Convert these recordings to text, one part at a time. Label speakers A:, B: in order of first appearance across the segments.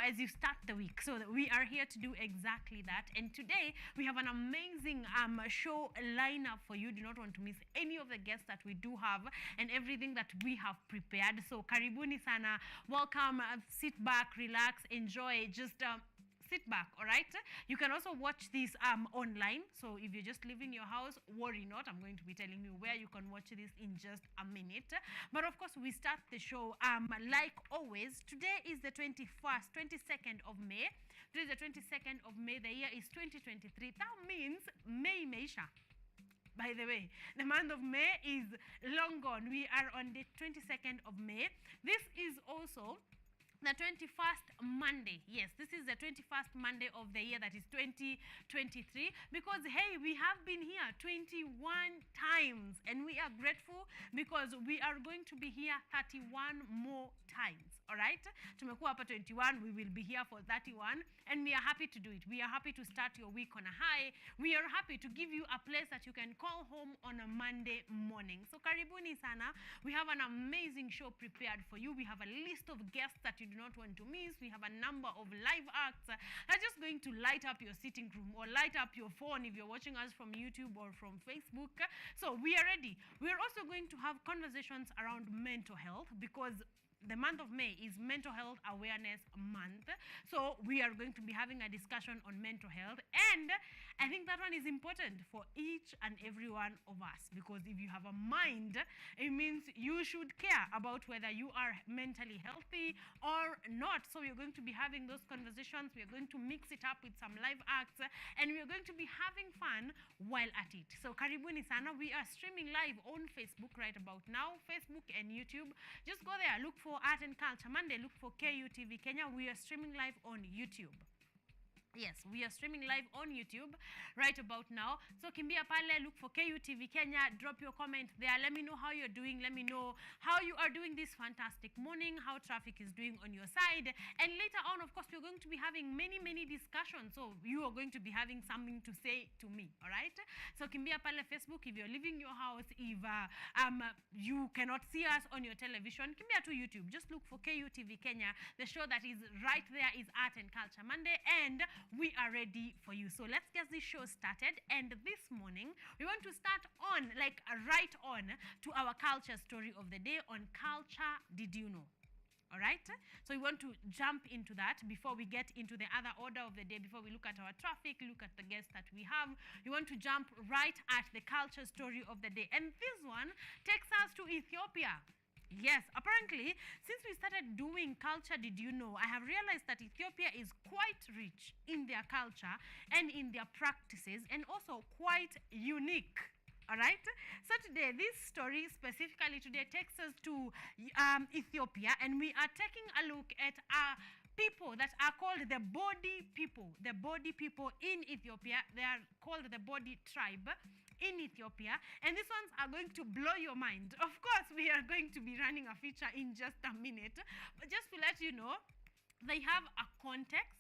A: as you start the week. So we are here to do exactly that. And today we have an amazing show lineup for you. Do not want to miss any of the guests that we do have and everything that we have prepared. So karibuni sana. Welcome. Sit back, relax, enjoy. Just sit back, all right? You can also watch this online. So if you're just leaving your house, worry not. I'm going to be telling you where you can watch this in just a minute. But of course, we start the show like always. Today is the 22nd of May. Today is the 22nd of May. The year is 2023. That means May Meisha. By the way, the month of May is long gone. We are on the 22nd of May. This is also the 21st Monday. Yes, this is the 21st Monday of the year, that is 2023, because hey, we have been here 21 times and we are grateful because we are going to be here 31 more times. All right, tumekuwa hapa 21, we will be here for 31 and we are happy to do it. We are happy to start your week on a high. We are happy to give you a place that you can call home on a Monday morning. So karibuni sana. We have an amazing show prepared for you. We have a list of guests that you do not want to miss. We have a number of live acts that are just going to light up your sitting room or light up your phone if you're watching us from YouTube or from Facebook. So we are ready. We are also going to have conversations around mental health because the month of May is Mental Health Awareness Month. So we are going to be having a discussion on mental health. And I think that one is important for each and every one of us, because if you have a mind, it means you should care about whether you are mentally healthy or not. So we're going to be having those conversations. We're going to mix it up with some live acts and we're going to be having fun while at it. So karibuni sana. We are streaming live on Facebook right about now, Facebook and YouTube. Just go there, look for Art and Culture Monday, look for KUTV Kenya. We are streaming live on YouTube. Yes, we are streaming live on YouTube right about now. So kimbia pale, look for KUTV Kenya, drop your comment there. Let me know how you're doing. Let me know how you are doing this fantastic morning, how traffic is doing on your side. And later on, of course, we're going to be having many discussions. So you are going to be having something to say to me, all right? So kimbia pale Facebook, if you're leaving your house, if you cannot see us on your television, kimbia to YouTube. Just look for KUTV Kenya. The show that is right there is Art and Culture Monday, and we are ready for you. So let's get this show started. And this morning, we want to start on, like right on, to our culture story of the day on Culture Did You Know? All right? So we want to jump into that before we get into the other order of the day, before we look at our traffic, look at the guests that we have. We want to jump right at the culture story of the day. And this one takes us to Ethiopia. Yes, apparently, since we started doing Culture Did You Know, I have realized that Ethiopia is quite rich in their culture and in their practices, and also quite unique. All right? So today, this story specifically today takes us to Ethiopia, and we are taking a look at people that are called the Body people. The Body people in Ethiopia. They are called the Body tribe in Ethiopia, and these ones are going to blow your mind. Of course, we are going to be running a feature in just a minute, but just to let you know, they have a contest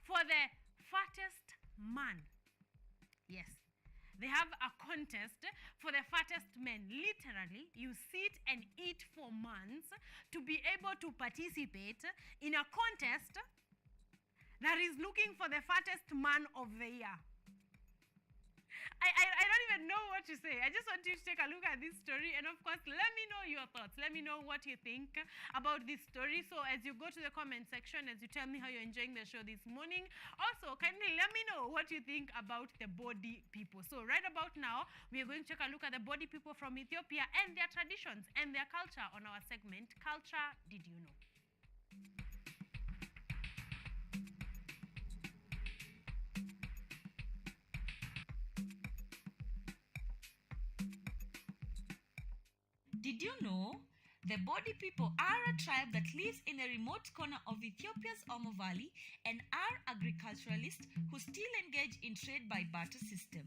A: for the fattest man. Yes. They have a contest for the fattest men. Literally, you sit and eat for months to be able to participate in a contest that is looking for the fattest man of the year. I don't even know what to say. I just want you to take a look at this story, and of course, let me know your thoughts. Let me know what you think about this story. So as you go to the comment section, as you tell me how you're enjoying the show this morning, also kindly let me know what you think about the Body people. So right about now, we are going to take a look at the Body people from Ethiopia and their traditions and their culture on our segment, Culture Did You Know?
B: Did you know? The Body people are a tribe that lives in a remote corner of Ethiopia's Omo Valley and are agriculturalists who still engage in trade by barter system.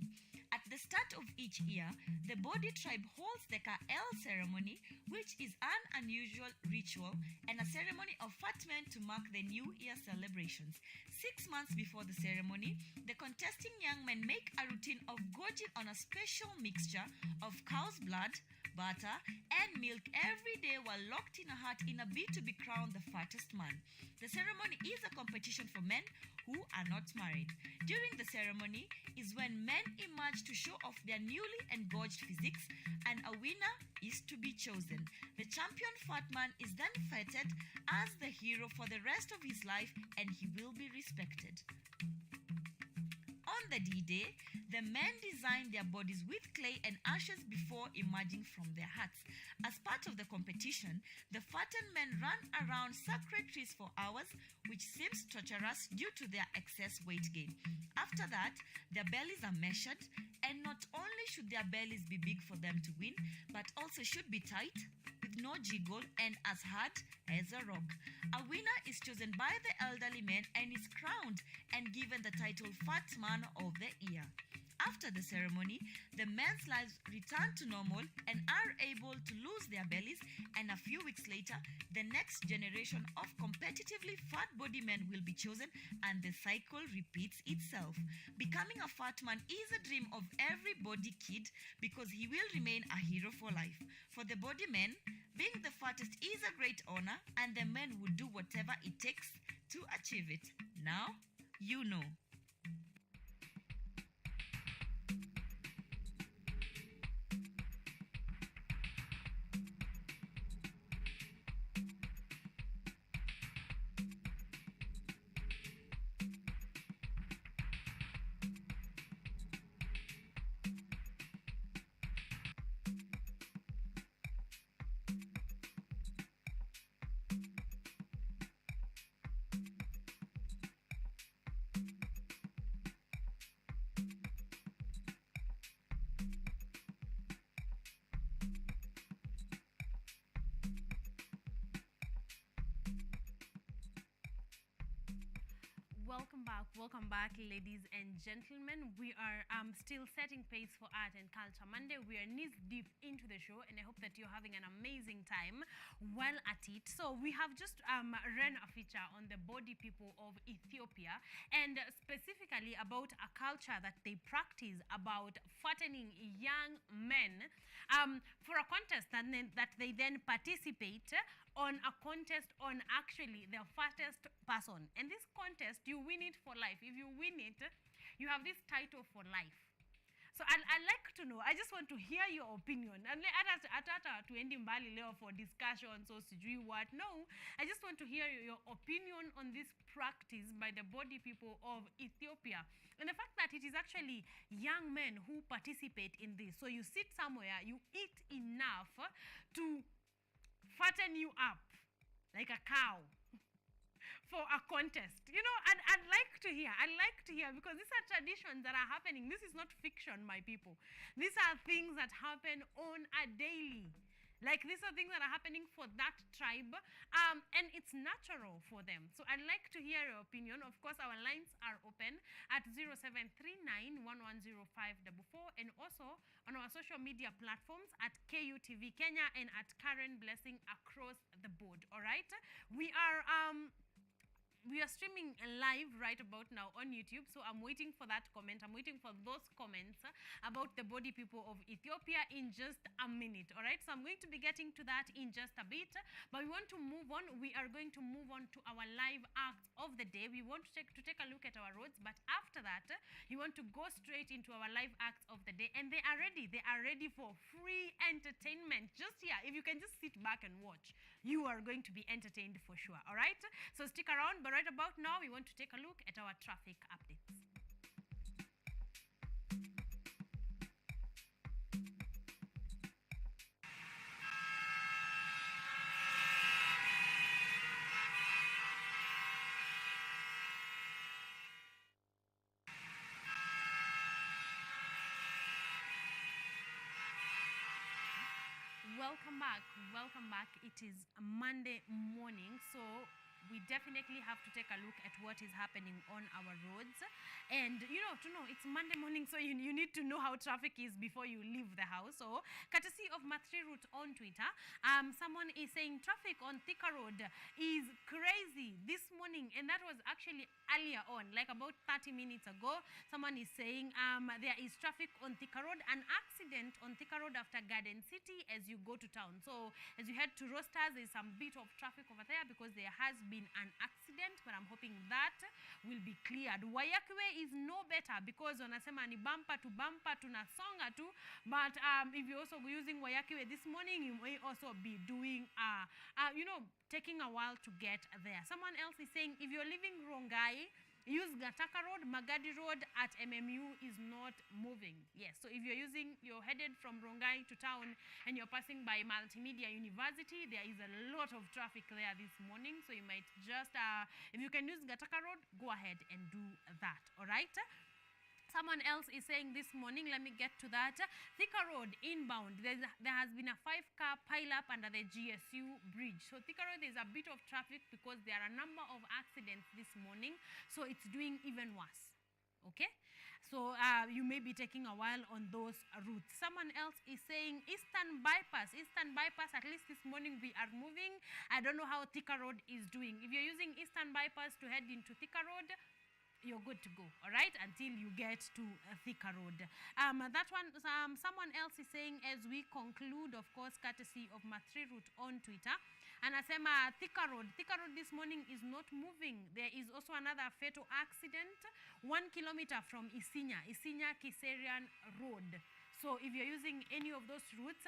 B: At the start of each year, the Body tribe holds the Kael ceremony, which is an unusual ritual and a ceremony of fat men to mark the New Year celebrations. 6 months before the ceremony, the contesting young men make a routine of gorging on a special mixture of cow's blood, butter, and milk every day while locked in a hut in a bid to be crowned the fattest man. The ceremony is a competition for men who are not married. During the ceremony is when men emerge to show off their newly engorged physiques, and a winner is to be chosen. The champion fat man is then feted as the hero for the rest of his life, and he will be respected. On the D-Day, the men design their bodies with clay and ashes before emerging from their huts. As part of the competition, the fattened men run around sacred trees for hours, which seems torturous due to their excess weight gain. After that, their bellies are measured, and not only should their bellies be big for them to win, but also should be tight, with no jiggle, and as hard as a rock. A winner is chosen by the elderly men and is crowned and given the title Fat Man of the Year. After the ceremony, the men's lives return to normal and are able to lose their bellies, and a few weeks later, the next generation of competitively fat body men will be chosen, and the cycle repeats itself. Becoming a fat man is a dream of every body kid because he will remain a hero for life. For the body men, being the fattest is a great honor, and the men would do whatever it takes to achieve it. Now, you know.
A: Welcome back, ladies and gentlemen. We are still setting pace for Art and Culture Monday. We are knees deep into the show, and I hope that you're having an amazing time while at it. So we have just ran a feature on the body people of Ethiopia, and specifically about a culture that they practice about fattening young men for a contest that they then participate on a contest on actually the fattest person. And this contest, you win it for life. If you win it, you have this title for life. So I'd like to know, I just want to hear your opinion. And atata tuendi mbali leo for discussion, so sijui what. No, I just want to hear your opinion on this practice by the body people of Ethiopia. And the fact that it is actually young men who participate in this. So you sit somewhere, you eat enough to fatten you up like a cow for a contest, you know. And I'd like to hear because these are traditions that are happening. This is not fiction, my people. These are things that happen on a daily. Like, these are things that are happening for that tribe, and it's natural for them. So I'd like to hear your opinion. Of course, our lines are open at 0739 110544, and also on our social media platforms at KUTV Kenya and at Karen Blessing across the board. All right, we are streaming live right about now on YouTube, so I'm waiting for that comment. I'm waiting for those comments about the body people of Ethiopia in just a minute. All right, so I'm going to be getting to that in just a bit, but we want to move on. We are going to move on to our live acts of the day. We want to take a look at our roads, but after that, you want to go straight into our live acts of the day, and they are ready for free entertainment just here. If you can just sit back and watch, you are going to be entertained for sure. All right, so stick around. But right about now, we want to take a look at our traffic updates. Welcome back. It is a Monday morning, so we definitely have to take a look at what is happening on our roads. And to know it's Monday morning, so you need to know how traffic is before you leave the house. So courtesy of Mathri Route on Twitter, someone is saying traffic on Thika Road is crazy. This morning morning, and that was actually earlier on, like about 30 minutes ago. Someone is saying there is traffic on Thika Road, an accident on Thika Road after Garden City as you go to town. So as you head to Roasters, there's some bit of traffic over there because there has been an accident, but I'm hoping that will be cleared. Wayakiwe is no better because wanasema ni bumper to bumper tunasonga tu, but if you're also using Wayakiwe this morning, you may also be doing taking a while to get there. Someone else is saying if you're leaving Rongai, use Gataka Road. Magadi Road at MMU is not moving. Yes, so if you're headed from Rongai to town and you're passing by Multimedia University, there is a lot of traffic there this morning. So you might just, if you can use Gataka Road, go ahead and do that. All right. Someone else is saying this morning, let me get to that. Thika Road inbound, there has been a 5-car pile-up under the GSU bridge. So Thika Road, there's a bit of traffic because there are a number of accidents this morning. So it's doing even worse. Okay? So you may be taking a while on those routes. Someone else is saying Eastern Bypass. Eastern Bypass, at least this morning we are moving. I don't know how Thika Road is doing. If you're using Eastern Bypass to head into Thika Road, you're good to go, all right, until you get to Thika Road. That one, someone else is saying as we conclude, of course, courtesy of Matri Route on Twitter, and I say, Thika Road this morning is not moving. There is also another fatal accident 1 kilometer from Isinya Kiserian Road. So if you're using any of those routes,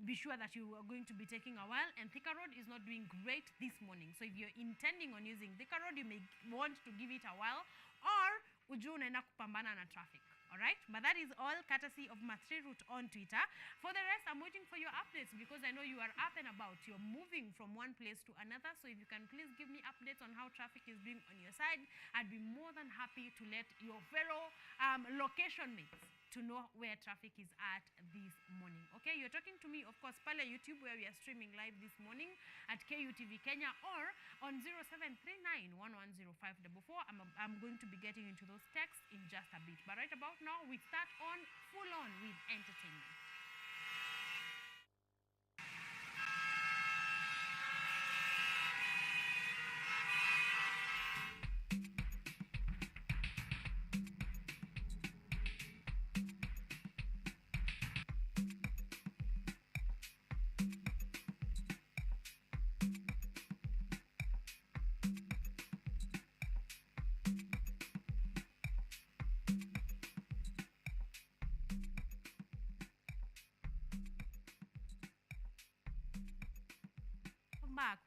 A: be sure that you are going to be taking a while, and Thika Road is not doing great this morning. So if you're intending on using Thika Road, you may want to give it a while, or ujue unaenda kupambana na traffic. All right, but that is all courtesy of Matri Route on Twitter. For the rest, I'm waiting for your updates because I know you are up and about. You're moving from one place to another. So if you can please give me updates on how traffic is doing on your side, I'd be more than happy to let your fellow location mates to know where traffic is at this morning. Okay, you're talking to me, of course, pale YouTube, where we are streaming live this morning at KUTV Kenya, or on 0739-110-544. I'm going to be getting into those texts in just a bit. But right about now, we start on full on with entertainment.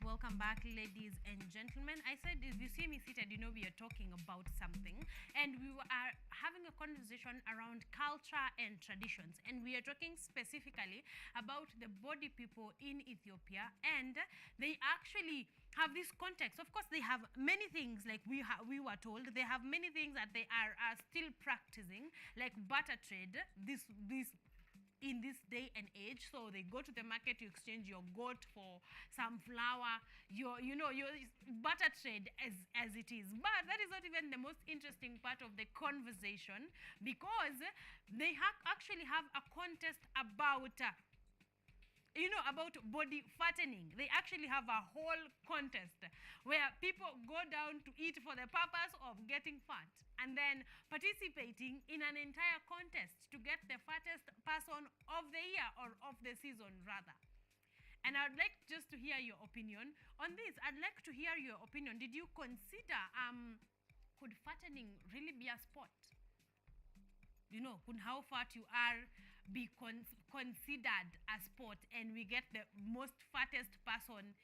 A: Welcome back, ladies and gentlemen. I said if you see me seated, you know we are talking about something, and we are having a conversation around culture and traditions, and we are talking specifically about the Body people in Ethiopia, and they actually have this context. Of course, they have many things, like we were told they have many things that they are still practicing, like barter trade. This in this day and age. So they go to the market, you exchange your goat for some flour, your barter trade as it is. But that is not even the most interesting part of the conversation, because they actually have a contest about about body fattening. They actually have a whole contest where people go down to eat for the purpose of getting fat, and then participating in an entire contest to get the fattest person of the year, or of the season rather. And I'd like just to hear your opinion on this. I'd like to hear your opinion. Did you consider could fattening really be a sport? Could how fat you are be considered a sport, and we get the most fattest person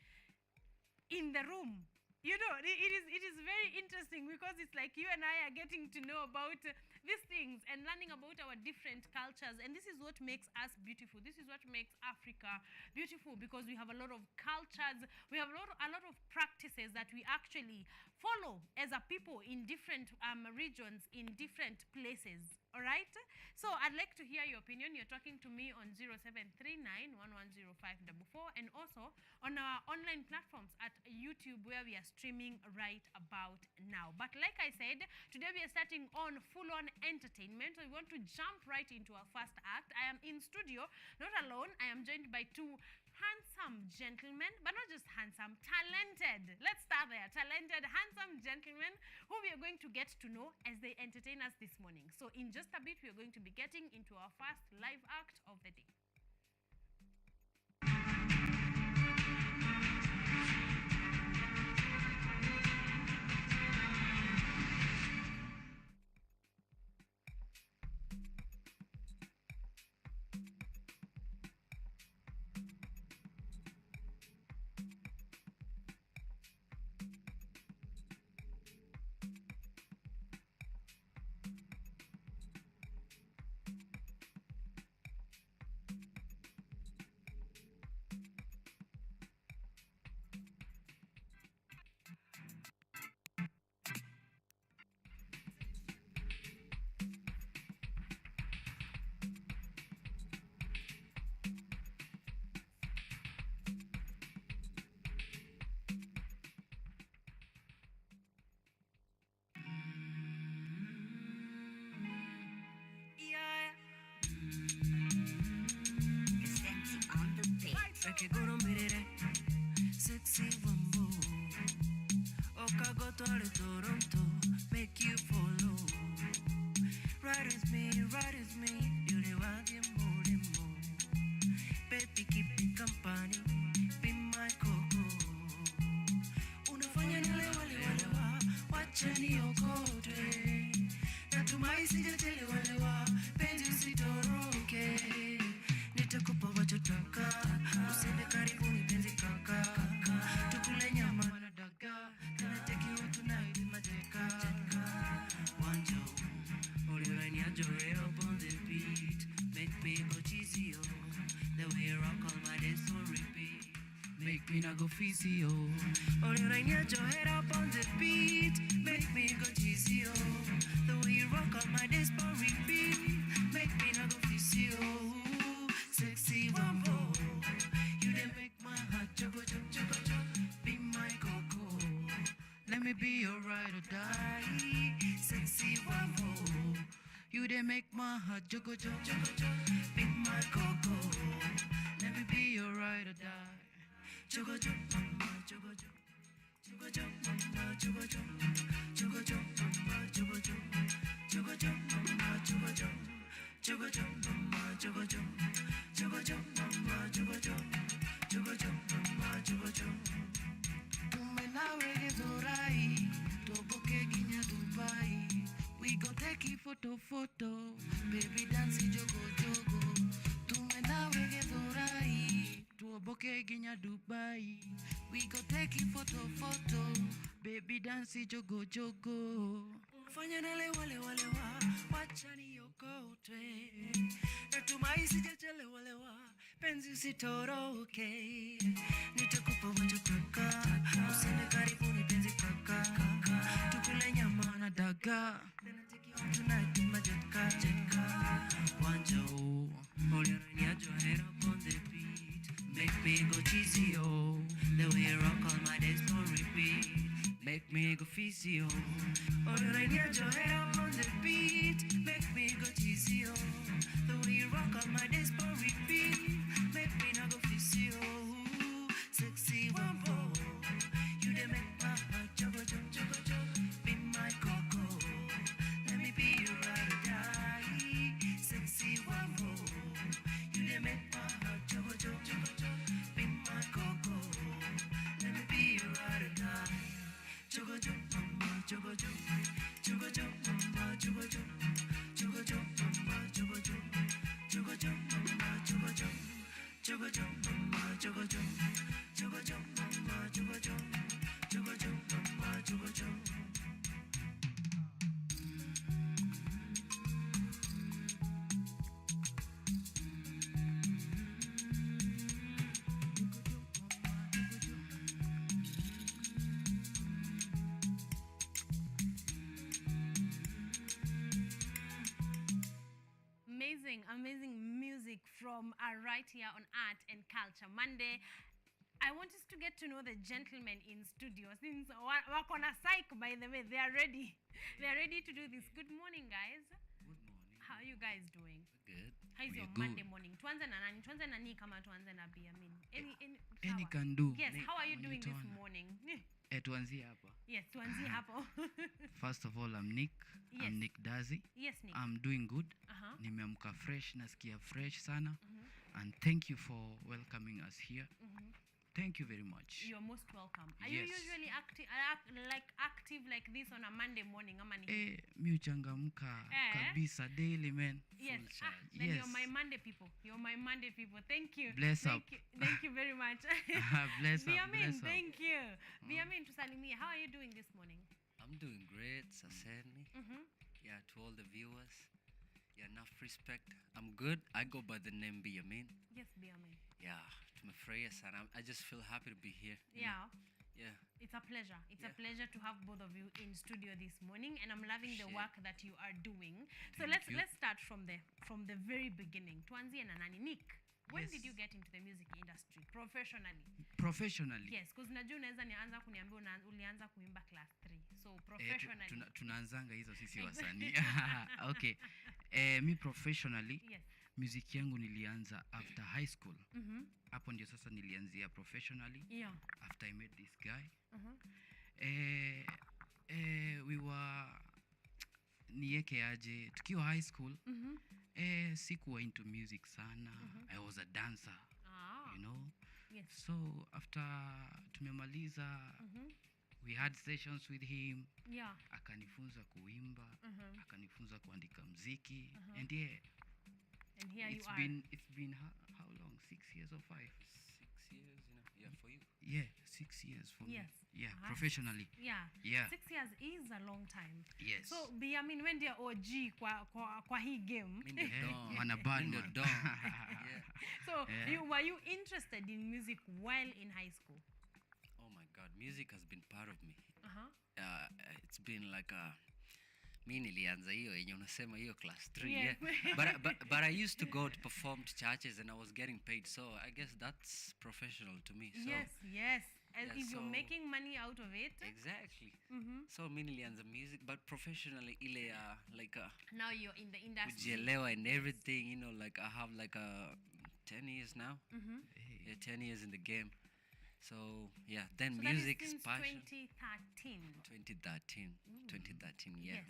A: in the room? It is very interesting, because it's like you and I are getting to know about these things and learning about our different cultures, and this is what makes us beautiful. This is what makes Africa beautiful, because we have a lot of cultures, we have a lot of practices that we actually follow as a people in different regions, in different places. All right, so I'd like to hear your opinion. You're talking to me on 0739-110-544, and also on our online platforms at YouTube, where we are streaming right about now. But like I said, today we are starting on full-on entertainment. So we want to jump right into our first act. I am in studio, not alone. I am joined by two handsome gentlemen, but not just handsome, talented. Let's start there. Talented, handsome gentlemen who we are going to get to know as they entertain us this morning. So in just a bit, we are going to be getting into our first live act of the day.
C: Reggae go to mirire, sexy wambo. Oka go to Toronto, make you follow. Ride with me, you the wild demo. Baby keep me company, be my coco. Unafanya nile wale wa, wacha niokote. Natumai sijachele wale wa, penzi usitoroke. Nitakupa wachotaka, usende karibu nipenzi kaka. Tukule nyama na daga, gonna take you out tonight in my jeka. Wanjo, only when you enjoy up on the beat, make me go cheesy, oh. The way you rock all my days on repeat, make me not go fizzy, oh. Only when you enjoy up on the beat, make me go cheesy, oh. The way you rock all my days on repeat, make me not go fizzy, oh. Sexy wambo, you done make my heart choco choco choco choco. Be my coco, let me be your ride or die. Sexy wambo, you done make my heart choco choco choco choco. Be my coco, let me be your ride or die. Choco choco mama, choco choco, choco choco mama, choco choco, choco choco mama, choco choco, choco choco mama, choco choco. Choco choco mama, choco choco, choco choco mama, choco choco, choco choco mama, choco choco. Tumenawe gezorai, toboke ginya Dubai. We go take a photo, baby dance jogo jogo. Tumenawe gezorai, toboke ginya Dubai. We go take a photo, baby dance jogo jogo. Fanya nale wale wa, wacha niokote. Natumai sijachele wale wa, penzi usitoroke. Nitakupa wachotaka, usende karibu nipenzi kaka. Tukule nyama na daga, then I take you out tonight in my jeka. Wanjo, hold your head up on the beat, make me go cheesy, oh. The way you rock all my days for repeat, make me go fizzy, oh. Oh, you like your head up on the beat, make me go cheesy, oh. The way you rock all my days for repeat, make me not go fizzy, oh. Sexy wambo, you done make my heart choco choco choco choco. Be my coco, let me be your ride or die. Sexy wambo, you done make my heart choco choco choco choco. Be my coco, let me be your ride or die. Choco choco mama, choco choco, choco choco mama, choco choco, choco choco mama, choco choco, choco choco mama, choco choco, choco choco mama, choco choco, choco choco mama, choco choco, choco choco mama, choco choco.
A: Amazing music from right here on Art and Culture Monday. I want us to get to know the gentlemen in studio. Since we're on a psych, by the way, they are ready. They are ready to do this. Good morning, guys.
C: Good morning.
A: How How are you guys doing?
D: Good.
A: How's
C: We
A: your
C: are good.
A: Monday morning? Tuanze na nani? Tuanze na ni kama tuanze na Bi Amin.
C: Any
A: sawa.
C: can do.
A: Yes, how are you
C: Mwenye
A: doing this
C: utaona.
A: morning?
C: Tuanzie hapa.
A: Yes, tuanzie hapo.
C: First of all, I'm Nick.
A: Yes.
C: I'm Nick Dazi.
A: Yes, Nick.
C: I'm doing good.
A: Uh-huh.
C: Nimeamka fresh, nasikia fresh sana. And thank you for welcoming us here. Thank you very much.
A: You're most welcome. Are you
C: Yes.
A: usually active like this on a Monday morning? Ama ni?
C: Mi uchangamka kabisa daily, man.
A: Yes.
D: Full
A: Ah,
D: charge.
A: then
C: Yes.
A: you're my Monday people. You're my Monday people. Thank you.
C: Bless
A: thank
C: up.
A: You, thank you very much.
C: Bless up,
A: Biamin,
C: bless up.
A: thank you. Biamin, tusalimie. How are you doing this morning?
D: I'm doing great, Saseni.
A: Mm-hmm.
D: Yeah, to all the viewers. Yeah, enough respect. I'm good. I go by the name Biamin.
A: Yes, Biamin.
D: Yeah, tumefurahia sana. I just feel happy to be here. you know.
A: Yeah.
D: Yeah.
A: It's a pleasure. It's a
D: Yeah.
A: pleasure to have both of you in studio this morning, and I'm loving the
D: Shit.
A: work that you are doing. So
C: Thank
A: let's
C: you.
A: let's start from the very beginning. Tuanzie na nani? Nick, when
C: Yes.
A: did you get into the music industry professionally?
C: Professionally.
A: Yes, because najua unaweza nianza kuniambia ulianza kuimba class 3. So professionally.
C: Tunaanzanga hizo sisi wasanii. Okay. Mi professionally,
A: Yes.
C: music yangu nilianza after high school.
A: Mhm.
C: Hapo ndio sasa nilianzia professionally
A: Yeah.
C: after I met this guy.
A: Mhm.
C: We were nieke aje tukiwa high school.
A: Mhm.
C: Sikuwa into music sana. I was a dancer,
A: Ah.
C: you know.
A: Yes.
C: So after tumemaliza,
A: Mhm.
C: we had sessions with him.
A: Yeah.
C: Akanifunza kuimba,
A: Mhm.
C: akanifunza kuandika mziki. And yeah,
A: And here you
C: it's
A: are.
C: been how long? 6 years or 5?
D: 6 years, Yeah, for you.
C: Yeah, 6 years for
A: Yes.
C: me. Yeah,
A: Uh-huh.
C: professionally.
A: Yeah.
C: Yeah.
A: 6 years is a long time.
C: Yes.
A: So Biamin, when ndio OG kwa hii game.
D: Mean the dawn.
C: Mana bad
D: Mean the
C: man.
D: dawn. Yeah.
A: So
C: Yeah.
A: were you interested in music while in high school?
D: Oh my God, music has been part of me.
A: Uh-huh.
D: It's been like mi nilianza hiyo yenye unasema hiyo class 3.
A: Yes.
D: Yeah. But I used to go to perform to churches and I was getting paid, so I guess that's professional to me. So
A: Yes. As
D: Yeah,
A: if you're
D: so-
A: making money out of it.
D: exactly.
A: Mhm.
D: So mi nilianza music, but professionally ile like
A: Now you're in the industry.
D: kujielewa and everything, like I have like 10 years now.
A: Mhm.
D: Yeah, 10 years in the game. So yeah, then
A: So that is
D: music
A: since
D: passion.
A: 2013.
D: 2013, yeah.
A: Yes.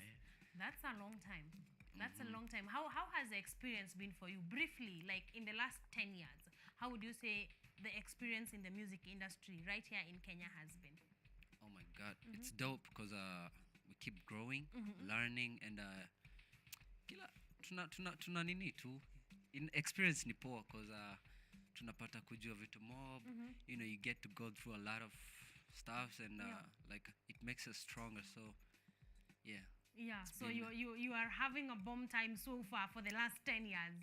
A: That's a long time. That's a long time. How has the experience been for you? Briefly, like in the last 10 years, how would you say the experience in the music industry right here in Kenya has been?
D: Oh my God, it's dope because we keep growing, learning, and kila tuna nini tu in experience ni poa because tunapata kujua vitu mob. You get to go through a lot of stuff and like it makes us stronger. So yeah.
A: Yeah, so
D: been-
A: you are having a bomb time so far for the last 10 years.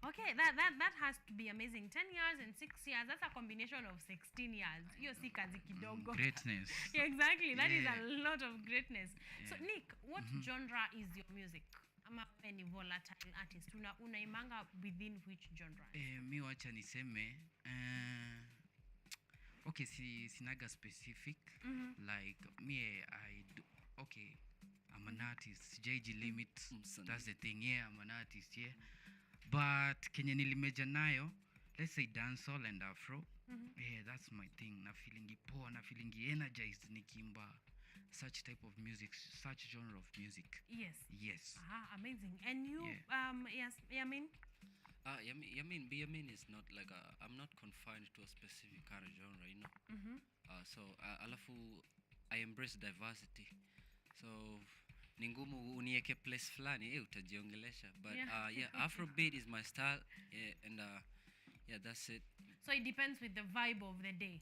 A: Okay, that has to be amazing. 10 years and 6 years, that's a combination of 16 years. Hiyo si kazi kidogo.
C: Greatness.
A: Yeah, exactly, that is a
C: Yeah.
A: lot of greatness. So
C: Yeah.
A: Nick, what genre is your music? Ama any volatile artist, unaimanga within which genre?
C: Mi wacha niseme okay, sinaga specific. Like me, I do, okay, I'm an artist, JG limit. That's the thing. Yeah, I'm an artist. Yeah, but Kenya nilimeja nayo, let's say dancehall and afro. Yeah, that's my thing. Na feelingi poa, na feelingi energized nikimba such type of music, such genre of music.
A: Yes.
C: Yes.
A: Amazing. And you, yes, Yamin?
D: Yamin is not like I'm not confined to a specific kind of genre. So alafu I embrace diversity. So ni ngumu unieke place fulani utajiongelesha, but
A: Yeah.
D: Afrobeat is my style, and yeah, that's it.
A: So it depends with the vibe of the day.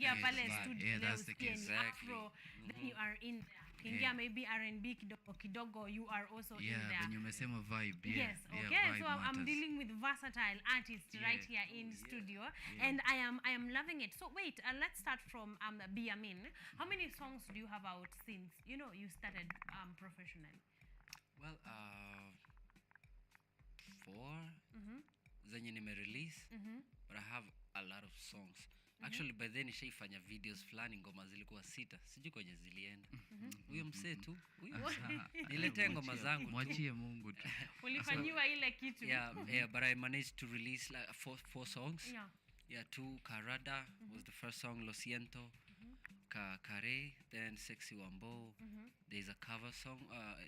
C: Yeah,
A: pale
C: exactly.
A: studio
C: Yeah,
A: leo
C: that's the
A: usikie
C: case.
A: ni
D: Exactly.
A: afro, then you are in there. Kingia maybe R&B kidogo, you are also in
C: Yeah,
A: there.
C: when you umesema vibe. Yeah.
A: Yes,
C: Yeah,
A: okay.
C: vibe
A: So I'm
C: matters.
A: dealing with versatile artists right
C: Yeah.
A: here in studio, and I am loving it. So wait, let's start from Biamin. How many songs do you have out since you started professionally?
D: Well, 4 zenye nime release, but I have a lot of songs. Actually by then nishaifanya videos fulani, ngoma zilikuwa 6, sijui kwenye zilienda. Huyo msee tu huyo niletee ngoma zangu tu.
E: Mwachie Mungu tu.
A: Ulifanyiwa ile kitu.
D: Yeah, but I managed to release like four songs.
A: Yeah.
D: 2 Karada was the first song, Lo Siento. Kare, then Sexy Wambo. There's a cover song,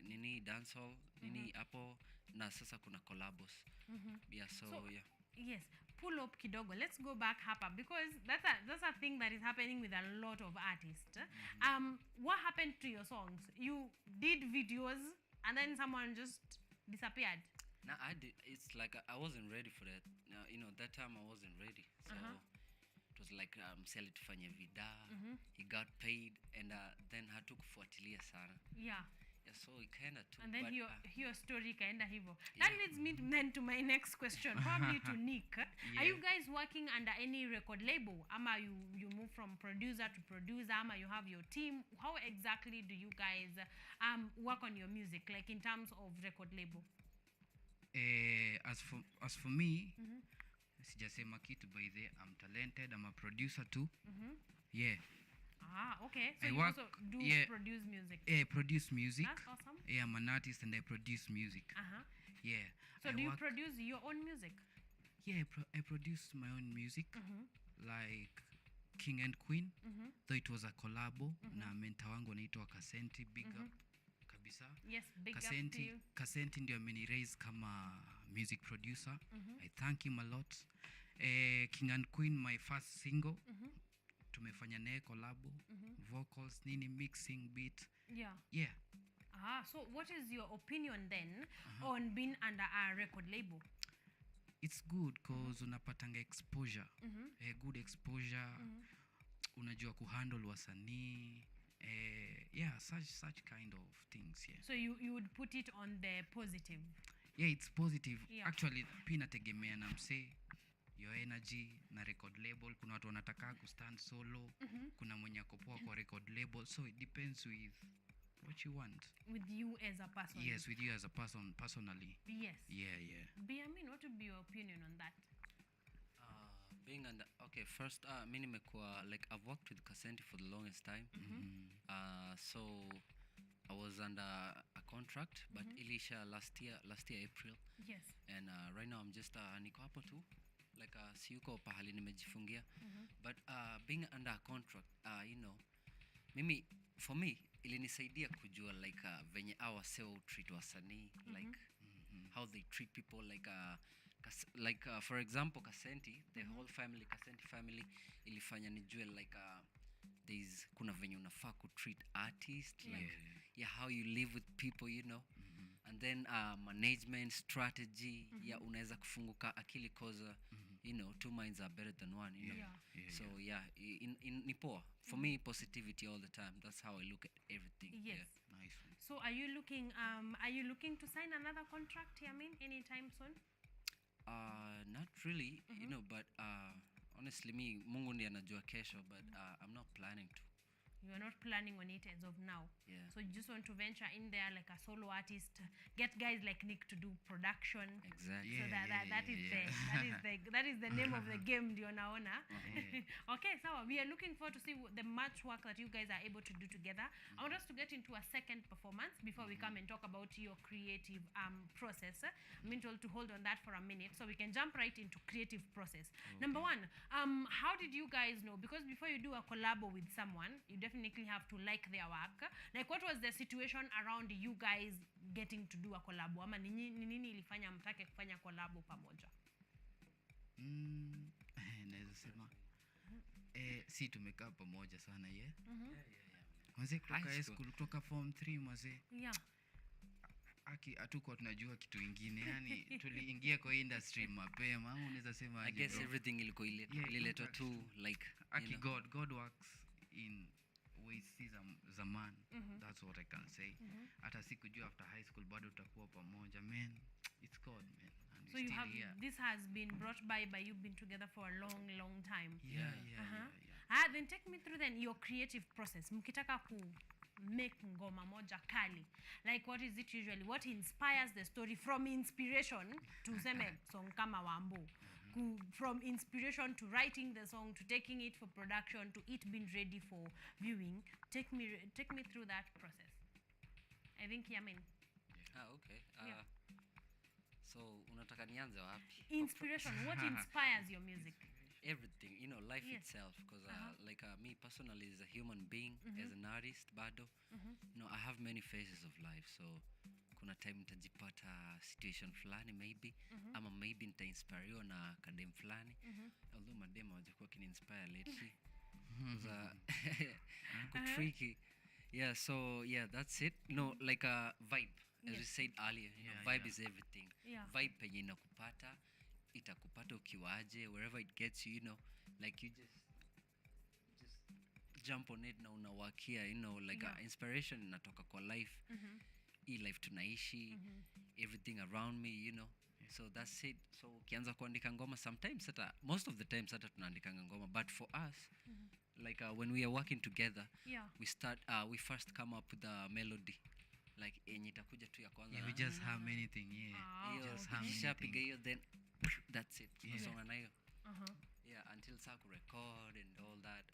D: nini dancehall, nini hapo, na sasa kuna collabos. Yeah, so yeah.
A: Yes, pull up kidogo. Let's go back hapa because that's a thing that is happening with a lot of artists. What happened to your songs? You did videos and then someone just disappeared.
D: No, I did. It's like I wasn't ready for that. That time I wasn't ready. So it was like Mseli tufanye vida. He got paid and then hatukufuatilia sana.
A: Yeah.
D: Yeah, so it kind of took.
A: And then your story kaenda hivyo. That leads me then to my next question, probably to Nick. Are you guys working under any record label? Ama you move from producer to producer, ama you have your team? How exactly do you guys work on your music, like in terms of record label?
E: As for me, sijasema kitu by the I'm talented, I'm a producer too. Yeah.
A: Okay. So
E: I
A: you
E: work,
A: also do produce music.
E: Produce music.
A: That's awesome.
E: Yeah, I'm an artist and I produce music. Yeah.
A: So do you produce your own music?
E: Yeah, I produce my own music, like King and Queen, though it was a collabo na mentor wangu anaitwa Kasenti, big up kabisa.
A: Yes, big up to you.
E: Kasenti ndio ameniraise kama music producer. I thank him a lot. King and Queen, my first single, tumefanya naye collabo, vocals, nini, mixing, beat. Yeah.
A: So what is your opinion then on being under a record label?
E: It's good cause unapatanga exposure, good exposure, unajua kuhandle wasanii, such kind of things. Yeah.
A: So you would put it on the positive.
E: Yeah, it's positive.
A: Yeah.
E: Actually pia inategemea na msee, your energy na record label. Kuna watu wanataka kustand solo, kuna mwenye akopoa kwa record label, so it depends with what you want.
A: With you as a person.
E: Yes, with you as a person, personally.
A: Yes.
E: Yeah.
A: Biamin, what would be your opinion on that?
D: Being under, okay, first mi nimekuwa like I've worked with Kasenti for the longest time. So I was under a contract, but ilisha last year April.
A: Yes.
D: And right now I'm just niko hapo tu, like siyuko pahali nimejifungia. But being under a contract, for me ilinisaidia kujua like venye our seo treat wasanii, like how they treat people, like for example Kasenti, the whole family, Kasenti family, ilifanya nijue like kuna venye unafaa ku treat artist, like how you live with people, and then management strategy, unaweza kufunguka akili cause two minds are better than one, so ni poa for me, positivity all the time. That's how I look at everything.
A: Yes.
E: Nice.
A: So are you looking to sign another contract, anytime soon?
D: Not really, but honestly Mungu ndiye anajua kesho, but I'm not planning to.
A: You are not planning on it as of now.
D: Yeah.
A: So you just want to venture in there like a solo artist, get guys like Nick to do production.
D: Exactly.
A: So that is the name of the game, ndio naona. Okay, so we are looking forward to see the much work that you guys are able to do together. I want us to get into a second performance before we come and talk about your creative process. I'm going to hold on that for a minute so we can jump right into creative process. Okay. Number one, how did you guys know? Because before you do a collabo with someone, you definitely have to like their work. Like, what was the situation around you guys getting to do a collabo? Ama nini ilifanya mtake kufanya collabo pamoja?
E: Naweza sema si tumekaa pamoja sana mzee kutoka high school, kutoka form 3 mzee.
A: Yeah.
E: Hatukuwa tunajua kitu ingine, yani tuliingia kwa industry mapema, ama unaweza sema
D: I guess everything ilikuwa ililetwa tu like
E: God works in ways za man. That's what I can say. Hata sikujua after high school bado tutakuwa pamoja, man. It's God, man. And
A: so you have here. This has been brought by you've been together for a long time.
E: Yeah.
A: Then take me through then your creative process. Mkitaka ku make ngoma moja kali, like what is it usually, what inspires the story from inspiration to seme song kama Wambo? from inspiration to writing the song to taking it for production to it being ready for viewing. Take me through that process. I think Yamin.
D: Okay.
A: Yeah.
D: So unataka nianze wapi?
A: Inspiration. What inspires your music?
D: Everything, life
A: Yes.
D: itself, because me personally as a human being, as an artist bado, I have many phases of life. So kuna time nitajipata situation fulani maybe, ama maybe nitainspiriwa na kadem fulani, although madem hawajakuwa kiniinspire lately. Tricky. Yeah, so yeah, that's it. Like a vibe, as we said earlier, vibe is everything.
A: Yeah.
D: Vibe penye inakupata itakupata ukiwaje, wherever it gets you, like you just jump on it na unawakia, like inspiration inatoka kwa life. Hii life tunaishi, everything around me, so that's it. So ukianza kuandika ngoma, sometimes most of the times tunaandikanga ngoma, but for us, like when we are working together, we first come up with a melody, like yenye itakuja tu ya kwanza.
E: Yeah, we just have anything.
D: Ukishapiga hiyo, then that's it. Tunasonga nayo. Until saa kurecord and all that.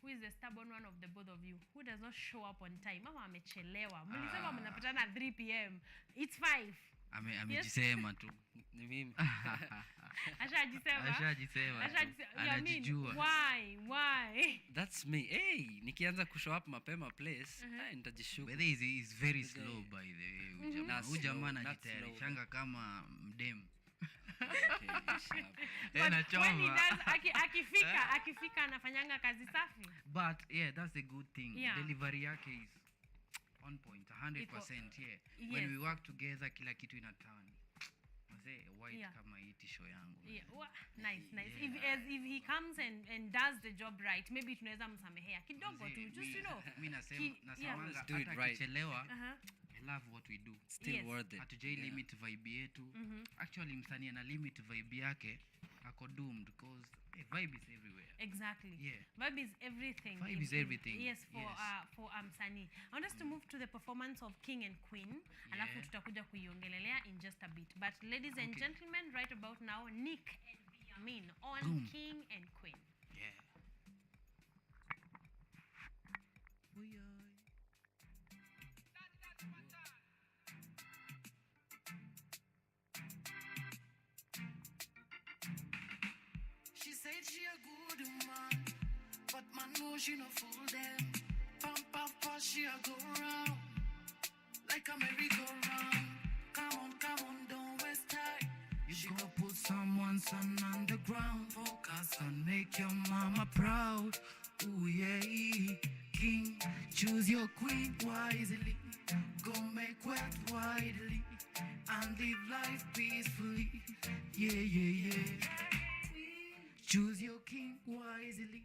A: Who is the stubborn one of the both of you? Who does not show up on time? Mama amechelewa. Mlisema mnapatana 3 p.m. It's 5.
E: Amejisema tu.
D: Ni mimi.
A: Ashajisema.
E: Anajijua.
A: Why?
D: That's me. Hey, nikianza kushow up mapema place, nitajishuka.
E: But is very slow by the way. Huyu jamaa anajitayarishanga kama mdem.
A: When he does, akifika anafanyanga kazi safi.
E: But yeah, that's the good thing.
A: Yeah.
E: Delivery yake is on point 100%. Yeah. When we work together, kila kitu ina turn. Mzee white kama hii t-shirt yangu.
A: Yeah. Nice. If he comes and does the job right, maybe tunaweza msamehea kidogo tu, just
E: mimi nasema
D: do it right.
E: Kichelewa. I love what we do.
D: Still worth it.
E: Hatujai limit vibe yetu. Actually msanii ana limit vibe yake ako doomed, because vibe is everywhere.
A: Exactly.
E: Yeah.
A: Vibe is everything.
E: Vibe is everything.
A: Yes, for Msanii. I want us to move to the performance of King and Queen. Alafu tutakuja kuiongelelea in just a bit. But ladies and gentlemen, right about now, Nick and Yamin on King and Queen.
E: Yeah.
C: She said she a good woman, but man know she no fool them. Pam, she a go round like a merry-go-round. Come on, don't waste time.
E: You gonna put someone's son on the ground. Focus and make your mama proud. Ooh yeah, king, choose your queen wisely. Go make wealth widely and live life peacefully. Yeah. Choose your king wisely.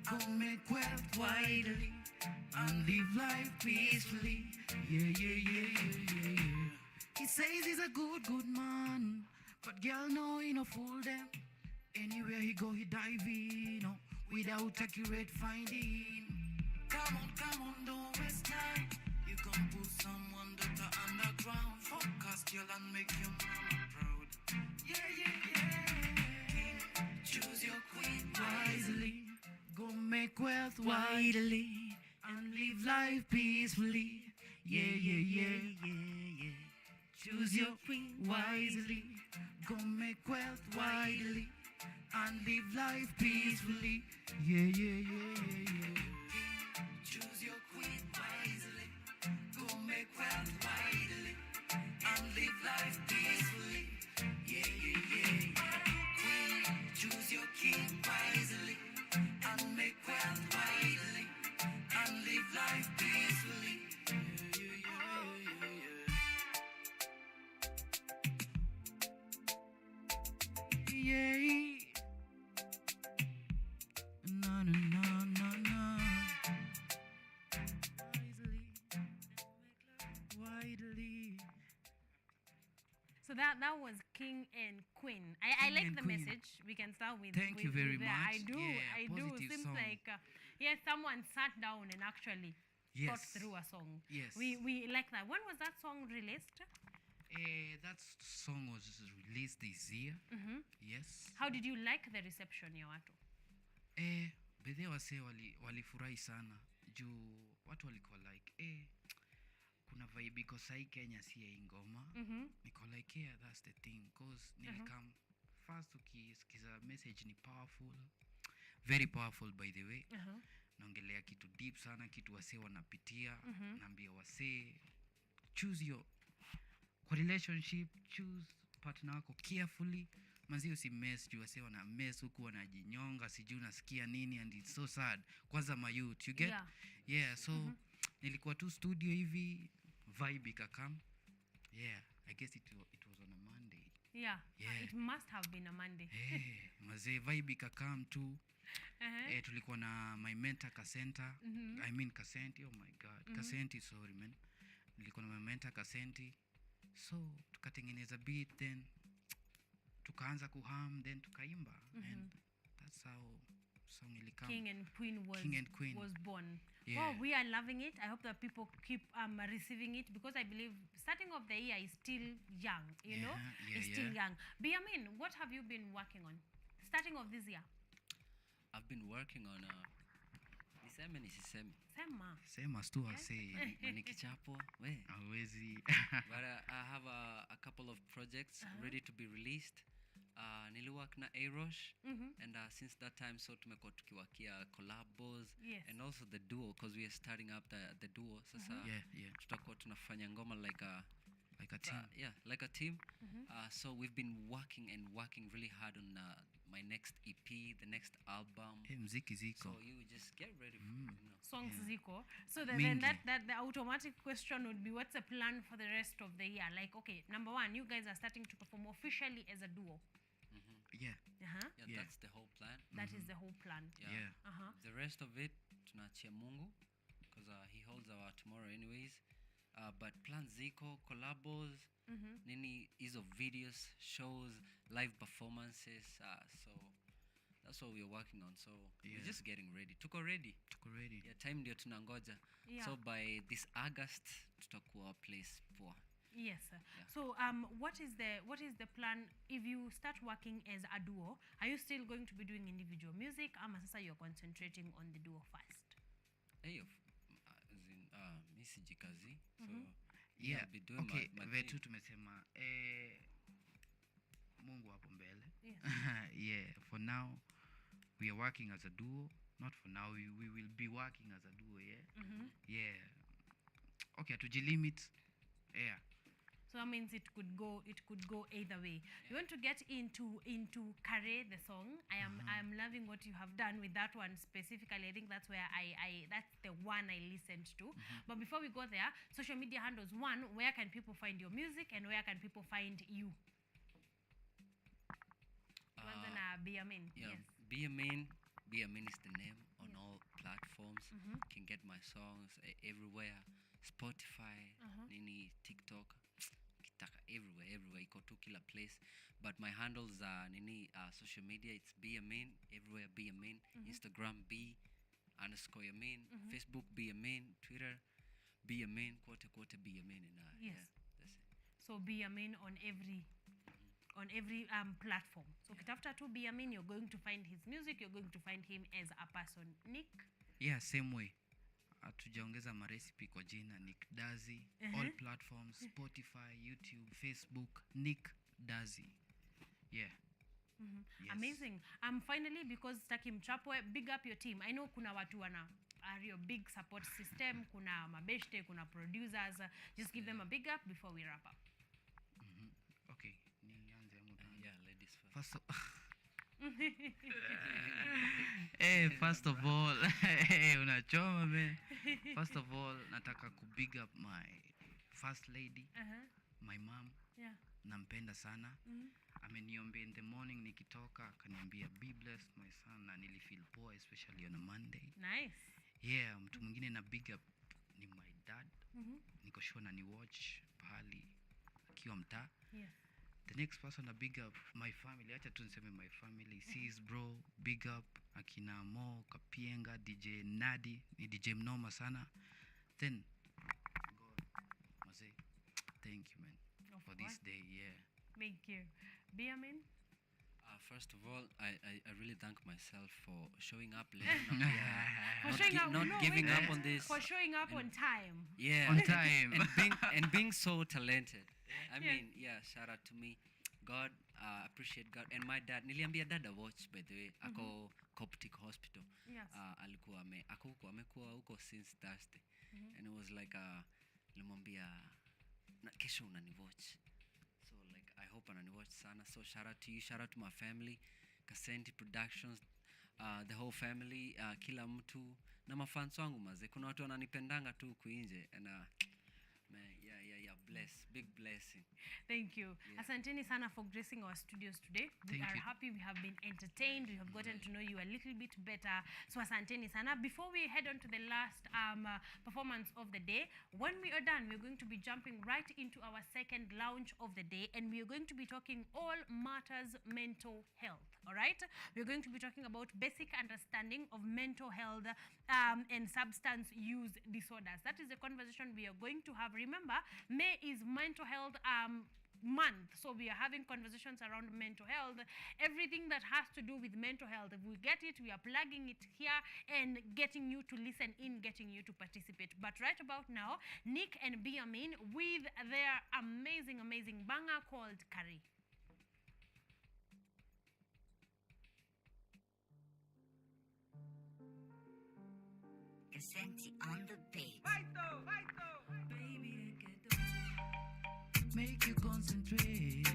E: Go make wealth widely and live life peacefully. Yeah. He says he's a good man, but girl know he no fool them. Anywhere he go, he dive in, without accurate finding.
C: Come on, don't waste time. You can put someone that are underground. Focus, girl, and make your mama proud. Yeah. King, choose your queen
E: Wisely, go make wealth widely and live life peacefully. Yeah. Choose your queen wisely, go make wealth widely and live life peacefully. Yeah.
C: Choose your queen wisely. Go make wealth widely and live life peacefully. Yeah. Queen, choose your king wisely and make wealth widely and live life peacefully.
E: Yeah. No. Widely.
A: So that was King and Queen. I
E: King
A: like
E: and
A: the
E: Queen.
A: message. We can start with.
E: Thank you very
A: that.
E: much.
A: I do.
E: Yeah, positive
A: Seems
E: song.
A: like someone sat down and actually thought
E: Yes.
A: through a song.
E: Yes.
A: We like that. When was that song released?
E: That song was released this year. Yes.
A: How did you like the reception ya watu?
E: Bedhe wase walifurahi sana juu watu walikuwa like kuna vibe iko sahi Kenya si ya hii ngoma. Niko like yeah, that's the thing cause nilikam first ukisikiza message ni powerful, very powerful by the way. Naongelea kitu deep sana, kitu wase wanapitia. Naambia wase choose your kwa relationship, choose partner wako carefully. Manzi usimess juu wase wana mess huku wanajinyonga sijui unasikia nini and it's so sad. Kwanza my youth, you get? Yeah, so nilikuwa tu studio hivi vibe ikakam. Yeah, I guess it was on a Monday.
A: Yeah. It must have been a Monday.
E: Mazee vibe ikakam tu. Tulikuwa na my mentor Kasenta. I mean Kasenti, oh my god. Kasenti, sorry man. Nilikuwa na my mentor Kasenti. So tukatengeneza beat, then tukaanza kuham, then tukaimba. And that's how song ilikam.
A: King and Queen was born.
E: Yeah.
A: Oh, we are loving it. I hope that people keep receiving it because I believe starting of the year is still young, you know? It's still young. Biamin, what have you been working on? Starting of this year?
D: I've been working on niseme.
E: Sema stu wase.
D: Manikichapo, we.
E: Hawezi.
D: But I have a couple of projects ready to be released. Niliwork na Iration, and since that time so tumekuwa tukiwakia collabos and also the duo because we are starting up the duo. Sasa tutakuwa tunafanya ngoma like a
E: team.
D: Like a team. So we've been working really hard on my next EP, the next album.
E: Mziki ziko.
D: So you just get ready for you know.
A: Songs ziko. So then that the automatic question would be, what's the plan for the rest of the year? Like, okay, number one, you guys are starting to perform officially as a duo.
D: That's the whole plan.
A: That is the whole plan.
D: The rest of it tunaachia Mungu because he holds our tomorrow anyways. But plans ziko, collabos, nini hizo videos, shows, live performances. So that's what we're working on. So we're just getting ready. Tuko ready. Yeah, time ndio tunangoja. So by this August tutakuwa place poa.
A: Yes. So what is the plan if you start working as a duo? Are you still going to be doing individual music ama sasa you're concentrating on the duo first?
D: Misijikazi. So
E: yeah,
D: I'll be doing my
E: vetu tumesema Mungu hapo mbele. Yeah, for now we are working as a duo. Not for now, we will be working as a duo, yeah. Okay, tujilimit. Yeah.
A: So that means it could go either way. We want to get into Kare, the song. I am loving what you have done with that one specifically. I think that's where that's the one I listened to. But before we go there, social media handles. One, where can people find your music and where can people find you? Biamin. Yes.
D: Biamin is the name on all platforms. Can get my songs everywhere. Spotify, nini, TikTok, kitaka everywhere, iko tu kila place. But my handles are social media, it's Biamin, everywhere Biamin, Instagram B_Yamin, Facebook Biamin, Twitter Biamin, quote Biamin, and
A: yes.
D: That's it.
A: So Biamin on every platform. So after to Biamin, you're going to find his music, you're going to find him as a person. Nick?
E: Yeah, same way. Tujaongeza marecipe kwa jina Nick Dazi, all platforms, Spotify, YouTube, Facebook, Nick Dazi. Yeah. Yes.
A: Amazing. Finally, because Taki Mchapwe, big up your team. I know kuna watu are your big support system, kuna mabeshte, kuna producers. Just give them a big up before we wrap up.
E: Okay. Nianze muda.
D: Yeah, ladies first.
E: First of all, unachoma man. First of all, nataka ku big up my first lady, my mom.
A: Yeah.
E: Nampenda sana. Ameniombea in the morning nikitoka, akaniambia be blessed my son, na nilifeel poa especially on a Monday.
A: Nice.
E: Yeah, mtu mwingine na big up ni my dad. Niko sure na ni watch pahali akiwa mtaa.
A: Yeah.
E: The next person a big up my family. Acha tu niseme my family. Sis bro, big up akina Mo, Kapienga, DJ Nadi, ni DJ mnoma sana. Then God, Mose, thank you man. for this day. Yeah.
A: Thank you. Biamin?
D: First of all, I really thank myself for showing up late.
A: For showing up,
D: not giving up on this.
A: For showing up on time.
D: Yeah,
E: On time.
D: and being so talented. I
A: Yes.
D: mean, yeah, shout out to me. God, appreciate God and my dad. Niliambia dada watch by the way. Ako Coptic Hospital.
A: Yes.
D: Alikuwa amekuwa huko since Thursday. And it was like nilimwambia kesho unaniwatch. So like I hope ananiwatch sana. So shout out to you, shout out to my family, Kasenti Productions, the whole family, kila mtu na mafans wangu maze. Kuna watu wananipendanga tu kuinje and man, yeah, big blessing.
A: Thank you.
D: Yeah.
A: Asanteni sana for gracing our studios today. We
E: Thank
A: are
E: you.
A: happy. We have been entertained. We have gotten to know you a little bit better. So asanteni sana. Before we head on to the last performance of the day, when we are done, we're going to be jumping right into our second lounge of the day, and we are going to be talking all matters mental health. All right? We're going to be talking about basic understanding of mental health and substance use disorders. That is the conversation we are going to have. Remember, May is mental health month, so we are having conversations around mental health, everything that has to do with mental health. If we get it, we are plugging it here and getting you to listen in, getting you to participate. But right about now, Nick and Biamin with their amazing banger called Curry.
F: Kasenti on the beat.
C: Baby, make you concentrate.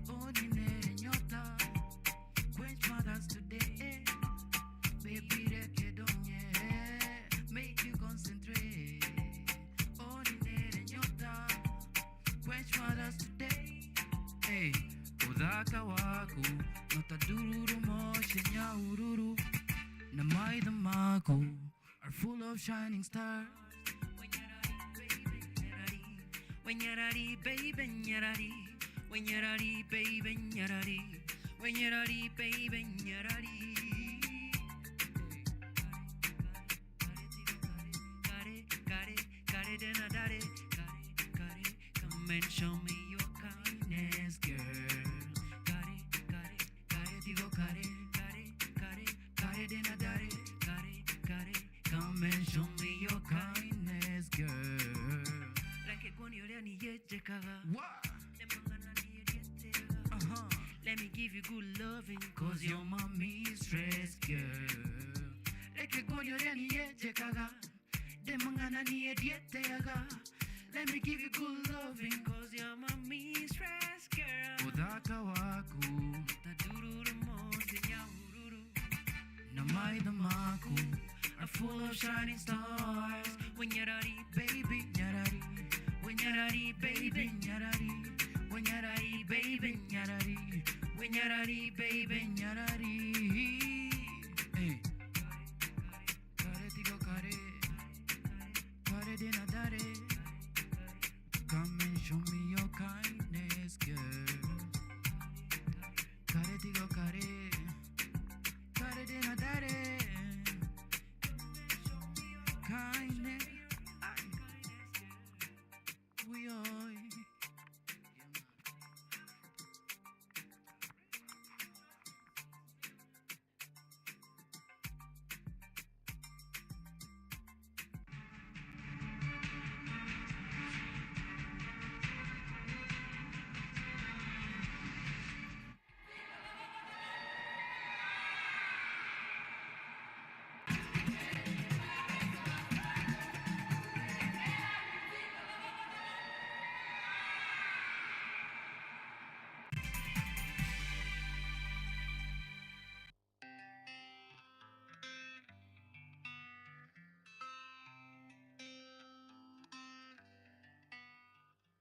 C: Ordinary nyota, quench mothers today. Baby, make you concentrate. Ordinary nyota, quench mothers today.
E: Hey, udhaka waku notadururu moshe nyaururu na maidha mako are full of shining stars.
C: When you're ready, baby, you're ready. When you're ready, baby, you're ready. When you're ready, baby, you're ready. Got it, and I got it. Come and show me your kindness, girl. Got it, digo, got it, and I got it. Come and show me your kindness, girl.
E: What?
C: Let me give you good loving,
E: Cause you're my mistress, girl.
C: Let me give you good loving, cause you're my mistress, girl.
E: Udhaka waku
C: Tadururu mosi nyahururu.
E: na maidha mako
C: Are full of shining stars. When you're ready, baby, you're ready. When you're ready, baby, you're ready. When you're ready, baby, you're ready. When you're ready, baby, you're ready.
E: Hey. Kare digo kare. Kare dina dare. Come and show me your kindness, girl. Kare digo kare. Kare dina dare. Kindness. We are.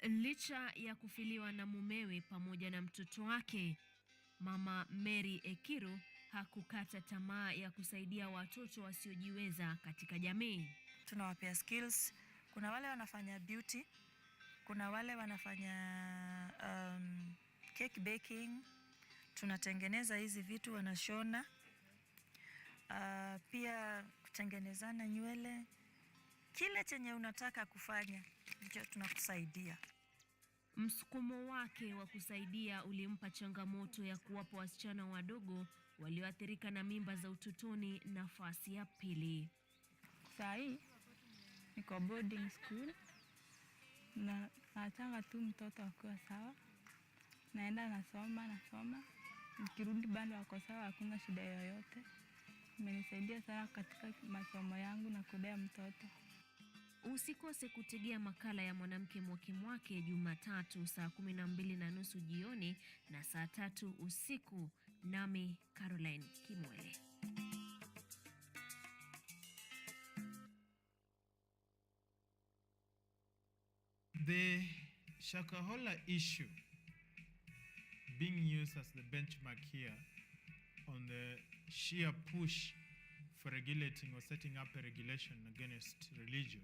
G: Licha ya kufiliwa na mumewe pamoja na mtoto wake, Mama Mary Ekiru hakukata tamaa ya kusaidia watoto wasiojiweza katika jamii.
H: Tunawapea skills. Kuna wale wanafanya beauty, kuna wale wanafanya cake baking, tunatengeneza hizi vitu wanashona, pia kutengenezana nywele. Kile chenye unataka kufanya ndio tunakusaidia.
G: Msukumo wake wa kusaidia ulimpa changamoto ya kuwapa wasichana wadogo walioathirika na mimba za utotoni nafasi ya pili.
F: Sahi niko boarding school na naachanga tu mtoto akiwa sawa, naenda nasoma, nikirudi bado ako sawa, hakuna shida yoyote. Imenisaidia sana katika masomo yangu na kulea mtoto.
G: Usikose kutegea makala ya Mwanamke Mwake Jumatatu saa 12:30 jioni na saa 3 usiku, nami Caroline Kimwele.
I: The Shakahola issue being used as the benchmark here on the sheer push for regulating or setting up a regulation against religion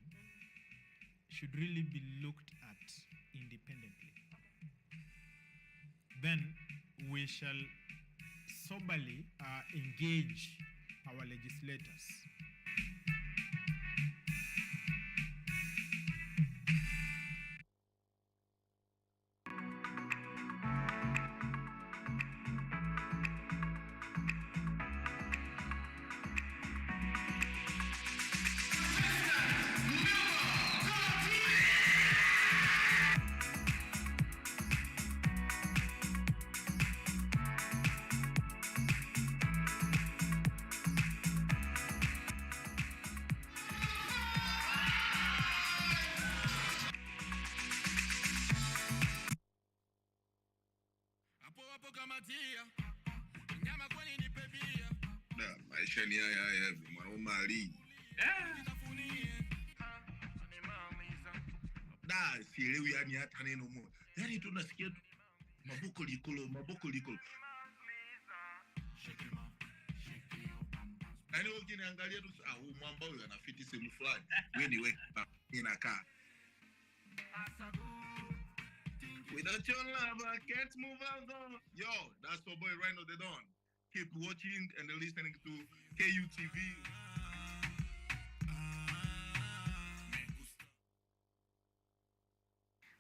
I: should really be looked at independently. Then we shall soberly engage our legislators.
J: Maisha ni haya mwanaume ali. Sielewi yani hata neno moja. Yani tunasikia tu maboko likolo. Yani ukiniangalia tu huyu mwamba huyu anafiti sehemu fulani. Wewe ni wewe inakaa. Without your love, I can't move on. Yo, that's your boy Rhino the Don. Keep watching and listening to KUTV.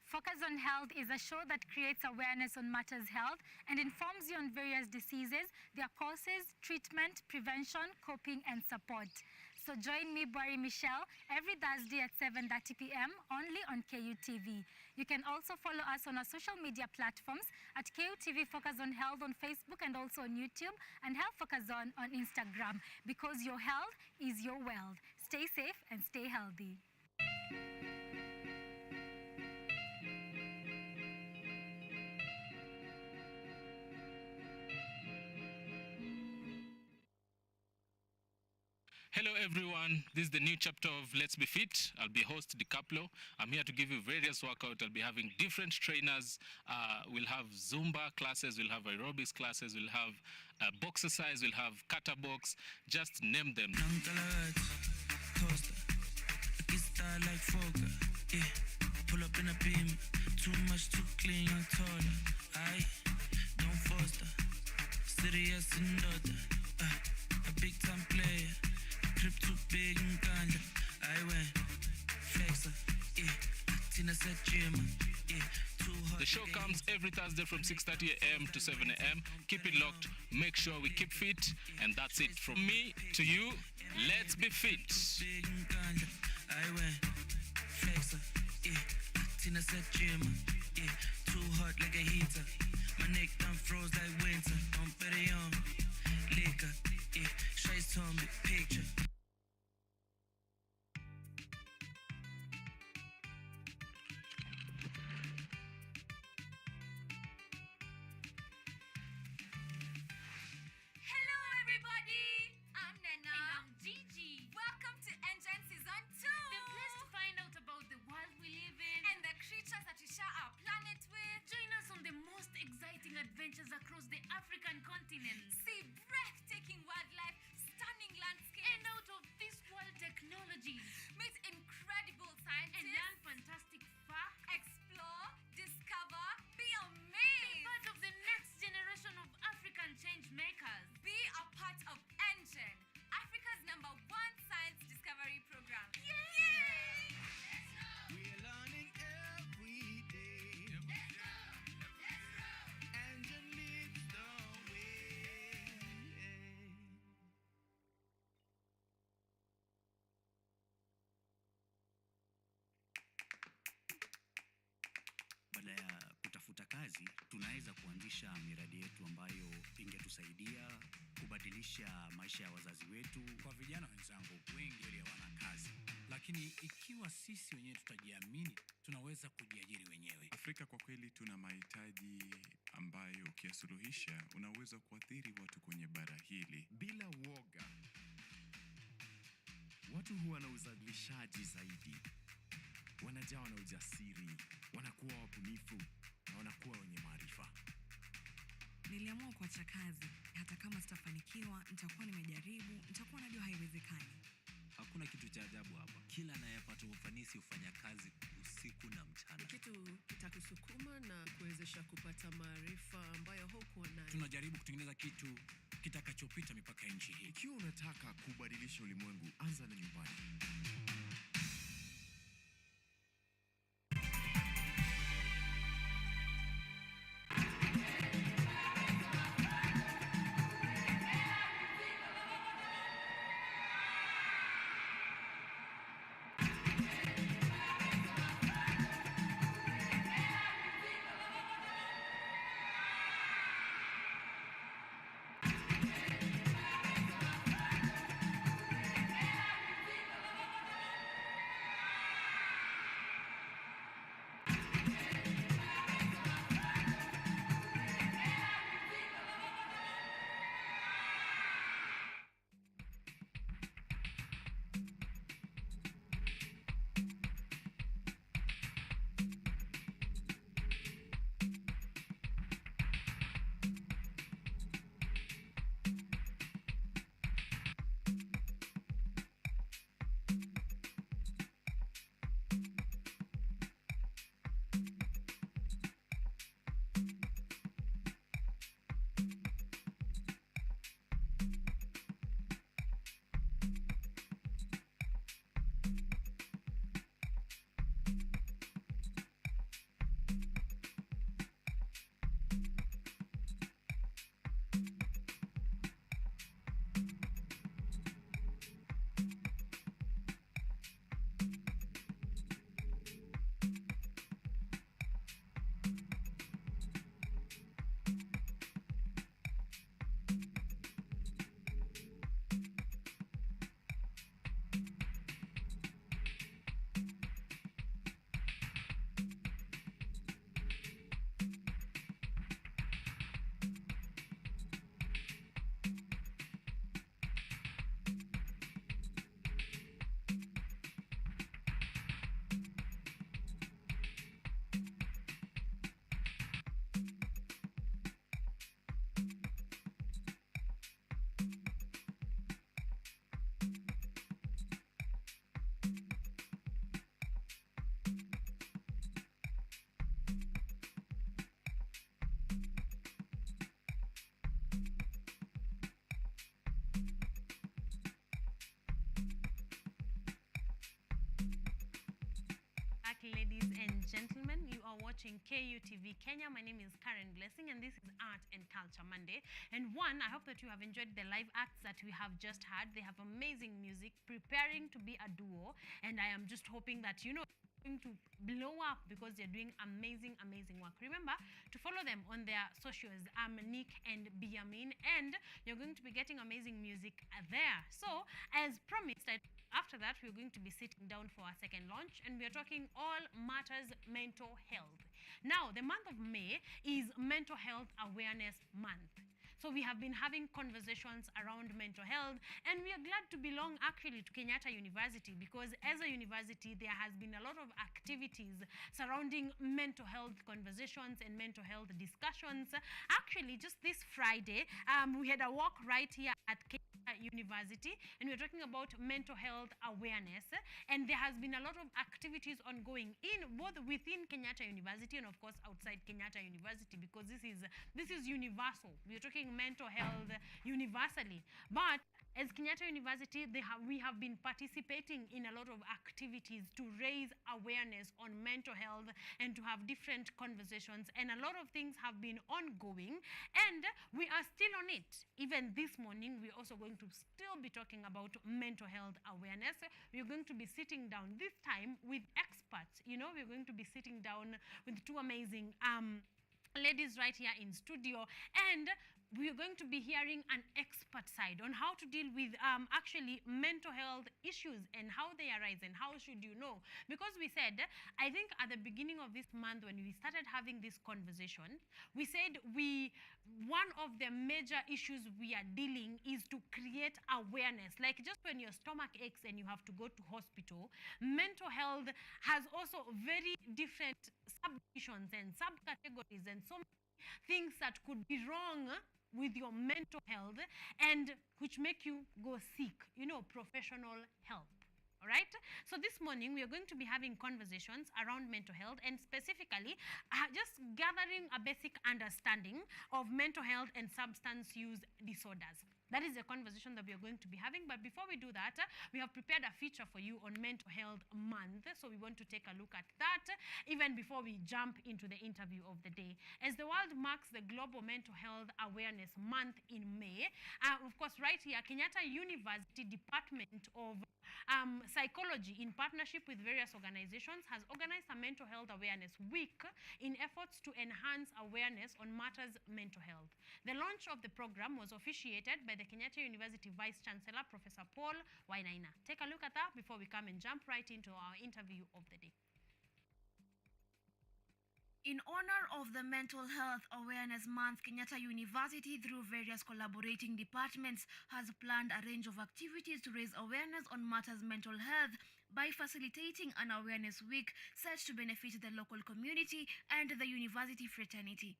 K: Focus on Health is a show that creates awareness on matters health and informs you on various diseases, their causes, treatment, prevention, coping, and support. So join me, Bari Michelle, every Thursday at 7:30 p.m. only on KUTV. You can also follow us on our social media platforms at KUTV Focus on Health on Facebook and also on YouTube, and Health Focus on Instagram, because your health is your wealth. Stay safe and stay healthy.
L: Hello everyone, this is the new chapter of Let's Be Fit. I'll be host DiCaplo. I'm here to give you various workouts. I'll be having different trainers. We'll have Zumba classes, we'll have aerobics classes, we'll have boxercise, we'll have kata box, just name them.
C: Pull up in a beam, too much too clean, I'm taller. Aye, don't foster, serious and daughter. A big time player. Trip too big and ganja. I went flexer, Tina said gym, too hot.
L: The show comes every Thursday from 6:30 a.m. to 7 a.m. Keep it locked, make sure we keep fit, and that's it from me to you. Let's be fit.
C: Big and ganja. I went flexer, Tina said gym, too hot like a heater. My neck done froze like winter. Don't bet it on liquor, Shay's on big picture.
K: Hello everybody, I'm Nena. And I'm Gigi. Welcome to Engine Season 2. The place to find out about the world we live in and the creatures that we share our planet with. Join us on the most exciting adventures across the African continent. See breathtaking wildlife, stunning landscapes, and out of this world technologies. Meet incredible scientists and learn fantastic facts. Explore, discover, be amazed. Be part of the next generation of African change makers. Be a part of
M: wazazi, tunaweza kuanzisha miradi yetu ambayo ingetusaidia kubadilisha maisha ya wazazi wetu.
N: Kwa vijana wenzangu, wengi walio wana kazi, lakini ikiwa sisi wenyewe tutajiamini, tunaweza kujiajiri wenyewe.
O: Afrika kwa kweli tuna mahitaji ambayo ukiyasuluhisha unaweza kuathiri watu kwenye bara hili
P: bila woga. Watu huwa na uzalishaji zaidi, wanajawa na ujasiri, wanakuwa wabunifu na wanakuwa wenye maarifa.
Q: Niliamua kuacha kazi, hata kama sitafanikiwa, nitakuwa nimejaribu, nitakuwa najua haiwezekani.
R: Hakuna kitu cha ajabu hapa. Kila anayepata ufanisi hufanya kazi usiku na mchana.
S: Kitu kitakusukuma na kuwezesha kupata maarifa ambayo hukuwa nayo.
N: Tunajaribu kutengeneza kitu kitakachopita mipaka ya nchi hii.
P: Ikiwa unataka kubadilisha ulimwengu, anza na nyumbani.
A: Ladies and gentlemen, you are watching KUTV Kenya. My name is Karen Blessing and this is Art and Culture Monday. And I hope that you have enjoyed the live acts that we have just had. They have amazing music, preparing to be a duo. And I am just hoping that, going to blow up because they're doing amazing work. Remember to follow them on their socials, Nick and Biamin, and you're going to be getting amazing music there. So as promised, after that we're going to be sitting down for our second launch and we are talking all matters mental health. Now the month of May is Mental Health Awareness Month. So we have been having conversations around mental health and we are glad to belong actually to Kenyatta University because as a university there has been a lot of activities surrounding mental health conversations and mental health discussions. Actually just this Friday we had a walk right here at Kenyatta University and we're talking about mental health awareness and there has been a lot of activities ongoing in both within Kenyatta University and of course outside Kenyatta University because this is universal. We're talking mental health universally, but as Kenyatta University we have been participating in a lot of activities to raise awareness on mental health and to have different conversations and a lot of things have been ongoing and we are still on it. Even this morning we're also going to still be talking about mental health awareness. We're going to be sitting down this time with experts. We're going to be sitting down with two amazing ladies right here in studio, and we're going to be hearing an expert side on how to deal with actually mental health issues and how they arise and how should you know. Because we said, I think at the beginning of this month when we started having this conversation, we said one of the major issues we are dealing is to create awareness. Like just when your stomach aches and you have to go to hospital, mental health has also very different subdivisions and subcategories and so many things that could be wrong with your mental health and which make you go seek, professional help. All right. So this morning we are going to be having conversations around mental health and specifically just gathering a basic understanding of mental health and substance use disorders. That is the conversation that we are going to be having. But before we do that, we have prepared a feature for you on Mental Health Month. So we want to take a look at that even before we jump into the interview of the day. As the world marks the Global Mental Health Awareness Month in May, of course, right here, Kenyatta University Department of Psychology, in partnership with various organizations, has organized a Mental Health Awareness Week in efforts to enhance awareness on matters mental health. The launch of the program was officiated by the Kenyatta University Vice Chancellor, Professor Paul Wainaina. Take a look at that before we come and jump right into our interview of the day.
T: In honor of the Mental Health Awareness Month, Kenyatta University, through various collaborating departments, has planned a range of activities to raise awareness on matters mental health by facilitating an awareness week set to benefit the local community and the university fraternity.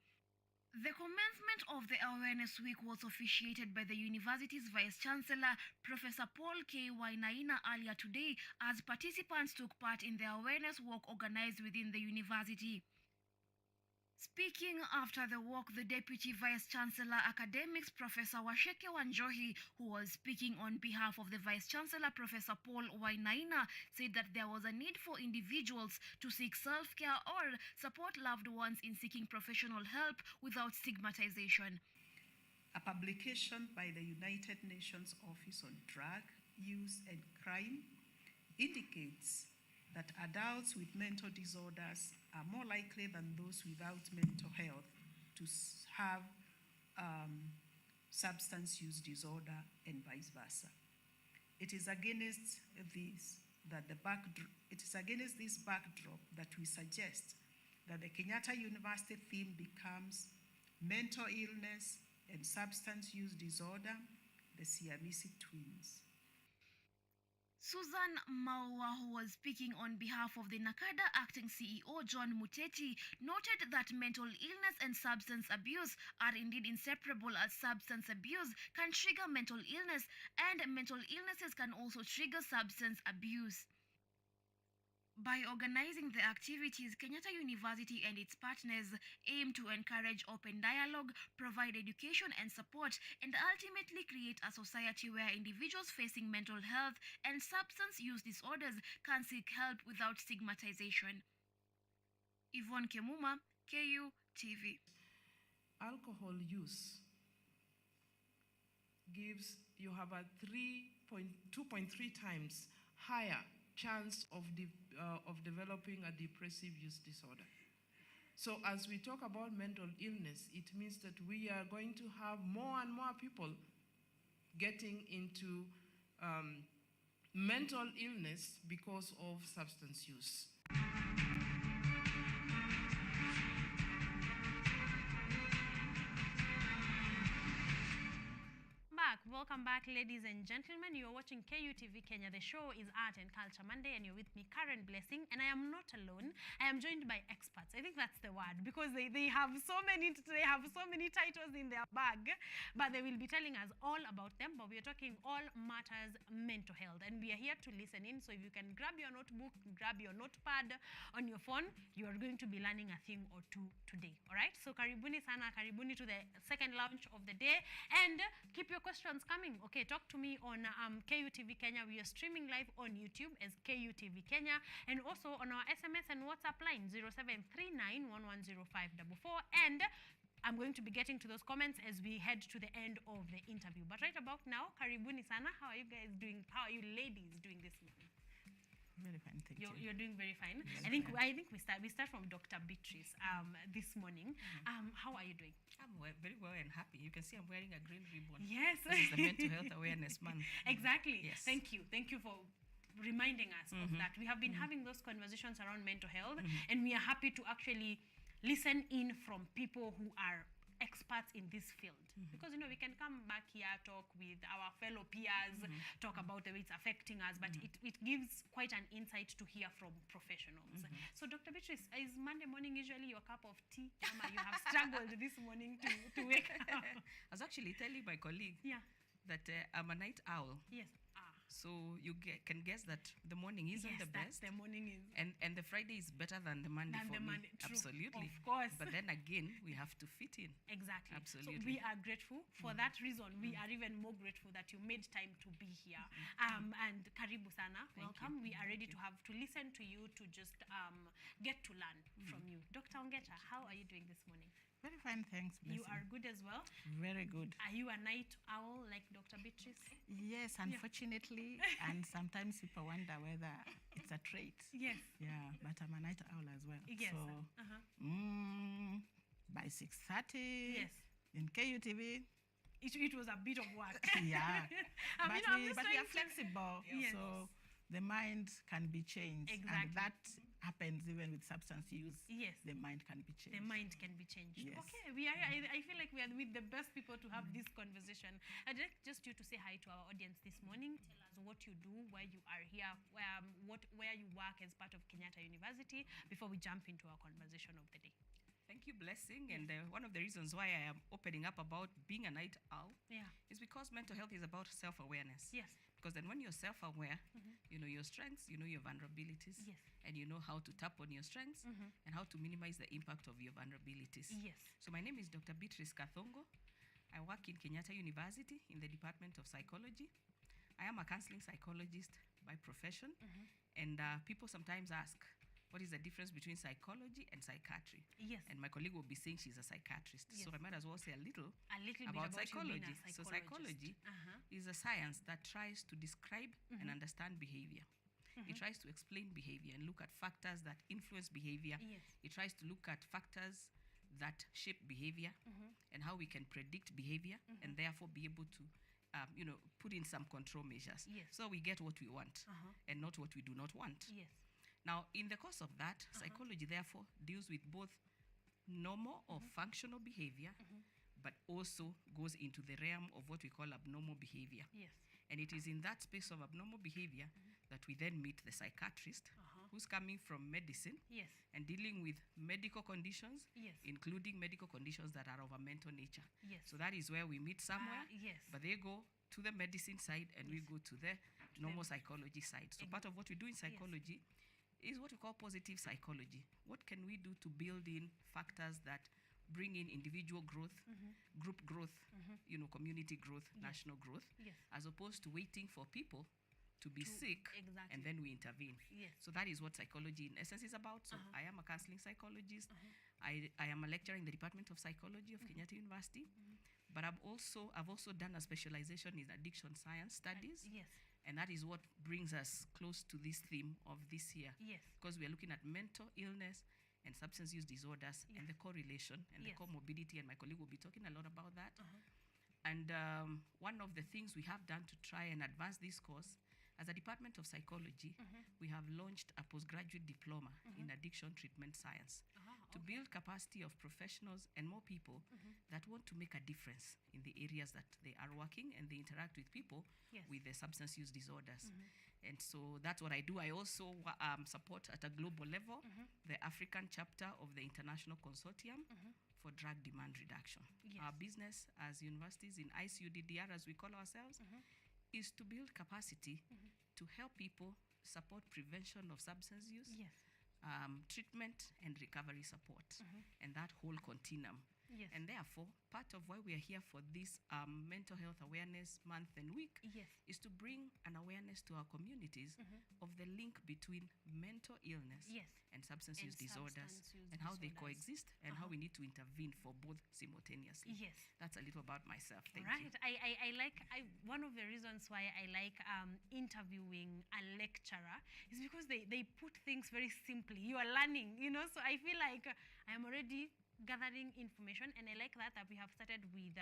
T: The commencement of the Awareness Week was officiated by the university's Vice Chancellor, Professor Paul K. Wainaina, earlier today as participants took part in the awareness walk organized within the university. Speaking after the walk, the Deputy Vice Chancellor Academics, Professor Washeke Wanjohi, who was speaking on behalf of the Vice Chancellor, Professor Paul Wainaina, said that there was a need for individuals to seek self-care or support loved ones in seeking professional help without stigmatization.
U: A publication by the United Nations Office on Drug Use and Crime indicates that adults with mental disorders are more likely than those without mental health to have substance use disorder and vice versa. It is against this backdrop that we suggest that the Kenyatta University theme becomes mental illness and substance use disorder, the Siamese twins.
T: Susan Maua, who was speaking on behalf of the NACADA acting CEO, John Muteti, noted that mental illness and substance abuse are indeed inseparable, as substance abuse can trigger mental illness and mental illnesses can also trigger substance abuse. By organizing the activities, Kenyatta University and its partners aim to encourage open dialogue, provide education and support, and ultimately create a society where individuals facing mental health and substance use disorders can seek help without stigmatization. Yvonne Kemuma, KU TV.
V: Alcohol use gives you have a 2.3 times higher chance of developing a depressive use disorder. So as we talk about mental illness, it means that we are going to have more and more people getting into mental illness because of substance use.
A: Welcome back, ladies and gentlemen. You're watching KUTV Kenya. The show is Art and Culture Monday, and you're with me, Karen Blessing, and I am not alone. I am joined by experts. I think that's the word, because they have so many titles in their bag, but they will be telling us all about them. But we are talking all matters mental health, and we are here to listen in. So if you can grab your notebook, grab your notepad on your phone, you are going to be learning a thing or two today. All right. So karibuni sana, karibuni to the second launch of the day, and keep your questions coming. Okay, talk to me on KUTV Kenya. We are streaming live on YouTube as KUTV Kenya, and also on our SMS and WhatsApp line 0739110544. And I'm going to be getting to those comments as we head to the end of the interview. But right about now, karibuni sana. How are you guys doing? How are you ladies doing this morning?
B: Very fine, thank you.
A: You're doing very fine.
B: Yes,
A: I think
B: ma'am.
A: we start from Dr. Beatrice this morning. How are you doing?
B: I'm very well and happy. You can see I'm wearing a green ribbon.
A: Yes.
B: This is the Mental Health Awareness Month.
A: Exactly.
B: Yes.
A: Thank you for reminding us of that. We have been having those conversations around mental health, and we are happy to actually listen in from people who are experts in this field, because we can come back here, talk with our fellow peers, talk about the way it's affecting us, but it gives quite an insight to hear from professionals. So Dr. Beatrice, is Monday morning usually your cup of tea? You have struggled this morning to wake up.
B: I was actually telling my colleague that I'm a night owl.
A: Yes.
B: So you can guess that the morning isn't the best.
A: The morning is.
B: And the Friday is better than the Monday for me.
A: True.
B: Absolutely.
A: Of course.
B: But then again, we have to fit in.
A: Exactly.
B: Absolutely.
A: So we are grateful. For that reason, we are even more grateful that you made time to be here. And karibu sana. Welcome. We are ready to listen to you, to just get to learn from you. Dr. Ongeta, how are you doing this morning?
B: Very fine, thanks.
A: You are good as well?
B: Very good.
A: Are you a night owl like Dr. Beatrice?
B: Yes, unfortunately. And sometimes people wonder whether it's a trait.
A: Yes.
B: Yeah, but I'm a night owl as well.
A: Yes.
B: So by 6:30 in KUTV.
A: It was a bit of work.
B: Yeah.
A: but
B: we are flexible.
A: Yes.
B: So the mind can be changed.
A: Exactly.
B: And that happens even with substance use.
A: Yes.
B: The mind can be changed.
A: The mind can be changed.
B: Yes.
A: Okay. I feel like we are with the best people to have this conversation. I'd like just you to say hi to our audience this morning. Tell us what you do, why you are here, where you work as part of Kenyatta University before we jump into our conversation of the day.
B: Thank you, Blessing. And one of the reasons why I am opening up about being a night owl is because mental health is about self-awareness.
A: Yes.
B: Because then when you're self-aware, you know your strengths, you know your vulnerabilities, and you know how to tap on your strengths and how to minimize the impact of your vulnerabilities.
A: Yes.
B: So my name is Dr. Beatrice Kathongo. I work in Kenyatta University in the Department of Psychology. I am a counseling psychologist by profession, and people sometimes ask, what is the difference between psychology and psychiatry?
A: Yes.
B: And my colleague will be saying she's a psychiatrist.
A: Yes.
B: So I might as well say a little
A: bit
B: about
A: about you being
B: psychology.
A: a
B: So
A: psychologist.
B: psychology is a science that tries to describe and understand behavior. It tries to explain behavior and look at factors that influence behavior.
A: Yes.
B: It tries to look at factors that shape behavior and how we can predict behavior and therefore be able to put in some control measures.
A: Yes.
B: So we get what we want and not what we do not want.
A: Yes.
B: Now, in the course of that, psychology therefore deals with both normal or functional behavior, but also goes into the realm of what we call abnormal behavior.
A: Yes.
B: And it is in that space of abnormal behavior that we then meet the psychiatrist who's coming from medicine
A: Yes.
B: and dealing with medical conditions,
A: Yes.
B: including medical conditions that are of a mental nature.
A: Yes.
B: So that is where we meet somewhere,
A: Yes.
B: but they go to the medicine side and we go to the normal psychology side. So part of what we do in psychology is what we call positive psychology. What can we do to build in factors that bring in individual growth, group growth, community growth, national growth,
A: Yes.
B: as opposed to waiting for people to be sick and then we intervene.
A: Yes.
B: So that is what psychology in essence is about. So I am a counseling psychologist. I am a lecturer in the Department of Psychology of Kenyatta University. But I've also done a specialization in addiction science studies.
A: Yes.
B: And that is what brings us close to this theme of this year.
A: Yes.
B: Because we are looking at mental illness and substance use disorders and the correlation and the comorbidity, and my colleague will be talking a lot about that. And one of the things we have done to try and advance this course, as a Department of Psychology, we have launched a postgraduate diploma in addiction treatment science to build capacity of professionals and more people that want to make a difference in the areas that they are working and they interact with people with the substance use disorders. And so that's what I do. I also support at a global level the African chapter of the International Consortium for Drug Demand Reduction. Our business as universities in ICUDDR, as we call ourselves, is to build capacity to help people support prevention of substance use, treatment and recovery support, and that whole continuum.
A: Yes.
B: And therefore, part of why we are here for this mental health awareness month and week
A: Yes.
B: is to bring an awareness to our communities of the link between mental illness
A: Yes.
B: and substance
A: And
B: use disorders
A: substance use
B: and how they
A: disorders.
B: coexist and how we need to intervene for both simultaneously.
A: Yes.
B: That's a little about myself. Thank
A: Right.
B: you.
A: One of the reasons why I like interviewing a lecturer is because they put things very simply. You are learning, so I feel like I am already gathering information, and I like that we have started with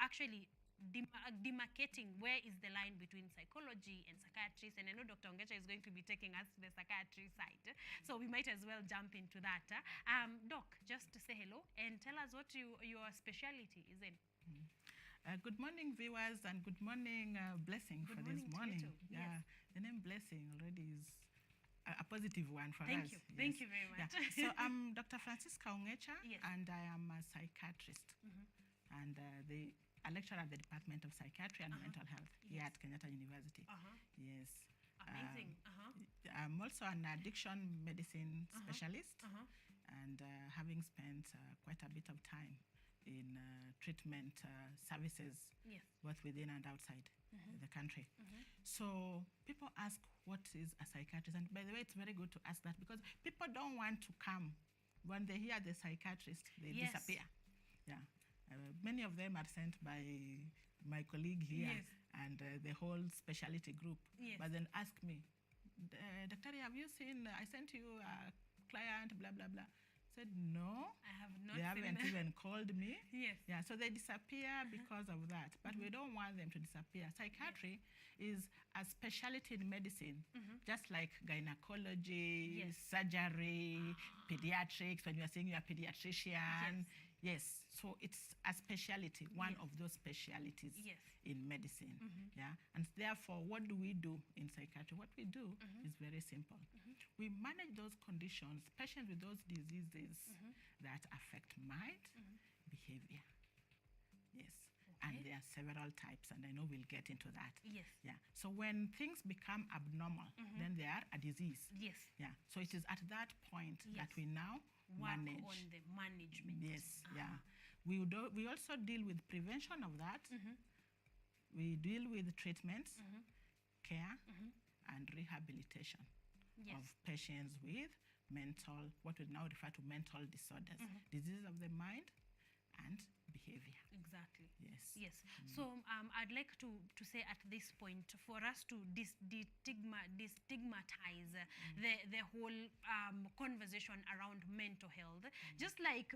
A: actually demarcating where is the line between psychology and psychiatrists. And I know Dr. Ongecha is going to be taking us to the psychiatry side, so we might as well jump into that. Doc, just to say hello and tell us what your specialty is in.
D: Good morning, viewers, and good morning, Blessing,
A: Good
D: for this
A: morning to you
D: morning.
A: too. Yes.
D: The name Blessing already is a positive one for
A: Thank
D: us.
A: you. Thank you very much.
D: So I'm Dr. Francisca Ongecha,
A: Yes.
D: and I am a psychiatrist and a lecturer at the Department of Psychiatry and Mental Health here at Kenyatta University. Yes.
A: Amazing.
D: I'm also an addiction medicine specialist, and having spent quite a bit of time in treatment services,
A: Yes.
D: both within and outside the country. So people ask, what is a psychiatrist? And by the way, it's very good to ask that, because people don't want to come. When they hear the psychiatrist, they
A: Yes.
D: disappear. Yeah. Many of them are sent by my colleague here
A: Yes.
D: and the whole specialty group.
A: Yes.
D: But then ask me, Doctor, have you seen, I sent you a client, blah, blah, blah. Said, no.
A: I have not
D: They haven't
A: seen
D: even called me.
A: Yes.
D: Yeah, so they disappear because of that. But we don't want them to disappear. Psychiatry is a specialty in medicine, just like gynecology,
A: Yes.
D: surgery, pediatrics, when you are saying you're a pediatrician. Yes. So it's a specialty, one of those specialities
A: Yes.
D: in medicine. Yeah. And therefore, what do we do in psychiatry? What we do is very simple. We manage those conditions, patients with those diseases that affect mind, behavior. Yes. And there are several types, and I know we'll get into that.
A: Yes.
D: Yeah. So when things become abnormal, then they are a disease.
A: Yes.
D: Yeah. So it is at that point that we now
A: Work
D: manage.
A: on the management.
D: Yes. Yeah. We also deal with prevention of that. We deal with treatments, care, and rehabilitation
A: Yes.
D: of patients with mental, what we now refer to mental disorders, diseases of the mind and behavior.
A: Exactly.
D: Yes.
A: Yes. So I'd like to say at this point, for us to destigmatize the whole conversation around mental health, just like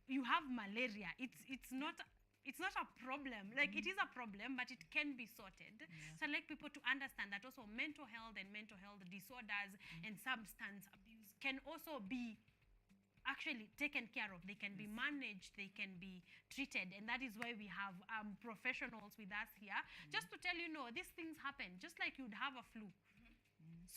A: you have malaria, it's not a problem. Like, it is a problem, but it can be sorted. So I'd like people to understand that also mental health and mental health disorders and substance abuse can also be actually taken care of. They can be managed, they can be treated, and that is why we have professionals with us here, just to tell you, no, these things happen, just like you'd have a flu.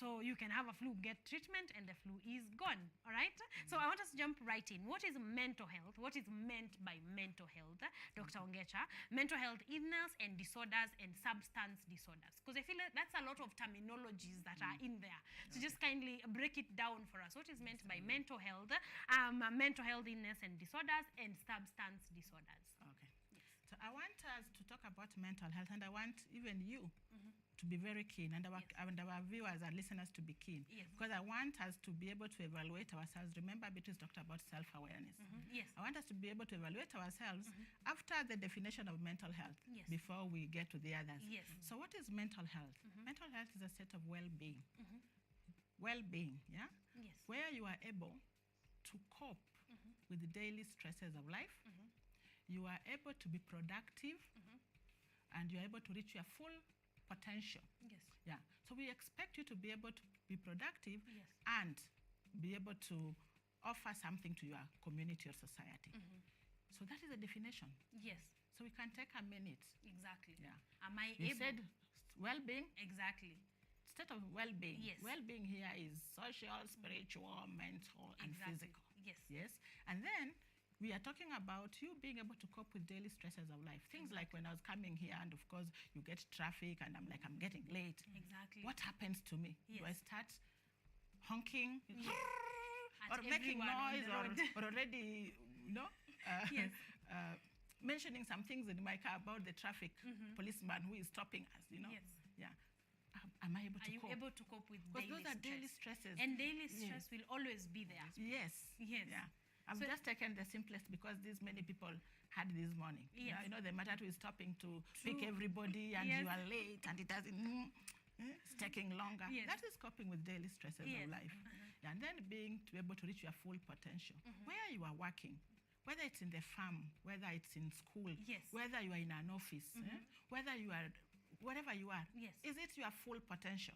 A: So you can have a flu, get treatment, and the flu is gone. All right? So I want us to jump right in. What is mental health? What is meant by mental health, Dr. Ongecha? Mental health illness and disorders and substance disorders. Because I feel like that's a lot of terminologies that are in there. So just kindly break it down for us. What is meant by mental health, mental health illness and disorders, and substance disorders?
D: Okay. So I want us to talk about mental health, and I want even you to be very keen, and our viewers and listeners to be keen.
A: Yes.
D: Because I want us to be able to evaluate ourselves. Remember, Beatrice talked about self-awareness.
A: Yes.
D: I want us to be able to evaluate ourselves after the definition of mental health,
A: Yes.
D: before we get to the others.
A: Yes.
D: So what is mental health? Mental health is a state of well-being. Well-being, yeah?
A: Yes.
D: Where you are able to cope with the daily stresses of life. You are able to be productive, and you are able to reach your full potential.
A: Yes.
D: Yeah. So we expect you to be able to be productive
A: Yes.
D: and be able to offer something to your community or society. So that is the definition.
A: Yes.
D: So we can take a minute.
A: Exactly.
D: Yeah.
A: Am I
D: You
A: able?
D: said well-being.
A: Exactly.
D: State of well-being.
A: Yes.
D: Well-being here is social, spiritual, mental, and
A: Exactly.
D: physical.
A: Yes.
D: Yes. And then we are talking about you being able to cope with daily stresses of life. Things like when I was coming here, and of course you get traffic, and I'm like, I'm getting late.
A: Exactly.
D: What happens to me? Do I
A: Yes.
D: start honking
A: Yes.
D: or
A: At
D: making
A: everyone on
D: noise
A: the road.
D: or already,
A: Yes.
D: Mentioning some things in my car about the traffic policeman who is stopping us, you know.
A: Yes.
D: Yeah. Am I able to
A: Are you
D: cope?
A: able to cope with
D: Because
A: daily
D: those are
A: stress?
D: daily stresses.
A: And daily stress will always be there.
D: Yes.
A: Yes.
D: Yeah. I've
A: So-
D: just taken the simplest because these many people had this morning.
A: Yes.
D: You know, the matatu is stopping to
A: True.
D: pick everybody and
A: Yes.
D: you are late and it doesn't, it's taking longer.
A: Yes.
D: That is coping with daily stresses
A: Yes.
D: of life. And then being to be able to reach your full potential. Where you are working, whether it's in the farm, whether it's in school,
A: Yes.
D: whether you are in an office, whether you are, wherever you are,
A: Yes.
D: is it your full potential?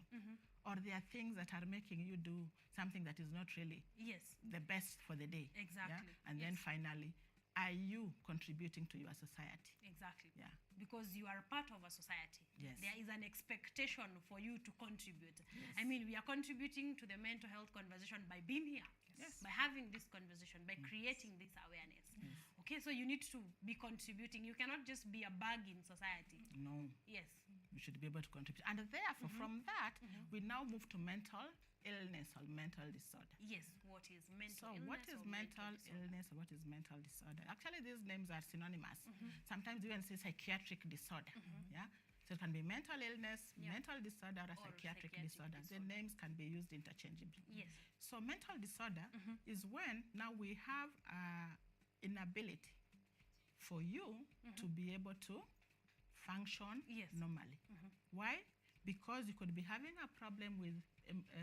D: Or there are things that are making you do something that is not really
A: Yes.
D: the best for the day?
A: Exactly.
D: And then finally, are you contributing to your society?
A: Exactly.
D: Yeah.
A: Because you are part of a society.
D: Yes.
A: There is an expectation for you to contribute. I mean, we are contributing to the mental health conversation by being here,
D: Yes.
A: by having this conversation, by creating this awareness.
D: Yes.
A: Okay, so you need to be contributing. You cannot just be a bug in society.
D: No.
A: Yes.
D: You should be able to contribute. And therefore, from that, we now move to mental illness or mental disorder.
A: Yes, what is mental
D: So
A: illness
D: what is
A: or
D: mental
A: disorder?
D: illness or what is mental disorder? Actually, these names are synonymous. Sometimes even say psychiatric disorder. Yeah. So it can be mental illness, mental disorder, or psychiatric disorder. The names can be used interchangeably.
A: Yes.
D: So mental disorder is when now we have inability for you to be able to function normally. Why? Because you could be having a problem with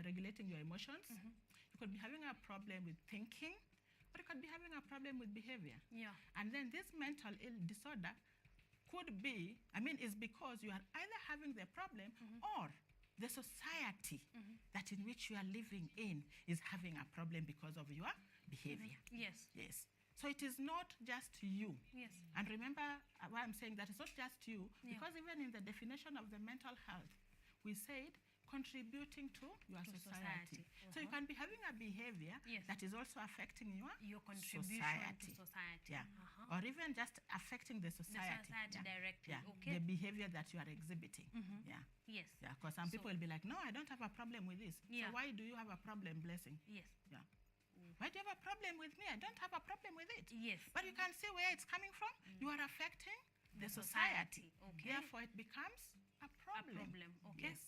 D: regulating your emotions. You could be having a problem with thinking, or you could be having a problem with behavior.
A: Yeah.
D: And then this mental disorder could be, is because you are either having the problem or the society that in which you are living in is having a problem because of your behavior.
A: Yes.
D: Yes. So it is not just you.
A: Yes.
D: And remember why I'm saying that it's not just you,
A: Yeah.
D: because even in the definition of the mental health, we said contributing to your society. So you can be having a behavior that is also affecting your
A: contribution
D: society.
A: to society.
D: Yeah. Or even just affecting the society.
A: society directly,
D: Yeah.
A: okay.
D: The behavior that you are exhibiting. Yeah.
A: Yes.
D: Yeah. Because some people will be like, no, I don't have a problem with this.
A: Yeah.
D: So why do you have a problem, Blessing?
A: Yes.
D: Yeah. Why do you have a problem with me? I don't have a problem with it.
A: Yes.
D: But you can see where it's coming from. You are affecting the society.
A: Okay.
D: Therefore, it becomes a problem.
A: Okay.
D: Yes.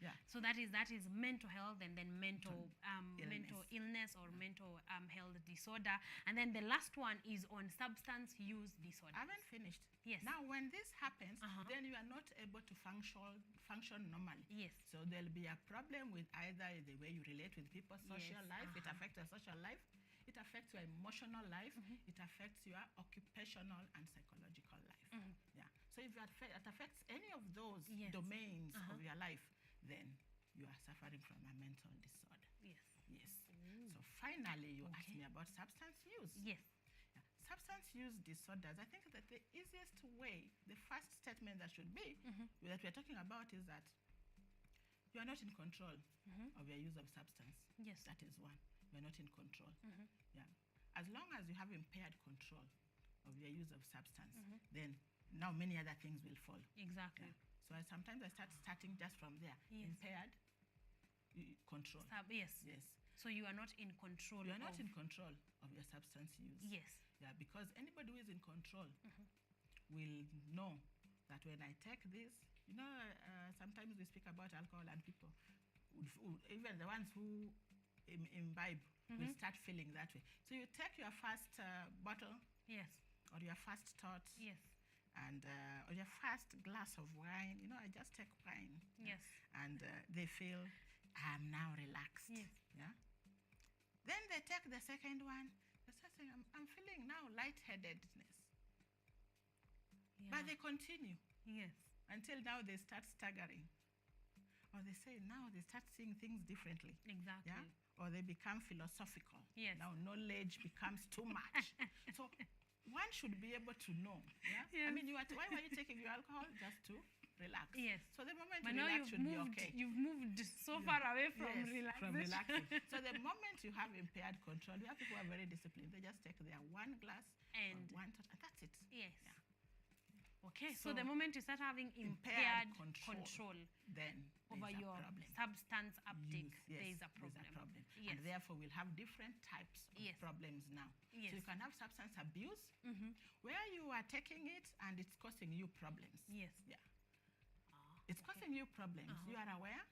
D: Yeah.
A: So that is mental health, and then mental
D: illness.
A: illness or mental health disorder, and then the last one is on substance use disorder.
D: I haven't finished.
A: Yes.
D: Now, when this happens, then you are not able to function normally.
A: Yes.
D: So there'll be a problem with either the way you relate with people, social
A: Yes.
D: life. It affects your social life. It affects your emotional life. It affects your occupational and psychological life. Yeah. So if it affects any of those domains of your life, then you are suffering from a mental disorder.
A: Yes.
D: Yes. So finally, you asked me about substance use.
A: Yes.
D: Yeah. Substance use disorders, I think that the easiest way, the first statement that should be, that we're talking about is that you are not in control of your use of substance.
A: Yes.
D: That is one. You're not in control. Yeah. As long as you have impaired control of your use of substance, then now many other things will follow.
A: Exactly.
D: Yeah. So sometimes I starting just from there.
A: Yes.
D: Impaired control.
A: Yes.
D: Yes.
A: So you are not in control.
D: You are not in control of your substance use.
A: Yes.
D: Yeah, because anybody who is in control will know that when I take this, sometimes we speak about alcohol and people, even the ones who imbibe will start feeling that way. So you take your first bottle.
A: Yes.
D: Or your first tot.
A: Yes.
D: And or your first glass of wine. I just take wine.
A: Yes.
D: And they feel, I'm now relaxed.
A: Yes.
D: Yeah. Then they take the second one. They start saying, I'm feeling now lightheadedness.
A: Yeah.
D: But they continue.
A: Yes.
D: Until now they start staggering. Or they say now they start seeing things differently.
A: Exactly.
D: Yeah? Or they become philosophical.
A: Yes.
D: Now knowledge becomes too much. So one should be able to know. Yeah?
A: Yes.
D: Why were you taking your alcohol? Just to relax.
A: Yes.
D: So the moment
A: but
D: you
A: now
D: relax should be okay.
A: You've moved so far away from relaxation.
D: From relaxing. So the moment you have impaired control, you have people who are very disciplined. They just take their one glass
A: and
D: or one tot, and that's it.
A: Yes.
D: Yeah.
A: Okay, so the moment you start having impaired control
D: then
A: over
D: there's a
A: your
D: problem.
A: substance uptake,
D: Yes,
A: there is a
D: there's
A: problem.
D: a problem.
A: Yes.
D: And therefore, we'll have different types of problems now.
A: Yes.
D: So you can have substance abuse, where you are taking it and it's causing you problems.
A: Yes.
D: Yeah. It's causing you problems. You are aware?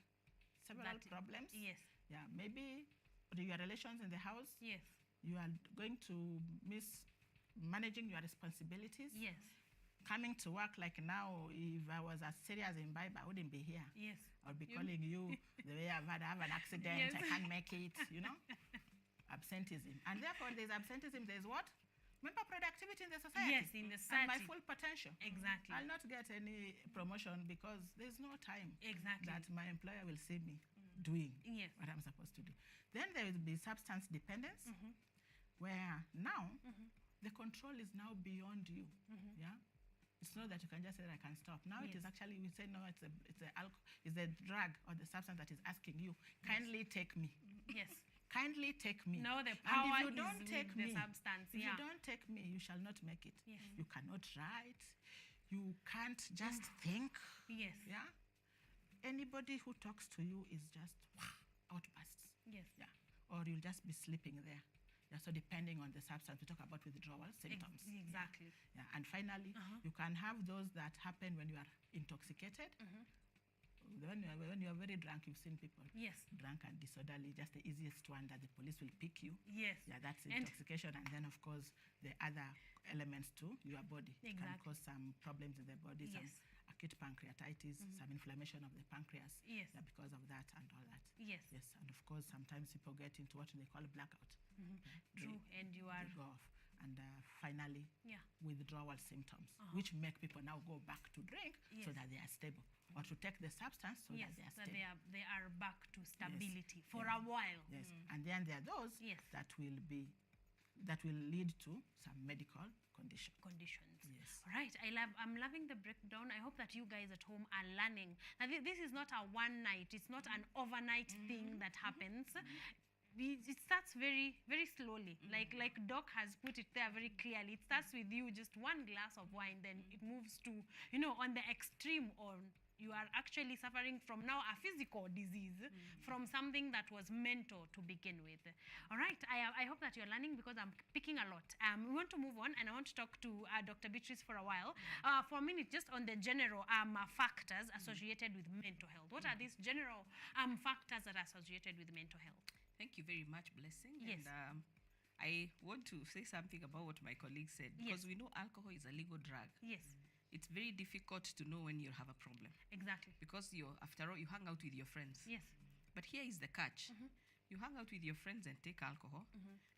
D: Several problems.
A: Yes.
D: Yeah, maybe your relations in the house.
A: Yes.
D: You are going to miss managing your responsibilities.
A: Yes.
D: Coming to work like now, if I was as serious in Bible, I wouldn't be here.
A: Yes.
D: I would be calling you the way I have an accident,
A: Yes.
D: I can't make it, you know? Absenteeism. And therefore, there's absenteeism, there's what? Member productivity in the society.
A: Yes, in the society.
D: And my full potential.
A: Exactly.
D: I'll not get any promotion because there's no time that my employer will see me doing what I'm supposed to do. Then there will be substance dependence, where now the control is now beyond you. Yeah. It's not that you can just say, I can stop. Now it is actually, we say, no, it's a drug or the substance that is asking you, kindly take me.
A: Yes.
D: Kindly take me.
A: No, the power
D: and if you don't
A: is
D: take
A: with
D: me,
A: the substance.
D: if you don't take me, you shall not make it.
A: Yes.
D: You cannot write. You can't just think.
A: Yes.
D: Yeah. Anybody who talks to you is just outbursts.
A: Yes.
D: Yeah. Or you'll just be sleeping there. Yeah, so depending on the substance, we talk about withdrawal symptoms.
A: Exactly.
D: Yeah. And finally, you can have those that happen when you are intoxicated. When you are very drunk, you've seen people.
A: Yes.
D: Drunk and disorderly, just the easiest one that the police will pick you.
A: Yes.
D: Yeah, that's intoxication. And then, of course, the other elements too, your body. It can cause some problems in the body, some acute pancreatitis, some inflammation of the pancreas.
A: Yes.
D: Yeah, because of that and all that.
A: Yes.
D: Yes. And of course, sometimes people get into what they call blackout.
A: True. And you are...
D: They go off. And finally, withdrawal symptoms, which make people now go back to drink so that they are stable, or to take the substance so that they are stable.
A: They are back to stability for a while.
D: Yes, and then there are those that will lead to some medical conditions.
A: Yes. All right. I'm loving the breakdown. I hope that you guys at home are learning. Now, this is not a one night. It's not an overnight thing that happens. It starts very, very slowly. Like Doc has put it there very clearly. It starts with you just one glass of wine, then it moves to, on the extreme, or you are actually suffering from now a physical disease from something that was mental to begin with. All right, I hope that you're learning because I'm picking a lot. We want to move on, and I want to talk to Dr. Beatrice for a while. For a minute, just on the general factors associated with mental health. What are these general factors that are associated with mental health?
B: Thank you very much, Blessing.
A: Yes.
B: And I want to say something about what my colleague said, because we know alcohol is a legal drug.
A: Yes.
B: It's very difficult to know when you have a problem.
A: Exactly.
B: Because after all, you hang out with your friends.
A: Yes.
B: But here is the catch. You hang out with your friends and take alcohol.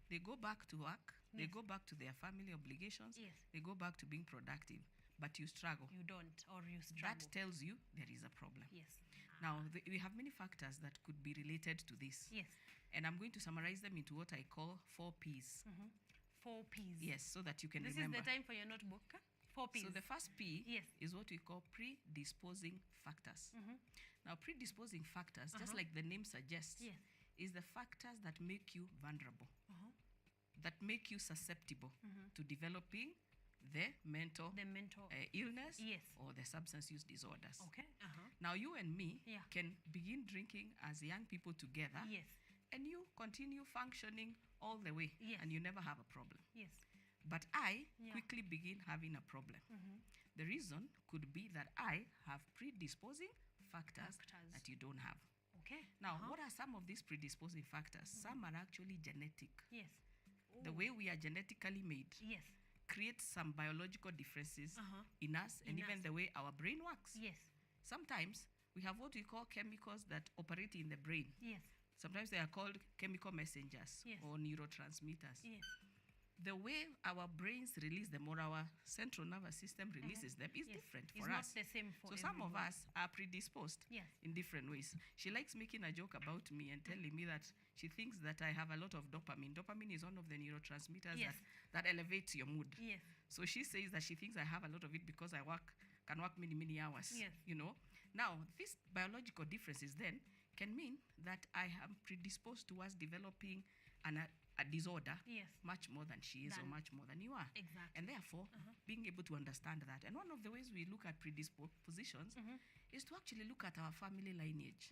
B: They go back to work. They go back to their family obligations.
A: Yes.
B: They go back to being productive. But you struggle.
A: You don't, or you struggle.
B: That tells you there is a problem.
A: Yes.
B: Now, we have many factors that could be related to this.
A: Yes.
B: And I'm going to summarize them into what I call 4 Ps.
A: 4 Ps.
B: Yes, so that you can
A: this
B: remember.
A: This is the time for your notebook. 4 Ps.
B: So the first P is what we call predisposing factors. Now, predisposing factors, just like the name suggests, is the factors that make you vulnerable, that make you susceptible to developing the mental illness or the substance use disorders.
A: Okay.
B: Now, you and me can begin drinking as young people together.
A: Yes.
B: And you continue functioning all the way, and you never have a problem.
A: Yes.
B: But I quickly begin having a problem. The reason could be that I have predisposing factors that you don't have.
A: Okay.
B: Now, what are some of these predisposing factors? Some are actually genetic.
A: Yes.
B: The way we are genetically made creates some biological differences in us, and even the way our brain works.
A: Yes.
B: Sometimes we have what we call chemicals that operate in the brain.
A: Yes.
B: Sometimes they are called chemical messengers or neurotransmitters.
A: Yes.
B: The way our brains release them, or our central nervous system releases them, is different for us.
A: It's not the same for
B: So some of us are predisposed in different ways. She likes making a joke about me and telling me that she thinks that I have a lot of dopamine. Dopamine is one of the neurotransmitters that elevates your mood.
A: Yes.
B: So she says that she thinks I have a lot of it because I can work many, many hours.
A: Yes.
B: Now, these biological differences then can mean that I am predisposed towards developing a disorder
A: Yes.
B: much more than she is or
A: Than-
B: much more than you are.
A: Exactly.
B: And therefore, being able to understand that. And one of the ways we look at predispositions is to actually look at our family lineage.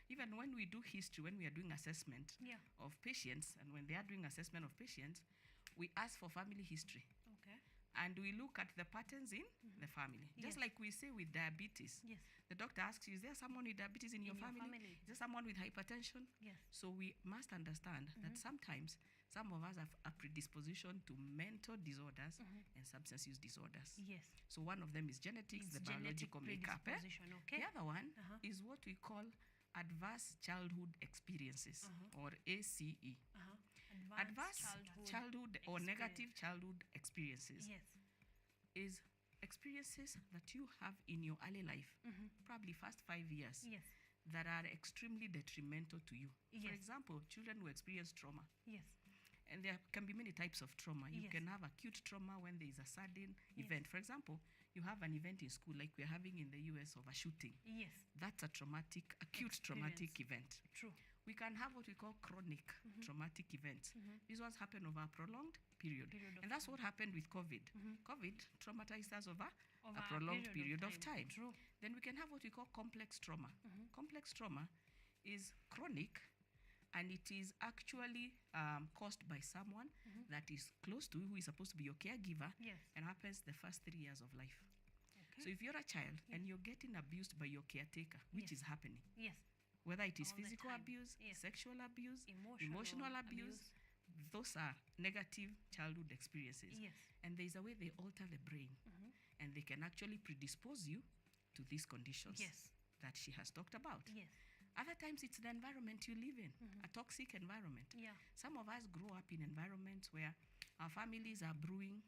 B: Even when we do history, when we are doing assessment
A: Yeah.
B: of patients, and when they are doing assessment of patients, we ask for family history.
A: Okay.
B: And we look at the patterns in the family. Just
A: Yes.
B: like we say with diabetes.
A: Yes.
B: The doctor asks you, is there someone with diabetes in your family? Is there someone with hypertension?
A: Yes.
B: So we must understand that sometimes some of us have a predisposition to mental disorders and substance use disorders.
A: Yes.
B: So one of them is genetics,
A: It's
B: the
A: genetic
B: biological makeup.
A: predisposition, okay.
B: The other one is what we call adverse childhood experiences, or ACE. Adverse childhood or negative childhood experiences
A: Yes.
B: is experiences that you have in your early life, probably first 5 years,
A: Yes.
B: that are extremely detrimental to you. For
A: Yes.
B: example, children who experience trauma.
A: Yes.
B: And there can be many types of trauma. You
A: Yes.
B: can have acute trauma when there is a sudden
A: Yes.
B: event. For example, you have an event in school like we're having in the US of a shooting.
A: Yes.
B: That's a traumatic, acute traumatic event.
A: True.
B: We can have what we call chronic traumatic events. These ones happen over a prolonged period. And that's what happened with COVID. COVID traumatized us over a prolonged period of time.
A: True.
B: Then we can have what we call complex trauma. Complex trauma is chronic, and it is actually caused by someone that is close to you, who is supposed to be your caregiver,
A: Yes.
B: and happens the first 3 years of life.
A: Okay.
B: So if you're a child and you're getting abused by your caretaker, which is happening,
A: Yes.
B: whether it is
A: All the
B: physical
A: time.
B: abuse,
A: Yes.
B: sexual abuse,
A: Emotional
B: emotional abuse, those are negative childhood experiences.
A: Yes.
B: And there's a way they alter the brain, and they can actually predispose you to these conditions
A: Yes.
B: that she has talked about.
A: Yes.
B: Other times it's the environment you live in, a toxic environment.
A: Yeah.
B: Some of us grow up in environments where our families are brewing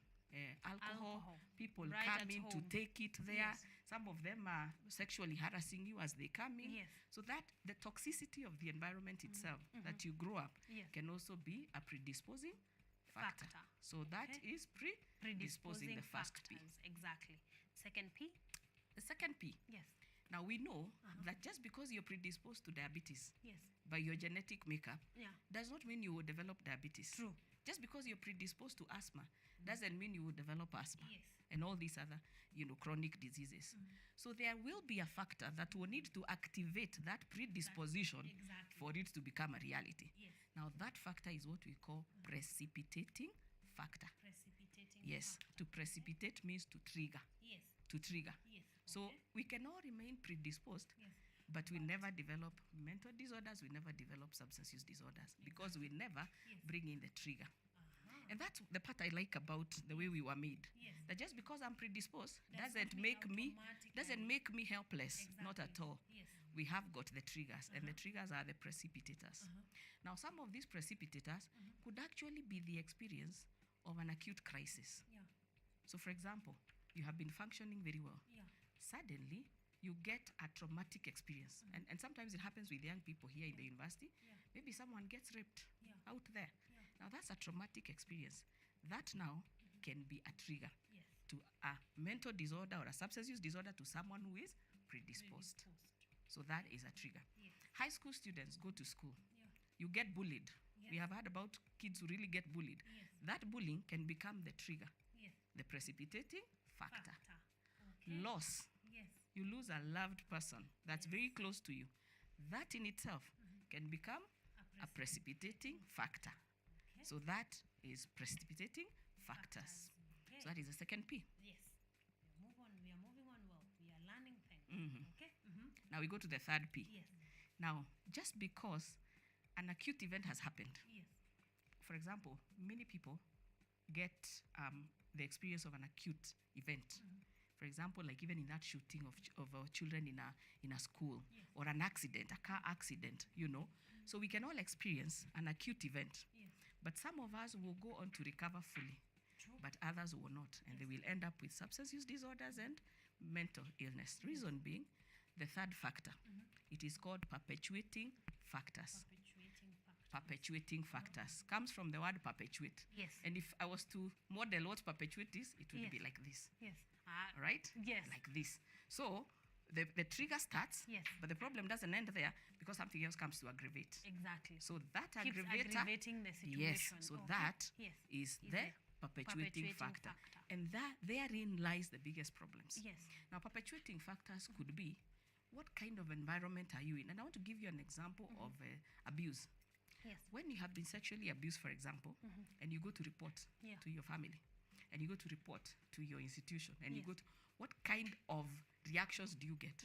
B: alcohol. People
A: Right
B: come
A: at
B: in to
A: home.
B: take it there.
A: Yes.
B: Some of them are sexually harassing you as they come in.
A: Yes.
B: So that the toxicity of the environment itself that you grow up
A: Yes.
B: can also be a predisposing factor. So that
A: Okay.
B: is predisposing the first P.
A: factors. Exactly. Second P.
B: The second P.
A: Yes.
B: Now we know that just because you're predisposed to diabetes
A: Yes.
B: by your genetic makeup
A: Yeah.
B: does not mean you will develop diabetes.
A: True.
B: Just because you're predisposed to asthma doesn't mean you will develop asthma.
A: Yes.
B: And all these other, chronic diseases. So there will be a factor that will need to activate that predisposition
A: Exactly.
B: for it to become a reality.
A: Yes.
B: Now that factor is what we call precipitating factor.
A: Precipitating.
B: Yes, to precipitate means to trigger.
A: Yes.
B: To trigger.
A: Yes.
B: So we can all remain predisposed,
A: Yes.
B: but we never develop mental disorders, we never develop substance use disorders, because we never bring in the trigger. And that's the part I like about the way we were made.
A: Yes.
B: That just because I'm predisposed
A: Does
B: doesn't
A: not mean
B: make me helpless. Not at all.
A: Yes.
B: We have got the triggers, and the triggers are the precipitators. Now, some of these precipitators could actually be the experience of an acute crisis.
A: Yeah.
B: So, for example, you have been functioning very well.
A: Yeah.
B: Suddenly, you get a traumatic experience. And sometimes it happens with young people here in the university.
A: Yeah.
B: Maybe someone gets raped
A: Yeah.
B: out there.
A: Yeah.
B: Now, that's a traumatic experience. That now can be a trigger
A: Yes.
B: to a mental disorder or a substance use disorder to someone who is predisposed. So that is a trigger.
A: Yes.
B: High school students go to school.
A: Yeah.
B: You get bullied.
A: Yes.
B: We have heard about kids who really get bullied.
A: Yes.
B: That bullying can become the trigger,
A: Yes.
B: the precipitating factor.
A: Okay.
B: Loss.
A: Yes.
B: You lose a loved person that's very close to you. That in itself can become a precipitating factor.
A: Okay.
B: So that is precipitating factors.
A: Okay.
B: So that is the second P.
A: Yes. We are moving on well. We are learning things.
B: Mhm.
A: Okay.
B: Now we go to the third P.
A: Yes.
B: Now, just because an acute event has happened,
A: Yes.
B: for example, many people get the experience of an acute event. For example, like even in that shooting of our children in a school,
A: Yes.
B: or an accident, a car accident, So we can all experience an acute event.
A: Yes.
B: But some of us will go on to recover fully,
A: True.
B: but others will not. And they will end up with substance use disorders and mental illness. Reason being, the third factor, it is called perpetuating factors. Perpetuating factors comes from the word perpetuate.
A: Yes.
B: And if I was to model what perpetuate is, it would be
A: Yes.
B: like this.
A: Yes.
B: Right?
A: Yes.
B: Like this. So the trigger starts,
A: Yes.
B: but the problem doesn't end there because something else comes to aggravate.
A: Exactly.
B: So that
A: Keeps
B: aggravator,
A: aggravating the
B: yes,
A: situation.
B: so
A: Okay.
B: that
A: Yes.
B: is the perpetuating factor. And that therein lies the biggest problems.
A: Yes.
B: Now, perpetuating factors could be, what kind of environment are you in? And I want to give you an example of abuse.
A: Yes.
B: When you have been sexually abused, for example, and you go to report
A: Yeah.
B: to your family, and you go to report to your institution, and you
A: Yes.
B: go to, what kind of reactions do you get?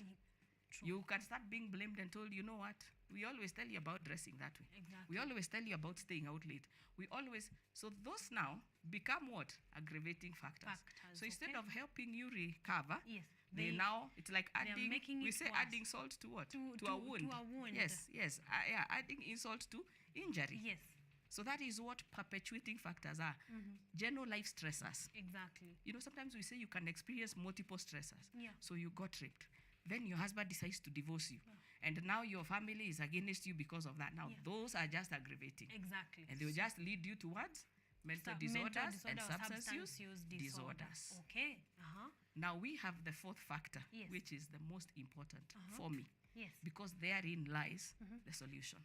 A: True.
B: You can start being blamed and told, you know what, we always tell you about dressing that way.
A: Exactly.
B: We always tell you about staying out late. We always, so those now become what? Aggravating factors. So instead
A: okay.
B: of helping you recover,
A: Yes.
B: they now, it's like
A: they are
B: adding,
A: making
B: we
A: it
B: say
A: worse.
B: adding salt to what? To a wound.
A: To a wound.
B: Yes, yes. Yeah, adding insult to injury.
A: Yes.
B: So that is what perpetuating factors are. General life stressors.
A: Exactly.
B: You know, sometimes we say you can experience multiple stressors.
A: Yeah.
B: So you got raped. Then your husband decides to divorce you. And now your family is against you because of that. Now, those are just aggravating.
A: Exactly.
B: And they will just lead you towards mental disorders and
A: or
B: substance use
A: disorder.
B: disorders.
A: Okay.
B: Now, we have the fourth factor,
A: Yes.
B: which is the most important for me.
A: Yes.
B: Because therein lies the solution.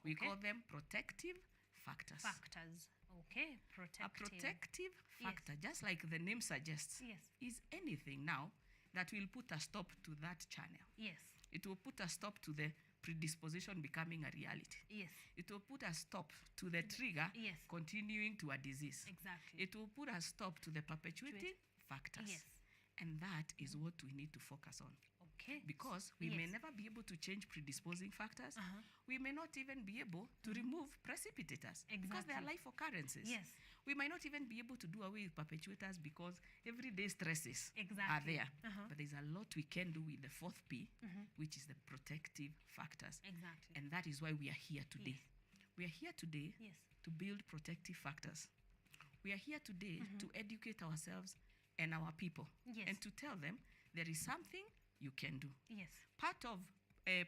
B: We
A: okay.
B: call them protective factors.
A: Factors. Okay. Protective.
B: A protective factor, just like the name suggests,
A: Yes.
B: is anything now that will put a stop to that channel.
A: Yes.
B: It will put a stop to the predisposition becoming a reality.
A: Yes.
B: It will put a stop to the trigger
A: Yes.
B: continuing to a disease.
A: Exactly.
B: It will put a stop to the perpetuating factors.
A: Yes.
B: And that is what we need to focus on.
A: Okay.
B: Because we may never be able to change predisposing factors. We may not even be able to remove precipitators because they are life occurrences.
A: Yes.
B: We might not even be able to do away with perpetuators because everyday stresses are
A: Exactly.
B: there. But there's a lot we can do with the fourth P, which is the protective factors.
A: Exactly.
B: And that is why we are here today. We are here today
A: Yes.
B: to build protective factors. We are here today to educate ourselves and our people
A: Yes.
B: and to tell them there is something you can do.
A: Yes.
B: Part of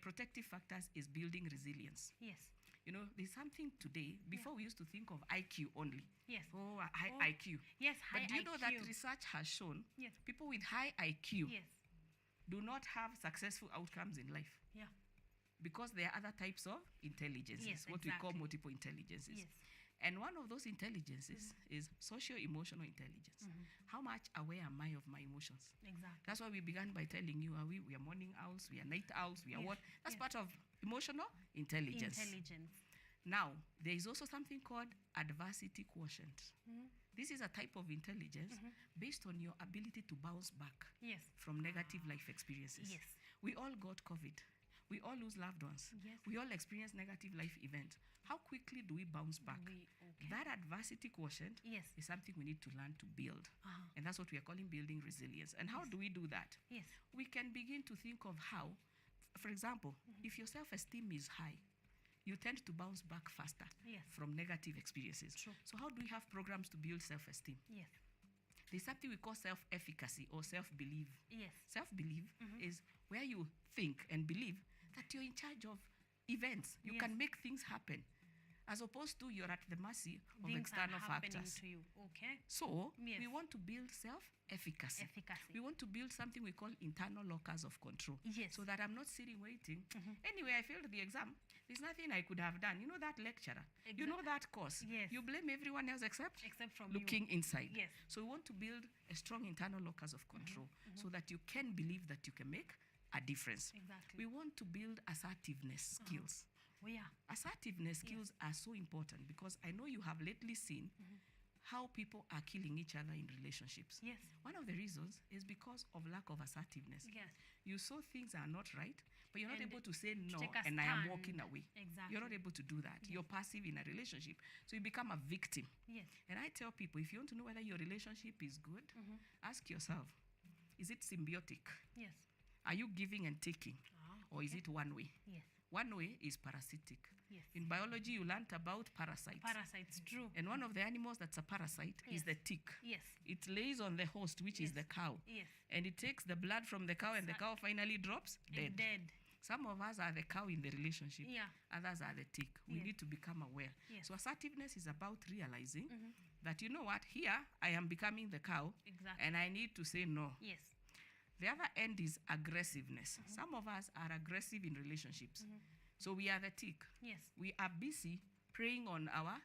B: protective factors is building resilience.
A: Yes.
B: You know, there's something today, before we used to think of IQ only.
A: Yes.
B: Oh, high IQ.
A: Yes, high
B: But do you know that
A: IQ.
B: research has shown
A: Yes.
B: people with high IQ
A: Yes.
B: do not have successful outcomes in life?
A: Yeah.
B: Because there are other types of intelligences,
A: Yes,
B: what we call
A: exactly.
B: multiple intelligences.
A: Yes.
B: And one of those intelligences is socio-emotional intelligence. How much aware am I of my emotions?
A: Exactly.
B: That's why we began by telling you, we are morning owls, we are night owls, we are
A: Yes,
B: what? That's
A: yes.
B: part of emotional intelligence. Now, there is also something called adversity quotient. This is a type of intelligence based on your ability to bounce back
A: Yes.
B: from negative life experiences.
A: Yes.
B: We all got COVID. We all lose loved ones.
A: Yes.
B: We all experience negative life events. How quickly do we bounce back? That adversity quotient
A: Yes.
B: is something we need to learn to build. And that's what we are calling building resilience. And how
A: Yes.
B: do we do that?
A: Yes.
B: We can begin to think of how, for example, if your self-esteem is high, you tend to bounce back faster
A: Yes.
B: from negative experiences.
A: True.
B: So how do we have programs to build self-esteem?
A: Yes.
B: There's something we call self-efficacy or self-belief.
A: Yes.
B: Self-belief is where you think and believe that you're in charge of events. You
A: Yes.
B: can make things happen. As opposed to you're at the mercy of
A: Things are
B: external
A: happening
B: factors.
A: to you. Okay.
B: So
A: Yes.
B: we want to build self-efficacy.
A: Efficacy.
B: We want to build something we call internal locus of control.
A: Yes.
B: So that I'm not sitting waiting. Anyway, I failed the exam. There's nothing I could have done. You know that lecturer. You know that course.
A: Yes.
B: You blame everyone else except
A: from
B: looking
A: you.
B: inside.
A: Yes.
B: So we want to build a strong internal locus of control so that you can believe that you can make a difference.
A: Exactly.
B: We want to build assertiveness skills.
A: Oh, yeah.
B: Assertiveness skills are so important because I know you have lately seen how people are killing each other in relationships.
A: Yes.
B: One of the reasons is because of lack of assertiveness.
A: Yes.
B: You saw things are not right, but you're not
A: And
B: able to say no
A: take a
B: and I am
A: stand.
B: walking away.
A: Exactly.
B: You're not able to do that. You're passive in a relationship. So you become a victim.
A: Yes.
B: And I tell people, if you want to know whether your relationship is good, ask yourself, is it symbiotic?
A: Yes.
B: Are you giving and taking? Or is
A: okay.
B: it one way?
A: Yes.
B: One way is parasitic.
A: Yes.
B: In biology, you learned about parasites.
A: Parasites, true.
B: And one of the animals that's a parasite is the tick.
A: Yes.
B: It lays on the host, which is the cow.
A: Yes.
B: And it takes the blood from the cow, and the cow finally drops dead. Some of us are the cow in the relationship.
A: Yeah.
B: Others are the tick. We
A: Yes.
B: need to become aware.
A: Yes.
B: So assertiveness is about realizing that, you know what, here I am becoming the cow.
A: Exactly.
B: And I need to say no.
A: Yes.
B: The other end is aggressiveness. Some of us are aggressive in relationships. So we are the tick.
A: Yes.
B: We are busy preying on our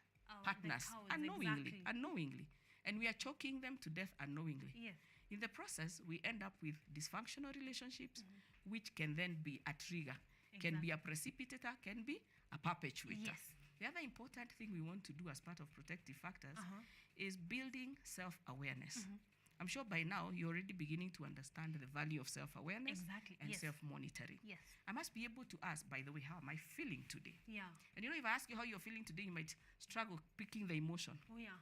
B: partners
A: cows,
B: unknowingly,
A: exactly.
B: unknowingly. And we are choking them to death unknowingly.
A: Yes.
B: In the process, we end up with dysfunctional relationships, which can then be a trigger, can be a precipitator, can be a perpetuator.
A: Yes.
B: The other important thing we want to do as part of protective factors is building self-awareness. I'm sure by now you're already beginning to understand the value of self-awareness and
A: Yes.
B: self-monitoring.
A: Yes.
B: I must be able to ask, by the way, how am I feeling today?
A: Yeah.
B: And you know, if I ask you how you're feeling today, you might struggle picking the emotion.
A: Oh, yeah.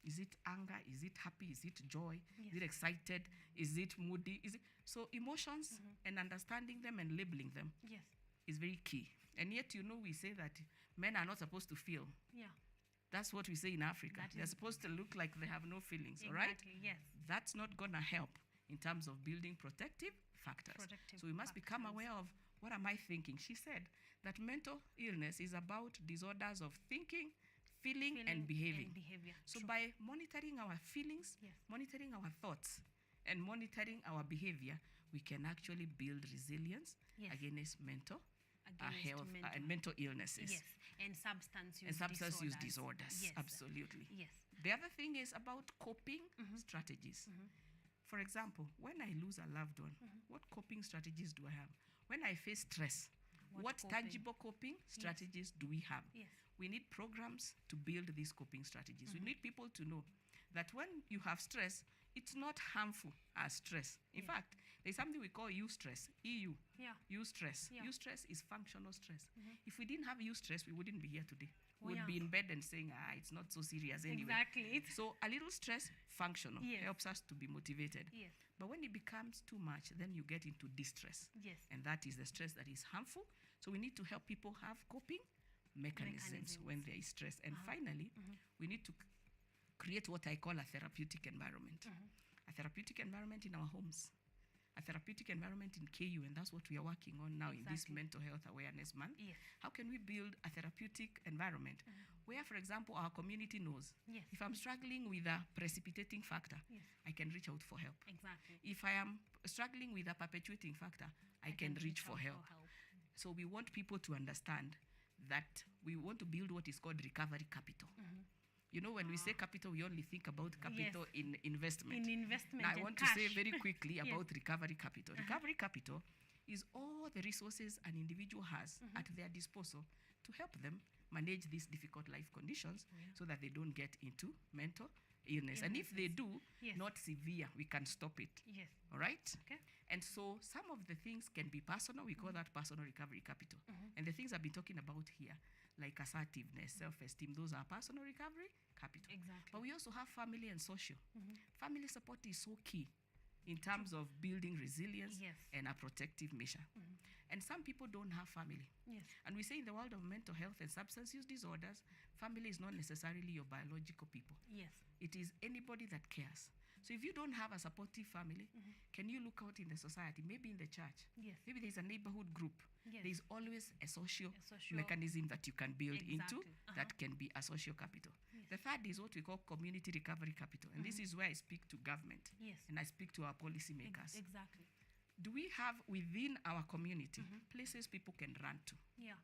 B: Is it anger? Is it happy? Is it joy?
A: Yes.
B: Is it excited? Is it moody? Is it so emotions and understanding them and labeling them
A: Yes.
B: is very key. And yet, you know, we say that men are not supposed to feel.
A: Yeah.
B: That's what we say in Africa.
A: That
B: They're
A: is-
B: supposed to look like they have no feelings, all right?
A: Exactly, yes.
B: That's not going to help in terms of building protective factors.
A: Protective
B: So we must become
A: factors.
B: aware of what am I thinking. She said that mental illness is about disorders of thinking, feeling and behaving. So
A: True.
B: by monitoring our feelings,
A: Yes.
B: monitoring our thoughts, and monitoring our behavior, we can actually build resilience
A: Yes.
B: against mental
A: Against
B: health
A: mental
B: and mental illnesses.
A: Yes. And substance use
B: And substance use
A: disorders.
B: disorders.
A: Yes.
B: Absolutely.
A: Yes.
B: The other thing is about coping strategies. For example, when I lose a loved one, what coping strategies do I have? When I face stress, what
A: coping?
B: tangible coping strategies do we have?
A: Yes.
B: We need programs to build these coping strategies. We need people to know that when you have stress, it's not harmful as stress. In fact, there's something we call eustress, EU.
A: Yeah.
B: Eustress.
A: Yeah.
B: Eustress is functional stress. If we didn't have eustress, we wouldn't be here today.
A: Oh,
B: We would
A: yeah.
B: be in bed and saying, it's not so serious anyway.
A: Exactly.
B: So a little stress, functional,
A: Yes.
B: helps us to be motivated.
A: Yes.
B: But when it becomes too much, then you get into distress.
A: Yes.
B: And that is the stress that is harmful. So we need to help people have coping mechanisms when there is stress. And finally, we need to create what I call a therapeutic environment. A therapeutic environment in our homes, a therapeutic environment in KU, and that's what we are working on now in this
A: Exactly.
B: Mental Health Awareness Month.
A: Yes.
B: How can we build a therapeutic environment where, for example, our community knows
A: Yes.
B: if I'm struggling with a precipitating factor,
A: Yes.
B: I can reach out for help.
A: Exactly.
B: If I am struggling with a perpetuating factor, I can reach for
A: out
B: help. So we want people to understand that we want to build what is called recovery capital. You know, when we say capital, we only think about capital in investment.
A: In investment
B: Now, I
A: and
B: want to say
A: cash.
B: very quickly
A: Yes.
B: about recovery capital. Recovery capital is all the resources an individual has at their disposal to help them manage these difficult life conditions so that they don't get into mental illness. And if they do,
A: Yes.
B: not severe, we can stop it.
A: Yes.
B: All right?
A: Okay.
B: And so some of the things can be personal. We call that personal recovery capital. And the things I've been talking about here, like assertiveness, self-esteem, those are personal recovery capital.
A: Exactly.
B: But we also have family and social. Family support is so key in terms of building resilience
A: Yes.
B: and a protective measure. And some people don't have family.
A: Yes.
B: And we say in the world of mental health and substance use disorders, family is not necessarily your biological people.
A: Yes.
B: It is anybody that cares. So if you don't have a supportive family, can you look out in the society, maybe in the church?
A: Yes.
B: Maybe there's a neighborhood group.
A: Yes.
B: There's always a social
A: social-
B: mechanism that you can build into
A: Exactly.
B: that can be a social capital.
A: Yes.
B: The third is what we call community recovery capital. And this is where I speak to government
A: Yes.
B: and I speak to our policy makers.
A: Exactly.
B: Do we have within our community places people can run to?
A: Yeah.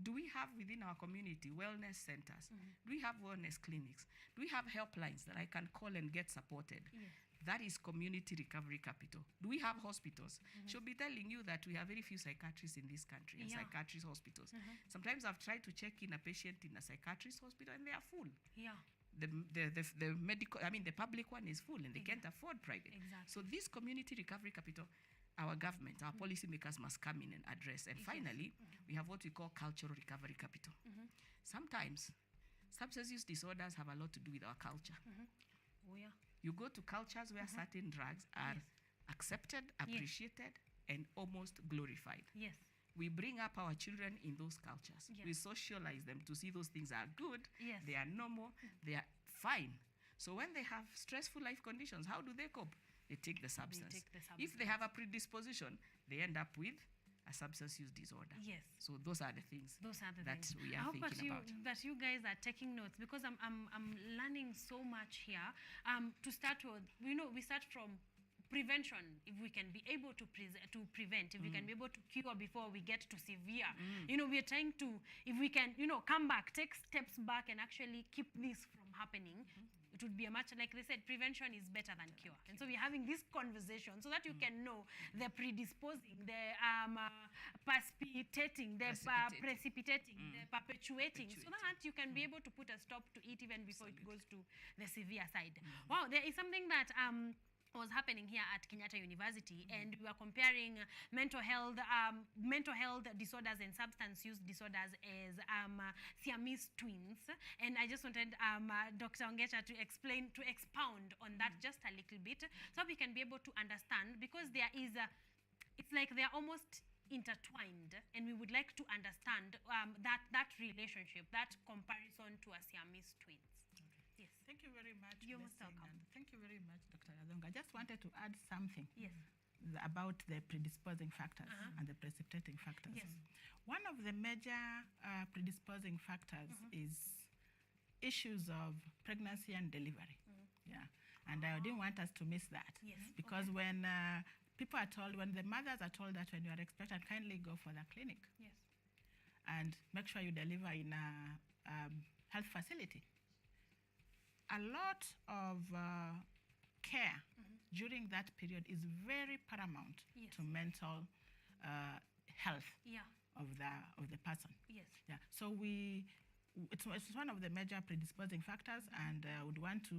B: Do we have within our community wellness centers? Do we have wellness clinics? Do we have helplines that I can call and get supported?
A: Yes.
B: That is community recovery capital. Do we have hospitals? She'll be telling you that we have very few psychiatrists in this country and
A: Yeah.
B: psychiatrist hospitals. Sometimes I've tried to check in a patient in a psychiatrist hospital and they are full.
A: Yeah.
B: The medical, I mean, the public one is full and they can't afford private.
A: Exactly.
B: So this community recovery capital, our government, our policymakers must come in and address. And
A: Yes.
B: finally, we have what we call cultural recovery capital. Sometimes substance use disorders have a lot to do with our culture.
A: Oh, yeah.
B: You go to cultures where certain drugs are accepted, appreciated, and almost glorified.
A: Yes.
B: We bring up our children in those cultures.
A: Yes.
B: We socialize them to see those things are good,
A: Yes.
B: they are normal, they are fine. So when they have stressful life conditions, how do they cope? They take the substance.
A: take the
B: If they have a predisposition, they end up with a substance use disorder.
A: Yes.
B: So those are the things
A: Those are the
B: that
A: things.
B: we
A: I
B: are
A: hope
B: thinking about.
A: that you guys are taking notes because I'm learning so much here. To start with, we start from prevention, if we can be able to prevent, if we can be able to cure before we get to severe. You know, we are trying to, if we can, you know, come back, take steps back and actually keep this from happening, it would be a much, like they said, prevention is better than cure. And so we're having this conversation so that you can know the predisposing, the precipitating, the precipitating, the perpetuating, so that you can be able to put a stop to it even before it goes to the severe side. Wow, there is something that was happening here at Kenyatta University, and we were comparing mental health disorders and substance use disorders as Siamese twins. And I just wanted Dr. Ongecha to expound on that just a little bit, so we can be able to understand, because there is it's like they're almost intertwined, and we would like to understand that relationship, that comparison to a Siamese twins. Yes.
D: Thank you very much.
A: You're most welcome.
D: Thank you very much, Dr. Adonga. I just wanted to add something about the predisposing factors and the precipitating factors.
A: Yes.
D: One of the major predisposing factors is issues of pregnancy and delivery. Yeah, and I didn't want us to miss that.
A: Yes.
D: Because when people are told, when the mothers are told that when you are expectant, kindly go for the clinic.
A: Yes.
D: And make sure you deliver in a health facility. A lot of care during that period is very paramount to mental health of the person.
A: Yes.
D: Yeah. So it's one of the major predisposing factors, and I would want to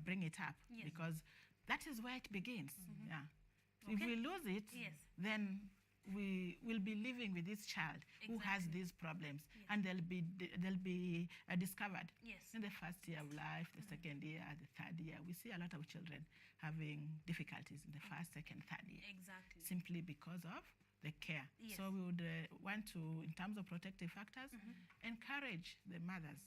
D: bring it up because that is where it begins. Yeah. So if we lose it, then we will be living with this child who has these problems, and they'll be discovered in the first year of life, the second year, the third year. We see a lot of children having difficulties in the first, second, third year.
A: Exactly.
D: Simply because of the care.
A: Yes.
D: So we would want to, in terms of protective factors, encourage the mothers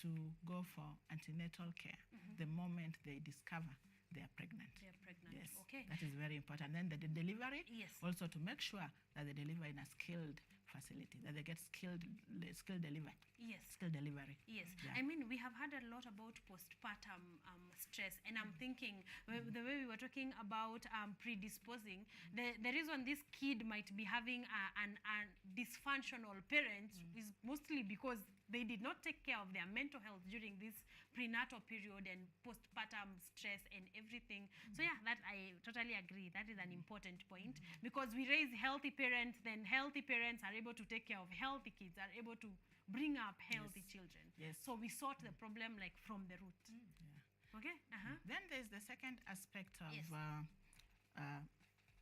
D: to go for antenatal care the moment they discover they are pregnant.
A: They are pregnant.
D: Yes.
A: Okay.
D: That is very important. Then the delivery,
A: also
D: to make sure that they deliver in a skilled facility, that they get skilled delivery.
A: Yes.
D: Skilled delivery.
A: Yes.
D: Yeah.
A: I mean, we have had a lot about postpartum stress, and I'm thinking the way we were talking about predisposing, the reason this kid might be having a dysfunctional parent is mostly because they did not take care of their mental health during this prenatal period and postpartum stress and everything. So yeah, that I totally agree. That is an important point, because we raise healthy parents, then healthy parents are able to take care of healthy kids, are able to bring up healthy children.
D: Yes.
A: So we sort the problem like from the root. Okay.
D: Then there's the second aspect of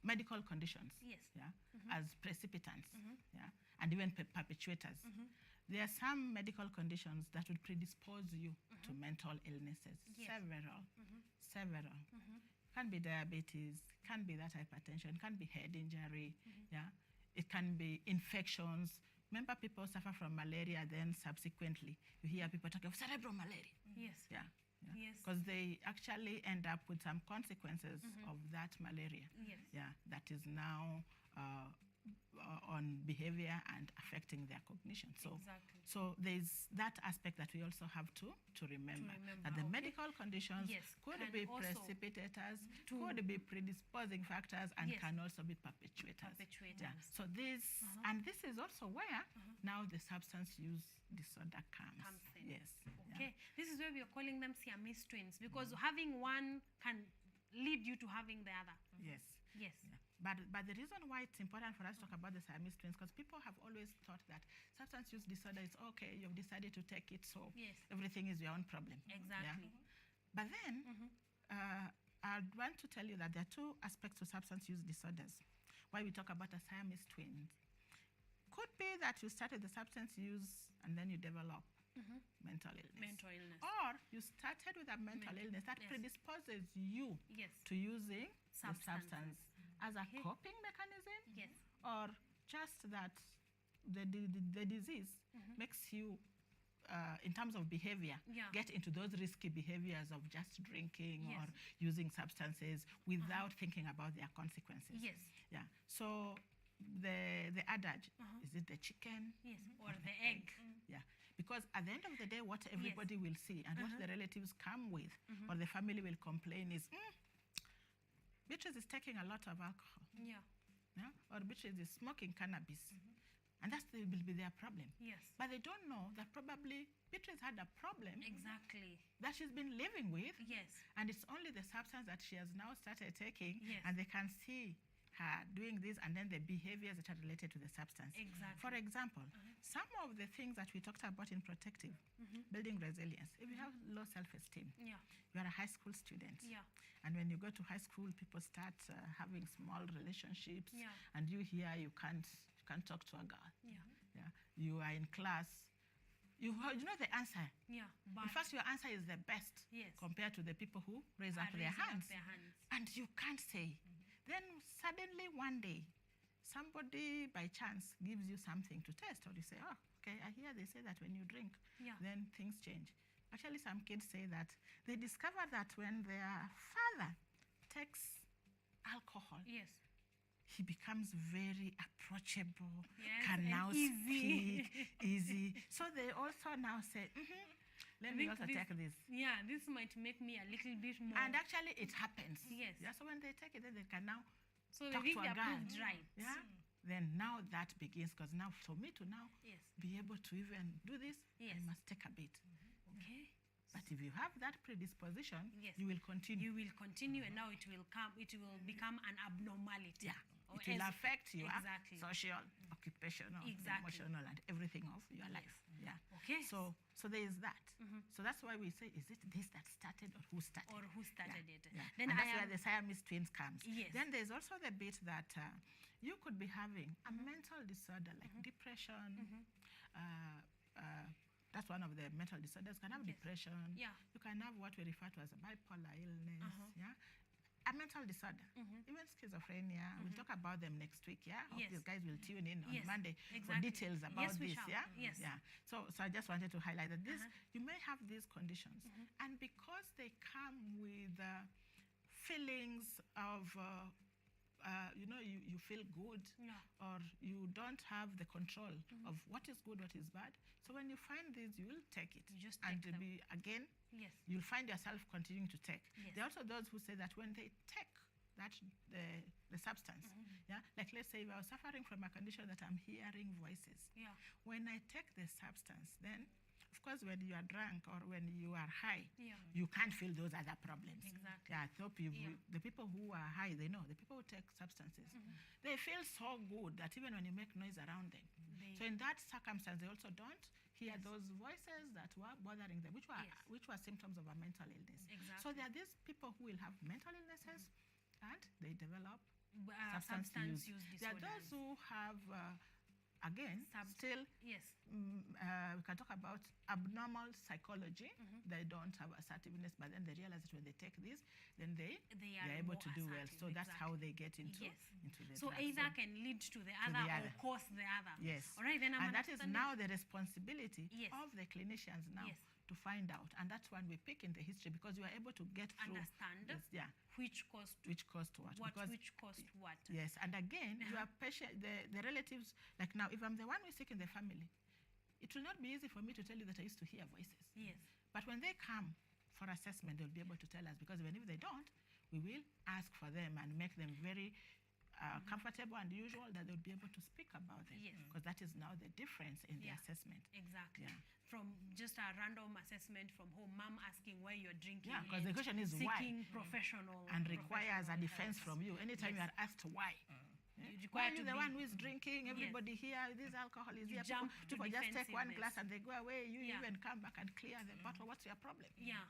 D: medical conditions.
A: Yes.
D: Yeah. As precipitants. Yeah. And even perpetuators. There are some medical conditions that would predispose you to mental illnesses.
A: Yes.
D: Several. Can be diabetes, can be that hypertension, can be head injury. Yeah. It can be infections. Remember, people suffer from malaria, then subsequently you hear people talking of cerebral malaria.
A: Yes.
D: Yeah.
A: Yes.
D: Because they actually end up with some consequences of that malaria.
A: Yes.
D: Yeah. That is now on behavior and affecting their cognition. So,
A: exactly.
D: So there's that aspect that we also have to remember. That the medical conditions could be precipitators, could be predisposing factors, and can also be perpetuators. Yeah. So this, and this is also where now the substance use disorder comes in. Yes.
A: Okay. Yeah. This is where we are calling them Siamese twins, because having one can lead you to having the other.
D: Yes.
A: Yes.
D: Yeah. But the reason why it's important for us to talk about the Siamese twins, because people have always thought that substance use disorder is okay, you've decided to take it, so everything is your own problem.
A: Exactly.
D: Yeah? But then, I want to tell you that there are two aspects to substance use disorders. Why we talk about a Siamese twins. Could be that you started the substance use and then you develop mental illness. Or you started with a mental illness that predisposes you to using the substance as a coping mechanism, or just that the disease makes you, in terms of behavior, get into those risky behaviors of just drinking or using substances without thinking about their consequences.
A: Yes.
D: Yeah. So the adage, is it the chicken?
A: Yes. Or the egg?
D: Yeah. Because at the end of the day, what everybody will see and what the relatives come with or the family will complain is, Beatrice is taking a lot of alcohol.
A: Yeah.
D: Yeah? Or Beatrice is smoking cannabis. And that will be their problem.
A: Yes.
D: But they don't know that probably Beatrice had a problem.
A: Exactly.
D: That she's been living with.
A: Yes.
D: And it's only the substance that she has now started taking.
A: Yes.
D: And they can see her doing this and then the behaviors that are related to the substance.
A: Exactly.
D: For example, some of the things that we talked about in protective, building resilience. If you have low self-esteem,
A: Yeah.
D: you are a high school student.
A: Yeah.
D: And when you go to high school, people start having small relationships.
A: Yeah.
D: And you here, you can't talk to a girl.
A: Yeah.
D: Yeah. You are in class. You know the answer.
A: Yeah.
D: In fact, your answer is the best
A: Yes.
D: compared to the people who raise up
A: Are
D: their
A: raising up
D: hands.
A: their hands.
D: And you can't say. Then suddenly one day, somebody by chance gives you something to test, or you say, oh, okay, I hear they say that when you drink,
A: Yeah.
D: then things change. Actually, some kids say that they discover that when their father takes alcohol,
A: Yes.
D: he becomes very approachable,
A: Yes,
D: can
A: and
D: now
A: easy.
D: speak easy. So they also now say, let me also take this.
A: Yeah, this might make me a little bit more.
D: And actually, it happens.
A: Yes.
D: Yeah, so when they take it, then they can now
A: So
D: talk
A: they think
D: to
A: they
D: a girl.
A: approved right.
D: Yeah. Then now that begins, because now for me to now
A: Yes.
D: be able to even do this, I must take a bit.
A: Okay.
D: But if you have that predisposition,
A: Yes.
D: you will continue.
A: You will continue, and now it will become an abnormality.
D: Yeah.
A: Or
D: It will
A: as-
D: affect your
A: Exactly.
D: social, occupational,
A: Exactly.
D: emotional, and everything of your life. Yeah.
A: Okay.
D: So there is that. So that's why we say, is it this that started or who started?
A: Or who started it?
D: Yeah.
A: Then
D: And
A: I
D: that's where
A: am-
D: the Siamese twins comes.
A: Yes.
D: Then there's also the bit that you could be having a mental disorder like depression. That's one of the mental disorders. You can have depression.
A: Yeah.
D: You can have what we refer to as a bipolar illness. Yeah. A mental disorder, even schizophrenia. We'll talk about them next week. Yeah. Hope
A: Yes.
D: these guys will tune in on
A: Yes,
D: Monday for
A: exactly.
D: details about
A: Yes, we
D: this.
A: shall.
D: Yeah.
A: Yes.
D: Yeah. So I just wanted to highlight that this you may have these conditions, and because they come with feelings of you feel good,
A: Yeah.
D: or you don't have the control of what is good, what is bad. So when you find these, you will take it.
A: You just
D: and
A: take them.
D: again,
A: Yes.
D: you'll find yourself continuing to take.
A: Yes.
D: There are also those who say that when they take the substance, yeah, like let's say if I was suffering from a condition that I'm hearing voices.
A: Yeah.
D: When I take the substance, then of course when you are drunk or when you are high,
A: Yeah.
D: you can't feel those other problems.
A: Exactly.
D: Yeah, I hope the people who are high, they know. The people who take substances, they feel so good that even when you make noise around them. So in that circumstance, they also don't hear those voices that were bothering them, which were symptoms of a mental illness.
A: Exactly.
D: So there are these people who will have mental illnesses and they develop
A: substance use
D: There are those who have, again, still,
A: yes.
D: We can talk about abnormal psychology. They don't have assertiveness, but then they realize that when they take this, then they are able
A: more
D: to do well.
A: assertive,
D: So that's how they get into
A: Yes.
D: into the
A: So
D: drug.
A: either can lead to the other or cause the other.
D: Yes.
A: All right, then I'm
D: and that is
A: understanding.
D: now the responsibility
A: Yes.
D: of the clinicians now
A: Yes.
D: to find out. And that's when we pick in the history, because you are able to get through.
A: Understand
D: Yes,
A: which caused
D: which caused what. Because
A: which caused what.
D: Yes, and again, your patient, the relatives, like now, if I'm the one who is sick in the family, it will not be easy for me to tell you that I used to hear voices.
A: Yes.
D: But when they come for assessment, they'll be able to tell us, because even if they don't, we will ask for them and make them very comfortable and usual that they'll be able to speak about it.
A: Yes.
D: Because that is now the difference in the assessment.
A: Exactly.
D: Yeah.
A: From just a random assessment from home, mom asking why you're drinking.
D: Yeah, because the
A: and
D: question is why.
A: seeking professional.
D: And requires a
A: professional
D: defense
A: help.
D: from you. Anytime
A: Yes.
D: you are asked why.
A: You
D: Why are
A: require
D: you
A: to
D: the
A: be-
D: one who is drinking? Everybody here, this alcohol is
A: You
D: here.
A: jump to
D: People just take one
A: defensiveness.
D: glass and they go away. You
A: Yeah.
D: even come back and clear the bottle. What's your problem?
A: Yeah.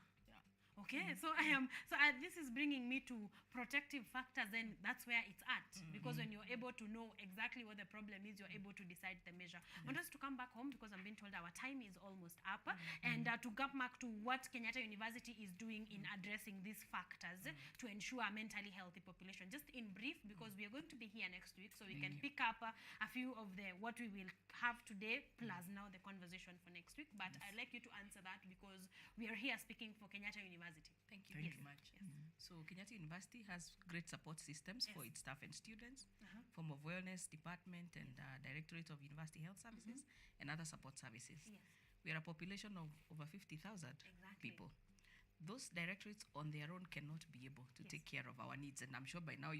A: Okay, so this is bringing me to protective factors, and that's where it's at. Because when you're able to know exactly what the problem is, you're able to decide the measure. I want us to come back home because I'm being told our time is almost up, and to come back to what Kenyatta University is doing in addressing these factors to ensure a mentally healthy population. Just in brief, because we are going to be here next week, so we can pick up a few of the what we will have today, plus now the conversation for next week. But I'd like you to answer that because we are here speaking for Kenyatta University.
B: Thank you very much. So Kenyatta University has great support systems for its staff and students, form of wellness department and Directorate of University Health Services and other support services.
A: Yes.
B: We are a population of over 50,000 people. those directorates on their own cannot be able to take care of our needs. And I'm sure by now,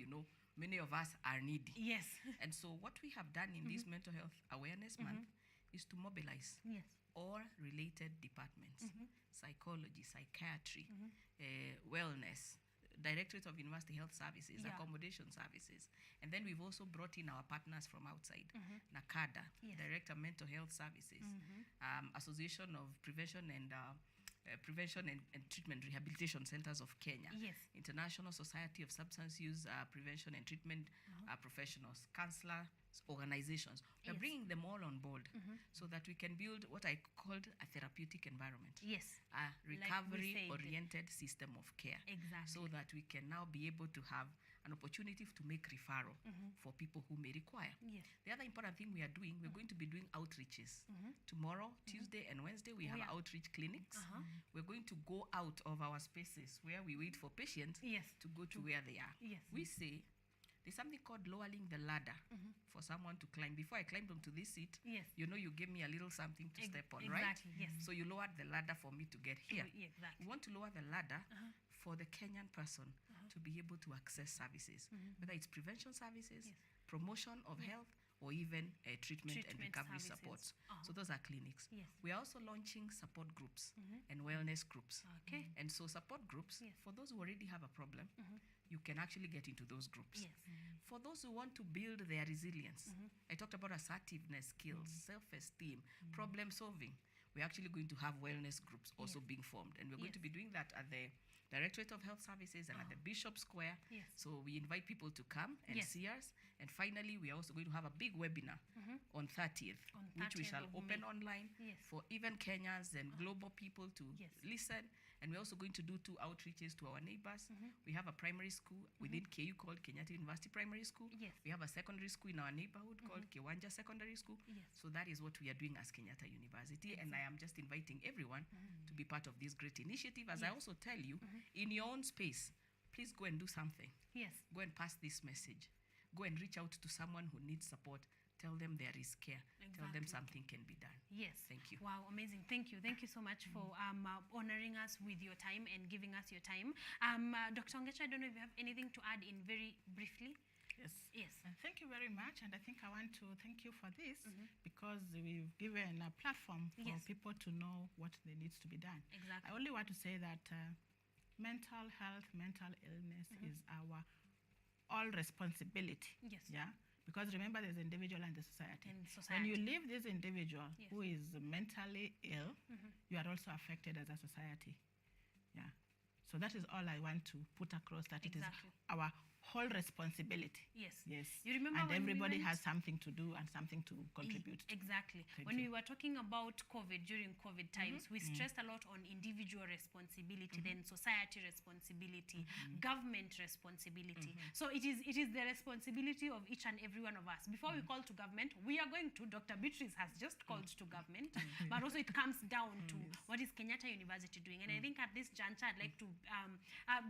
B: many of us are needy.
A: Yes.
B: And so what we have done in this Mental Health Awareness Month is to mobilize all related departments, psychology, psychiatry, wellness, Directorate of University Health Services, accommodation services. And then we've also brought in our partners from outside, NACADA, Director Mental Health Services, Association of Prevention and Treatment Rehabilitation Centers of Kenya, International Society of Substance Use Prevention and Treatment Professionals, counselors, organizations. We're bringing them all on board so that we can build what I called a therapeutic environment.
A: Yes.
B: A recovery-oriented system of care.
A: Exactly.
B: So that we can now be able to have an opportunity to make referral for people who may require.
A: Yes.
B: The other important thing we are doing, we're going to be doing outreaches. Tomorrow, Tuesday and Wednesday, we have outreach clinics. We're going to go out of our spaces where we wait for patients to go to where they are.
A: Yes.
B: We say there's something called lowering the ladder for someone to climb. Before I climbed onto this seat, you gave me a little something to step on, right?
A: Exactly, yes.
B: So you lowered the ladder for me to get here.
A: Exactly.
B: We want to lower the ladder for the Kenyan person to be able to access services, whether it's prevention services, promotion of health, or even treatment and recovery supports. So those are clinics.
A: Yes.
B: We are also launching support groups and wellness groups.
A: Okay.
B: And so support groups, for those who already have a problem, you can actually get into those groups.
A: Yes.
B: For those who want to build their resilience, I talked about assertiveness skills, self-esteem, problem solving. We're actually going to have wellness groups also being formed. And we're going to be doing that at the Directorate of Health Services and at the Bishop Square.
A: Yes.
B: So we invite people to come and see us. And finally, we are also going to have a big webinar on 30th, which we
A: 30th
B: shall
A: of
B: open
A: May.
B: online for even Kenyans and global people to listen. And we're also going to do 2 outreaches to our neighbors. We have a primary school within KU called Kenyatta University Primary School.
A: Yes.
B: We have a secondary school in our neighborhood called Kiwanja Secondary School.
A: Yes.
B: So that is what we are doing as Kenyatta University. And I am just inviting everyone to be part of this great initiative. As I also tell you, in your own space, please go and do something.
A: Yes.
B: Go and pass this message. Go and reach out to someone who needs support. Tell them there is care. Tell them something can be done.
A: Yes.
B: Thank you.
A: Wow, amazing. Thank you. Thank you so much for honoring us with your time and giving us your time. Dr. Ongecha, I don't know if you have anything to add in very briefly.
D: Yes.
A: Yes.
D: Thank you very much. And I think I want to thank you for this because we've given a platform for people to know what there needs to be done.
A: Exactly.
D: I only want to say that mental health, mental illness is our all responsibility.
A: Yes.
D: Yeah. Because remember, there's the individual and the society.
A: And
D: When you
A: society.
D: leave this individual who is mentally ill, you are also affected as a society. Yeah. So that is all I want to put across, that it is our whole responsibility.
A: Yes.
D: Yes.
A: You remember
D: and
A: when we
D: everybody
A: went-
D: has something to do and something to contribute.
A: Exactly.
D: Thank
A: When
D: you.
A: we were talking about COVID during COVID times, we stressed a lot on individual responsibility, then society responsibility, government responsibility. So it is the responsibility of each and every one of us. Before we call to government, we are going to, Dr. Beatrice has just called to government, but also it comes down to what is Kenyatta University doing. And I think at this juncture, I'd like to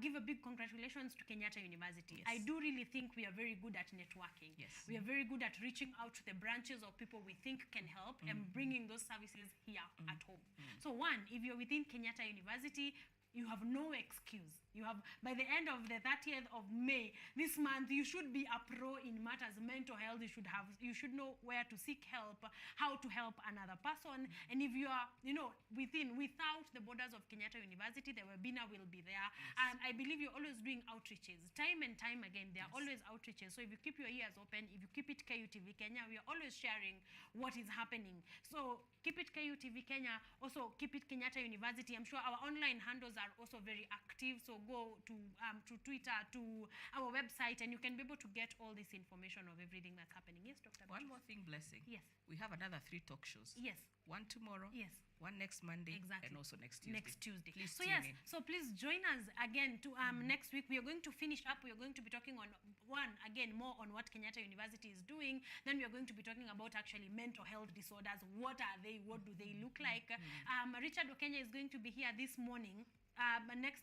A: give a big congratulations to Kenyatta University. I do really think we are very good at networking.
B: Yes.
A: We are very good at reaching out to the branches of people we think can help and bringing those services here at home. So one, if you're within Kenyatta University, you have no excuse. You have, by the end of the 30th of May, this month, you should be a pro in matters mental health. You should know where to seek help, how to help another person. And if you are, without the borders of Kenyatta University, the webinar will be there. And I believe you're always doing outreaches. Time and time again, there are always outreaches. So if you keep your ears open, if you keep it KUTV Kenya, we are always sharing what is happening. So keep it KUTV Kenya, also keep it Kenyatta University. I'm sure our online handles are also very active. So go to Twitter, to our website, and you can be able to get all this information of everything that's happening. Yes, Dr.
B: One more thing, Blessing.
A: Yes.
B: We have another 3 talk shows.
A: Yes.
B: One tomorrow.
A: Yes.
B: One next Monday.
A: Exactly.
B: And also next Tuesday.
A: Next Tuesday.
B: Please
A: So
B: tune
A: yes,
B: in.
A: so please join us again to next week. We are going to finish up. We are going to be talking on more on what Kenyatta University is doing. Then we are going to be talking about actually mental health disorders. What are they? What do they look like? Richard Okenya is going to be here this morning.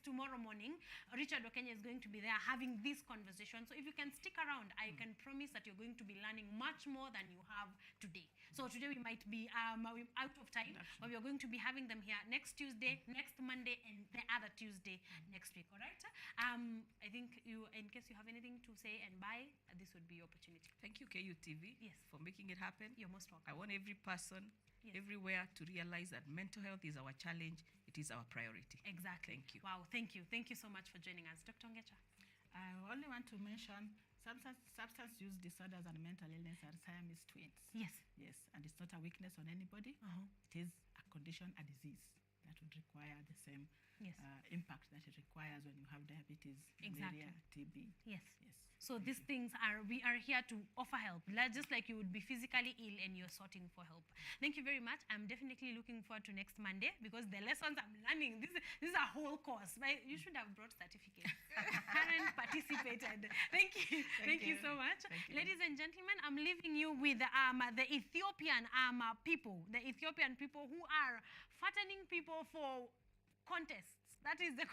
A: Tomorrow morning, Richard Okenya is going to be there having this conversation. So if you can stick around, I can promise that you're going to be learning much more than you have today. So today we might be out of time, but we are we're going to be having them here next Tuesday, next Monday, and the other Tuesday next week. All right. I think you, in case you have anything to say and buy, this would be your opportunity.
B: Thank you, KUTV,
A: yes,
B: for making it happen.
A: You're most welcome.
B: I want every person everywhere to realize that mental health is our challenge. It is our priority.
A: Exactly.
B: Thank you.
A: Wow. Thank you. Thank you so much for joining us, Dr. Ngecha.
D: I only want to mention substance use disorders and mental illness are Siamese twins.
A: Yes.
D: Yes, and it's not a weakness on anybody. It is a condition, a disease that would require the same impact that it requires when you have diabetes, malaria, TB.
A: Yes. So these things we are here to offer help, just like you would be physically ill and you're sorting for help. Thank you very much. I'm definitely looking forward to next Monday because the lessons I'm learning, this is a whole course. Right? You should have brought certificates. Karen participated. Thank you. Thank you so much. Ladies and gentlemen, I'm leaving you with the Ethiopian people, who are fattening people for contests. That is the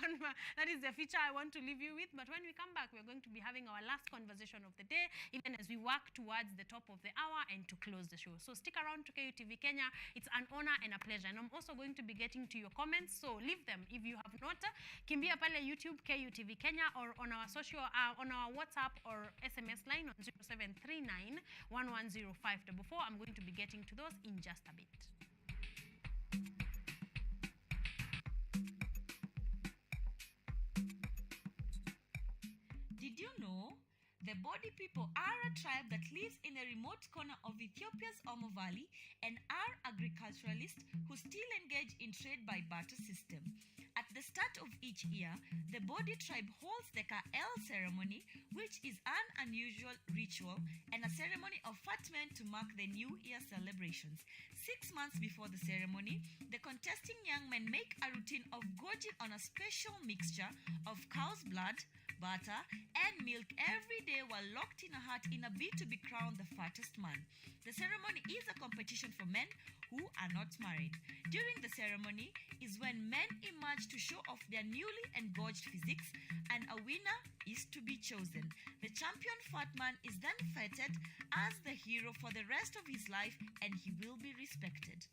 A: feature I want to leave you with. But when we come back, we're going to be having our last conversation of the day, even as we work towards the top of the hour and to close the show. So stick around to KUTV Kenya. It's an honor and a pleasure. And I'm also going to be getting to your comments. So leave them if you have not. Kimbia pale YouTube KUTV Kenya, or on our social, on our WhatsApp or SMS line on 0739 110544. I'm going to be getting to those in just a bit.
E: Did you know? The Bodi people are a tribe that lives in a remote corner of Ethiopia's Omo Valley and are agriculturalists who still engage in trade by barter system. At the start of each year, the Bodi tribe holds the Kael ceremony, which is an unusual ritual and a ceremony of fat men to mark the New Year celebrations. 6 months before the ceremony, the contesting young men make a routine of gorging on a special mixture of cow's blood, butter, and milk every day while locked in a hut in a bid to be crowned the fattest man. The ceremony is a competition for men who are not married. During the ceremony is when men emerge to show off their newly engorged physiques, and a winner is to be chosen. The champion fat man is then feted as the hero for the rest of his life, and he will be respected.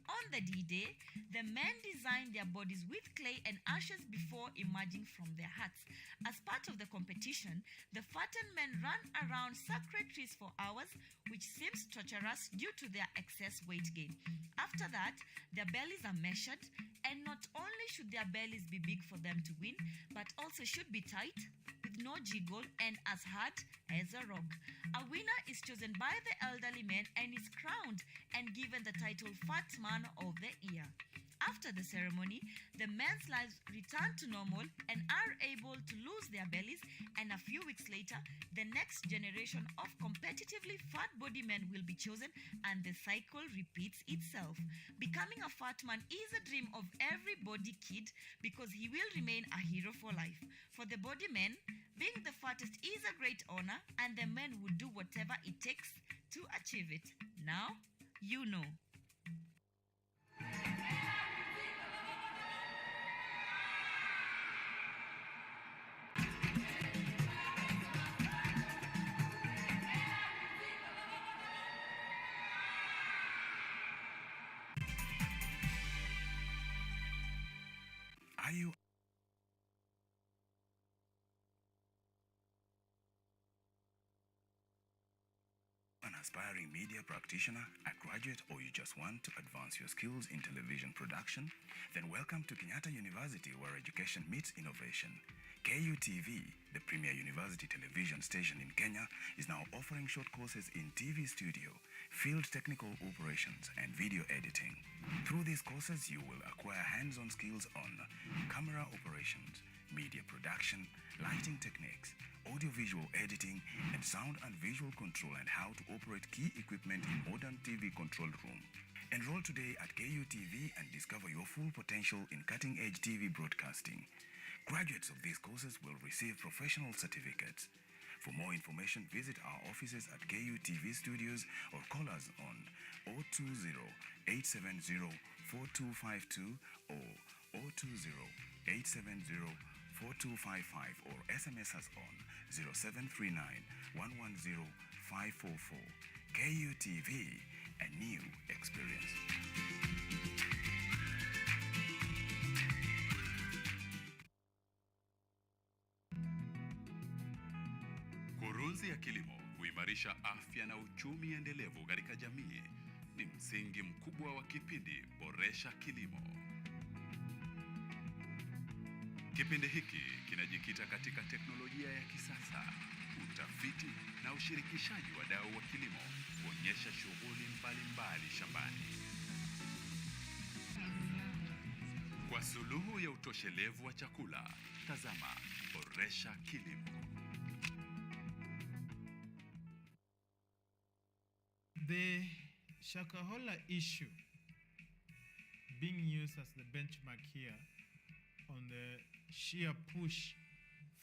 E: On the D-Day, the men design their bodies with clay and ashes before emerging from their huts. As part of the competition, the fattened men run around sacred trees for hours, which seems torturous due to their excess weight gain. After that, their bellies are measured, and not only should their bellies be big for them to win, but also should be tight, with no jiggle, and as hard as a rock. A winner is chosen by the elderly men and is crowned and given the title Fat Man of the Year. After the ceremony, the men's lives return to normal and are able to lose their bellies, and a few weeks later, the next generation of competitively fat body men will be chosen, and the cycle repeats itself. Becoming a fat man is a dream of every body kid because he will remain a hero for life. For the body men, being the fattest is a great honor, and the men would do whatever it takes to achieve it. Now, you know.
H: Are you an aspiring media practitioner, a graduate, or you just want to advance your skills in television production? Then welcome to Kenyatta University, where education meets innovation. KUTV, the premier university television station in Kenya, is now offering short courses in TV studio, field technical operations, and video editing. Through these courses, you will acquire hands-on skills on camera operations, media production, lighting techniques, audiovisual editing, and sound and visual control, and how to operate key equipment in modern TV control room. Enroll today at KUTV and discover your full potential in cutting-edge TV broadcasting. Graduates of these courses will receive professional certificates. For more information, visit our offices at KUTV Studios or call us on 020-870-4252 or 020-870-4255 or SMS us on 0739-110-544. KUTV, a new experience. Kurunzi ya kilimo kuimarisha afya na uchumi endelevu katika jamii ni msingi mkubwa wa kipindi Boresha Kilimo. Kipindi hiki kinajikita katika teknolojia ya kisasa, utafiti na ushirikishaji wa wadau wa kilimo kuonyesha shughuli mbalimbali shambani. Kwa suluhu ya utoshelevu wa chakula, tazama Boresha Kilimo.
I: The Shakahola issue being used as the benchmark here on the sheer push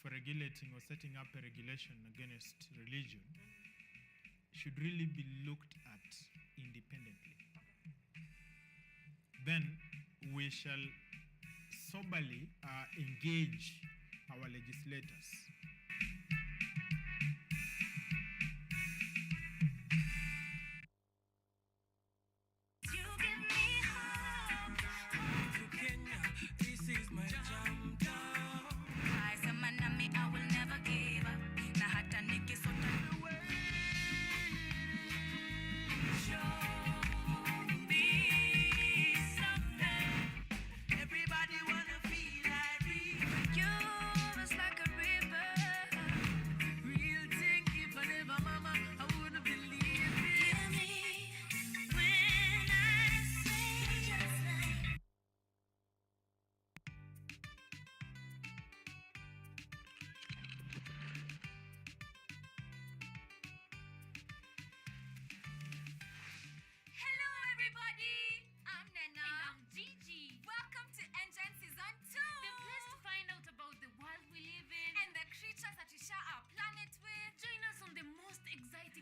I: for regulating or setting up a regulation against religion should really be looked at independently. Then we shall soberly engage our legislators.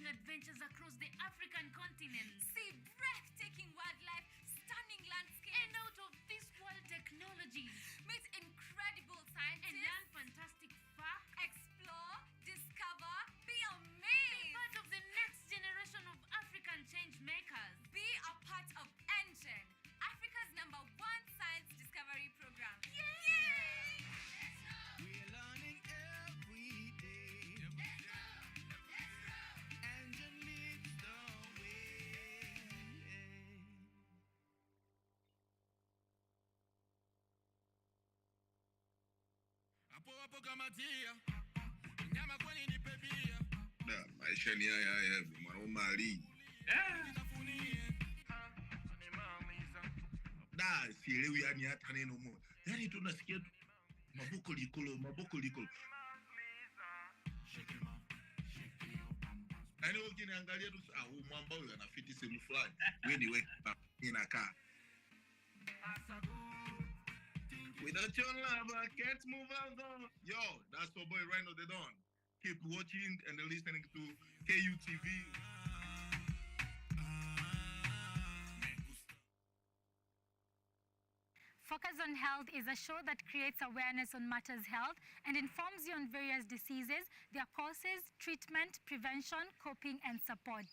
A: Adventures across the African continent.
F: See breathtaking wildlife, stunning landscapes,
A: and out of this world technologies.
F: Meet incredible scientists
A: and learn fantastic facts.
F: Explore, discover, be amazed.
A: Be part of the next generation of African change makers.
F: Be a part of Engine, Africa's #1 science discovery program. Yay!
C: We're learning every day. Engine leads the way.
J: Hapo kamatia. Nyama kwani ni pepia. Da, maisha ni haya mwanaume ali. Da, sielewi yani hata neno moja. Yani tunasikia maboko likolo. Yani ukiniangalia tu huyu mwamba huyu anafiti sehemu fulani. Wewe ni wewe inakaa. Without your love, I can't move on. Yo, that's our boy Rhino the Don. Keep watching and listening to KUTV.
K: Focus on Health is a show that creates awareness on matters health and informs you on various diseases, their causes, treatment, prevention, coping, and support.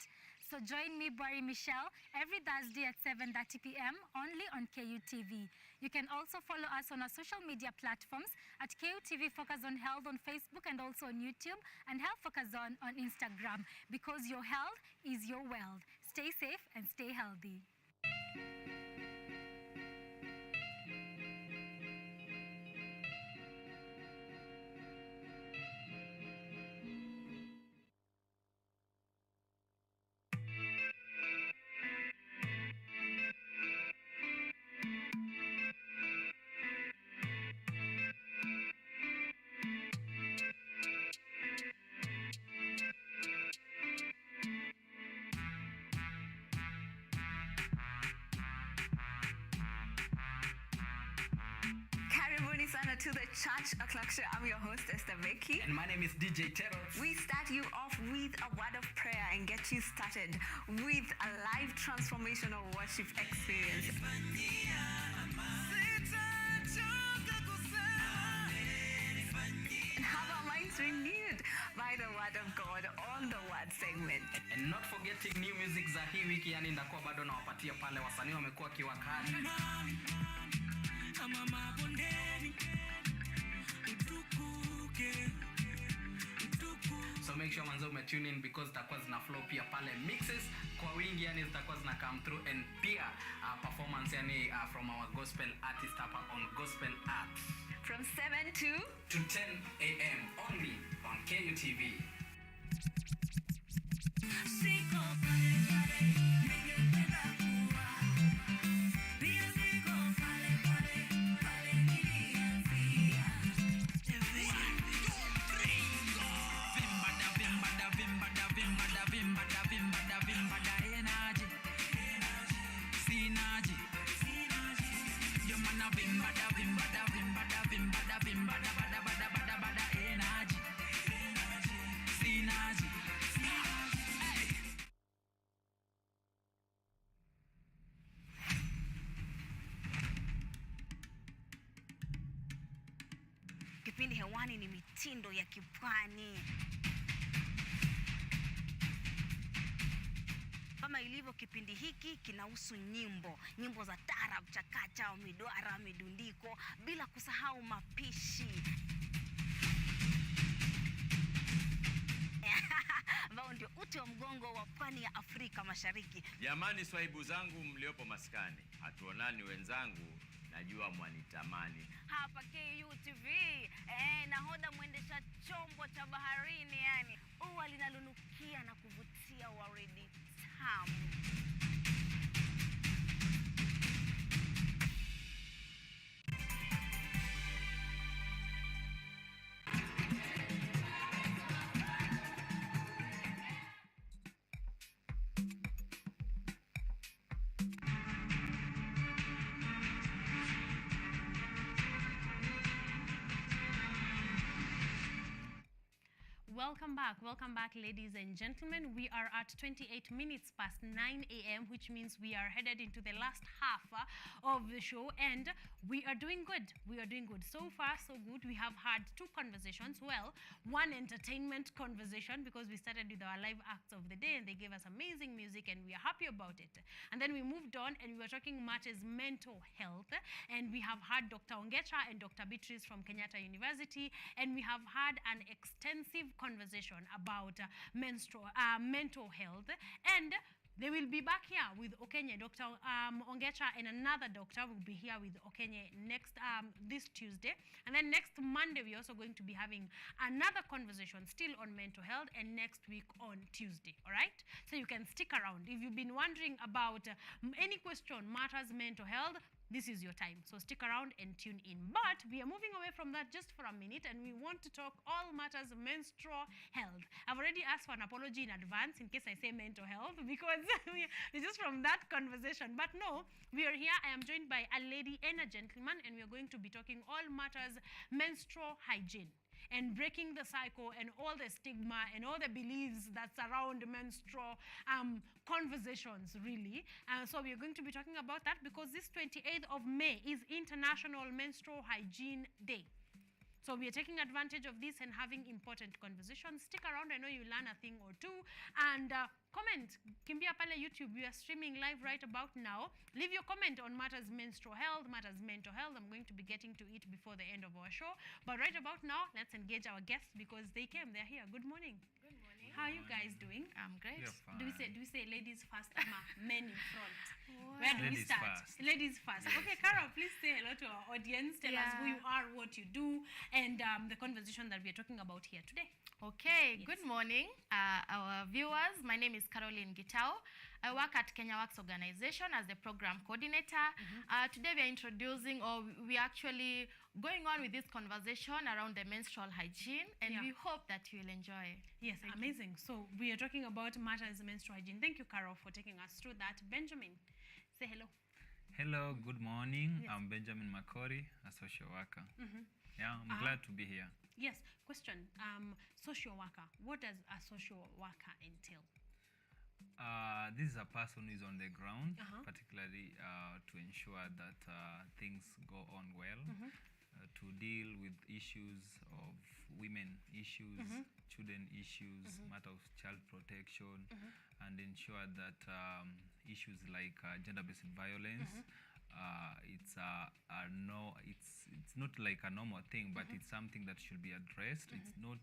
K: So join me, Boari Michelle, every Thursday at 7:30 p.m. only on KUTV. You can also follow us on our social media platforms at KUTV Focus on Health on Facebook and also on YouTube, and Health Focus on Instagram, because your health is your wealth. Stay safe and stay healthy.
Q: Sana to the Church O'Clock Show. I'm your host, Esther Becky.
G: And my name is DJ Terrell.
Q: We start you off with a word of prayer and get you started with a live transformational worship experience. And have our minds renewed by the word of God on the word segment.
G: And And not forgetting new music za hii wiki, yani ndakuwa bado nawapatia pale wasanii wamekuwa kiwakali. So make sure manzo tune in because zitakuwa zina flow pia pale mixes kwa wingi, yani zitakuwa zina come through, and pia performance yani from our gospel artist hapa on Gospel Arts
Q: from 7 to
G: 10 a.m. only on KUTV.
L: Kipindi hewani ni mitindo ya kipwani. Kama ilivyo kipindi hiki kinahusu nyimbo za tarab, chakacha, midwara, midundiko, bila kusahau mapishi. Ambao ndio uti wa mgongo wa pwani ya Afrika Mashariki.
W: Jamani swaibu zangu mliopo maskani, hatuonani wenzangu, najua mwanitamani.
L: Hapa KUTV, nahodha mwendesha chombo cha baharini, yani ua linalunukia na kuvutia waridi tamu.
A: Welcome back, ladies and gentlemen. We are at 28 minutes past 9 a.m., which means we are headed into the last half of the show, and we are doing good. So far, so good. We have had two conversations. Well, one entertainment conversation, because we started with our live acts of the day, and they gave us amazing music, and we are happy about it. And then we moved on, and we were talking matters mental health, and we have had Dr. Ongecha and Dr. Beatrice from Kenyatta University, and we have had an extensive conversation about mental health, and they will be back here with Okenye. Dr. Ongecha and another doctor will be here with Okenye next this Tuesday, and then next Monday we're also going to be having another conversation still on mental health, and next week on Tuesday. All right, so you can stick around if you've been wondering about any question matters mental health. This is your time, so stick around and tune in. But we are moving away from that just for a minute, and we want to talk all matters menstrual health. I've already asked for an apology in advance in case I say mental health, because it's just from that conversation. But no, we are here. I am joined by a lady and a gentleman, and we are going to be talking all matters menstrual hygiene, and breaking the cycle and all the stigma and all the beliefs that surround menstrual conversations, really. So we're going to be talking about that, because this 28th of May is International Menstrual Hygiene Day. So we are taking advantage of this and having important conversations. Stick around. I know you learn a thing or two. And comment. Kimbia pale YouTube. We are streaming live right about now. Leave your comment on matters menstrual health, matters mental health. I'm going to be getting to it before the end of our show. But right about now, let's engage our guests, because they came. They're here. Good morning.
L: Good morning.
A: How are you guys doing?
L: I'm great.
A: Do we say ladies first or men in front? Where do we start? Ladies first. Yes. Okay, Carol, please say hello to our audience. Tell us who you are, what you do, and the conversation that we are talking about here today.
X: Okay, good morning, our viewers. My name is Caroline Gitao. I work at Kenya Works Organization as the program coordinator. Today we are introducing, or we are actually going on with this conversation around the menstrual hygiene, and we hope that you will enjoy.
A: Yes, amazing. So we are talking about matters menstrual hygiene. Thank you, Carol, for taking us through that. Benjamin, say hello.
Y: Hello, good morning. I'm Benjamin Makori, a social worker. Yeah, I'm glad to be here.
A: Yes, question. Social worker. What does a social worker entail?
Y: This is a person who is on the ground, particularly to ensure that things go on well, to deal with issues of women issues, children issues, matter of child protection, and ensure that issues like gender-based violence, it's not like a normal thing, but it's something that should be addressed. It's not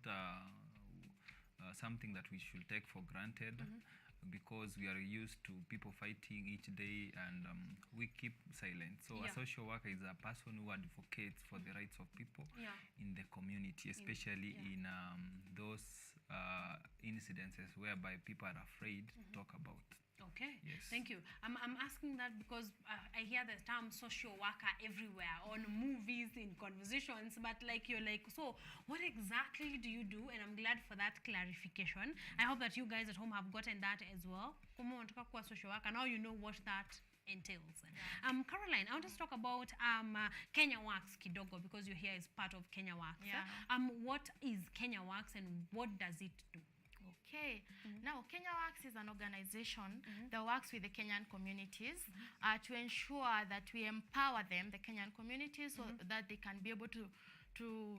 Y: something that we should take for granted, because we are used to people fighting each day, and we keep silent. So a social worker is a person who advocates for the rights of people in the community, especially in those incidences whereby people are afraid to talk about.
A: Okay,
Y: yes.
A: Thank you. I'm asking that because I hear the term social worker everywhere, on movies, in conversations, but like you're like, so what exactly do you do? And I'm glad for that clarification. I hope that you guys at home have gotten that as well. Kama unataka kuwa social worker, now you know what that entails. Caroline, I want to talk about Kenya Works kidogo, because you're here as part of Kenya Works.
X: Yeah.
A: What is Kenya Works and what does it do?
X: Okay. Now, Kenya Works is an organization that works with the Kenyan communities to ensure that we empower them, the Kenyan communities, so that they can be able to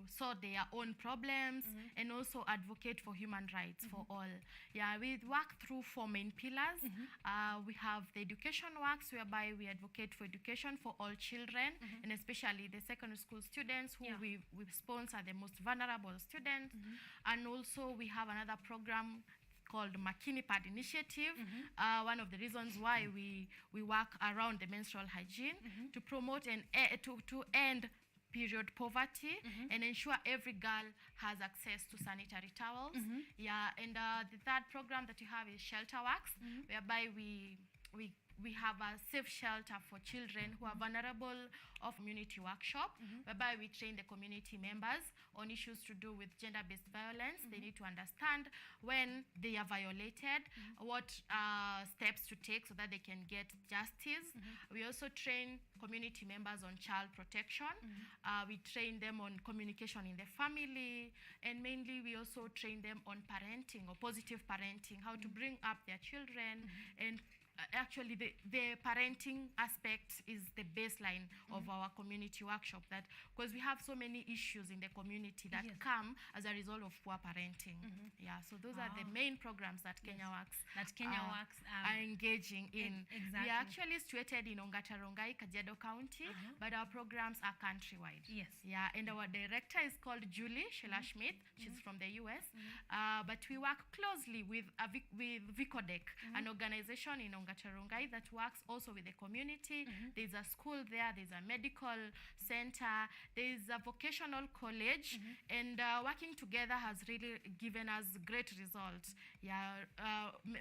X: solve their own problems and also advocate for human rights for all. Yeah, we work through 4 main pillars. We have the education works, whereby we advocate for education for all children, and especially the secondary school students who we sponsor, the most vulnerable students. And also we have another program called Makini Pad Initiative. One of the reasons why we work around the menstrual hygiene to promote and to end period poverty and ensure every girl has access to sanitary towels. Yeah, and the third program that we have is Shelter Works, whereby we have a safe shelter for children who are vulnerable, of community workshop, whereby we train the community members on issues to do with gender-based violence. They need to understand when they are violated, what steps to take so that they can get justice. We also train community members on child protection. We train them on communication in the family, and mainly we also train them on parenting or positive parenting, how to bring up their children. And actually the parenting aspect is the baseline of our community workshop, that because we have so many issues in the community that come as a result of poor parenting. Yeah, so those are the main programs that Kenya Works are engaging in.
A: Exactly.
X: We are actually situated in Ongata-Rongai, Kajiado County, but our programs are countrywide.
A: Yes.
X: Yeah, and our director is called Julie Schiller-Schmidt. She's from the US. But we work closely with Vicodec, an organization in Rongai that works also with the community. There's a school there, there's a medical center, there's a vocational college, and working together has really given us great results. Yeah,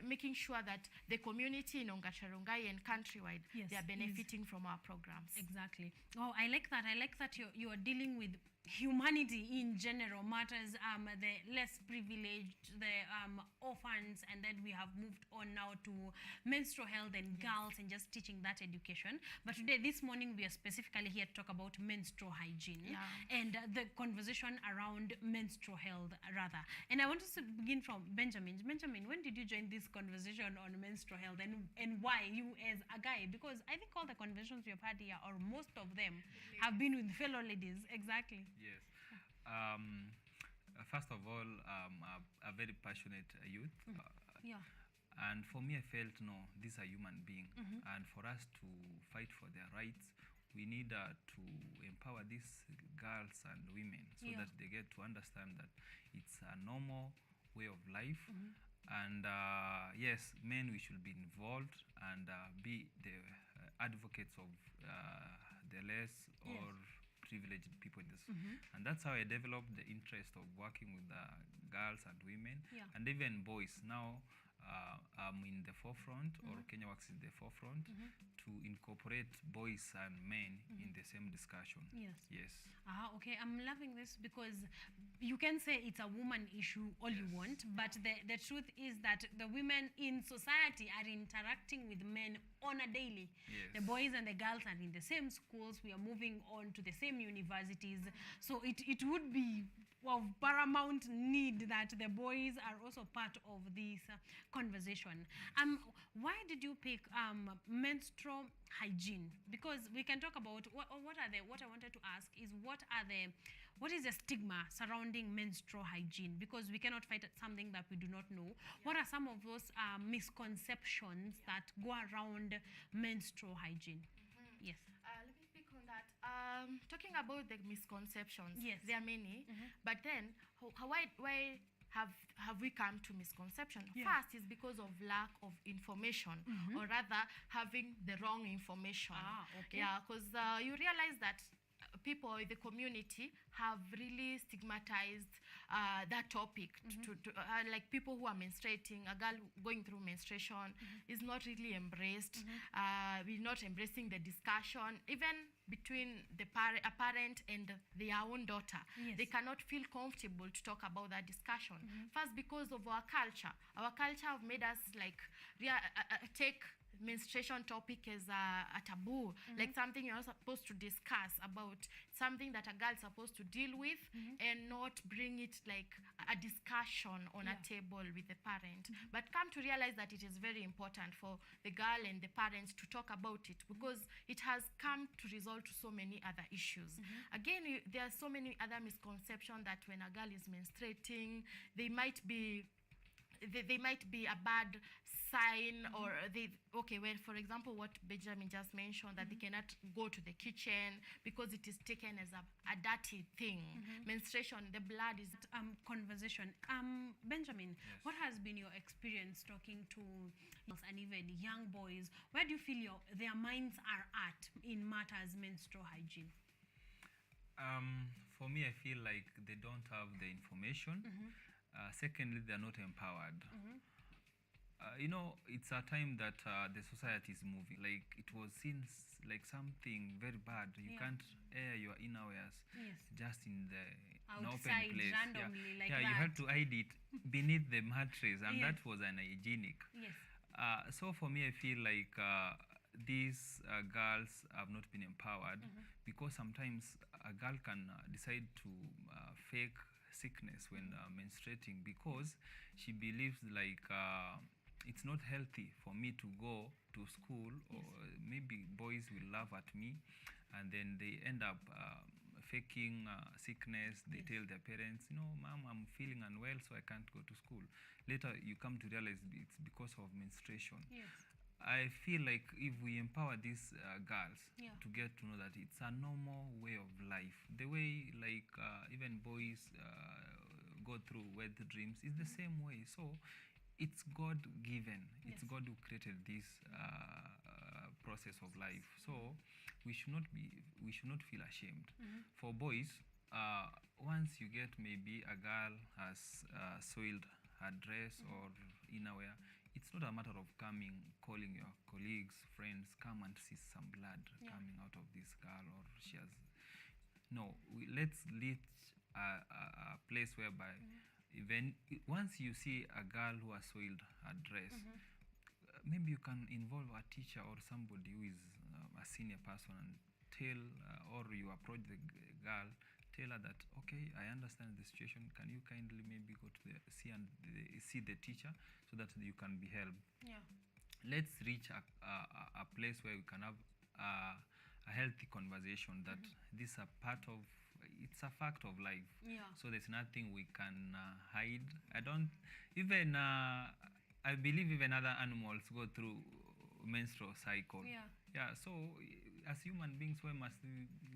X: making sure that the community in Rongai and countrywide, they are benefiting from our programs.
A: Exactly. Oh, I like that. I like that you are dealing with humanity in general matters, the less privileged, the orphans, and then we have moved on now to menstrual health and girls and just teaching that education. But today, this morning, we are specifically here to talk about menstrual hygiene and the conversation around menstrual health, rather. And I want us to begin from Benjamin. Benjamin, when did you join this conversation on menstrual health, and why you as a guy? Because I think all the conversations we've had here, or most of them, have been with fellow ladies. Exactly.
Y: Yes. First of all, a very passionate youth. And for me, I felt, no, these are human beings. And for us to fight for their rights, we need to empower these girls and women so that they get to understand that it's a normal way of life. And yes, men, we should be involved and be the advocates of the less or privileged people in this. And that's how I developed the interest of working with girls and women and even boys. Now I'm in the forefront, or Kenya Works in the forefront, to incorporate boys and men in the same discussion. Yes.
A: Okay, I'm loving this because you can say it's a woman issue all you want, but the truth is that the women in society are interacting with men on a daily. The boys and the girls are in the same schools. We are moving on to the same universities. So it would be of paramount need that the boys are also part of this conversation. Why did you pick menstrual hygiene? Because we can talk about what I wanted to ask is what are the what is the stigma surrounding menstrual hygiene? Because we cannot fight something that we do not know. What are some of those misconceptions that go around menstrual hygiene? Yes.
X: Let me speak on that. Talking about the misconceptions,
A: yes,
X: there are many. But then, why have we come to misconception? First is because of lack of information, or rather having the wrong information.
A: Okay.
X: Yeah, because you realize that people in the community have really stigmatized that topic. Like people who are menstruating, a girl going through menstruation is not really embraced. We're not embracing the discussion, even between a parent and their own daughter.
A: Yes.
X: They cannot feel comfortable to talk about that discussion. First, because of our culture. Our culture have made us like take menstruation topic as a taboo, like something you're not supposed to discuss about, something that a girl is supposed to deal with, and not bring it like a discussion on a table with the parent. But come to realize that it is very important for the girl and the parents to talk about it, because it has come to resolve to so many other issues. Again, there are so many other misconceptions that when a girl is menstruating, they might be a bad sign, or when, for example, what Benjamin just mentioned, that they cannot go to the kitchen because it is taken as a dirty thing. Menstruation, the blood is
A: conversation. Benjamin, what has been your experience talking to and even young boys? Where do you feel their minds are at in matters menstrual hygiene?
Y: For me, I feel like they don't have the information. Secondly, they're not empowered. It's a time that the society is moving. Like, it was seen like something very bad. You can't air your innerwears just in an open place.
A: Randomly, like
Y: you had to hide it beneath the mattress, and that was unhygienic. So for me, I feel like these girls have not been empowered, because sometimes a girl can decide to fake sickness when menstruating, because she believes like it's not healthy for me to go to school, or maybe boys will laugh at me, and then they end up faking sickness. They tell their parents, mom, I'm feeling unwell, so I can't go to school. Later you come to realize it's because of menstruation. I feel like if we empower these girls to get to know that it's a normal way of life, the way like even boys go through wet dreams is the same way. So it's God given. It's God who created this process of life. So we should not feel ashamed. For boys, once you get maybe a girl has soiled her dress or innerwear, it's not a matter of calling your colleagues, friends, come and see some blood coming out of this girl, or she has. No, let's reach a place whereby even once you see a girl who has soiled her dress, maybe you can involve a teacher or somebody who is a senior person, and tell, or you approach the girl, tell her that, okay, I understand the situation. Can you kindly maybe go to see the teacher, so that you can be helped? Let's reach a place where we can have a healthy conversation that this is a part of. It's a fact of life. So there's nothing we can hide. I believe even other animals go through menstrual cycle. So as human beings, why must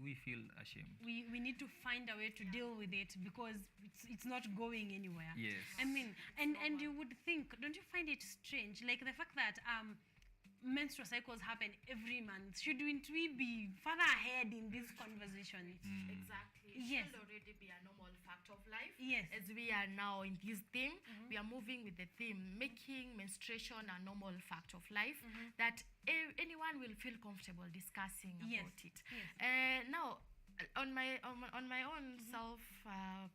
Y: we feel ashamed?
A: We need to find a way to deal with it, because it's not going anywhere.
Y: Yes.
A: I mean, and you would think, don't you find it strange, like the fact that menstrual cycles happen every month? Shouldn't we be further ahead in this conversation?
X: Exactly.
A: Yes.
X: It should already be a normal fact of life.
A: Yes.
X: As we are now in this theme, we are moving with the theme, making menstruation a normal fact of life, that anyone will feel comfortable discussing about it. Now, on my own self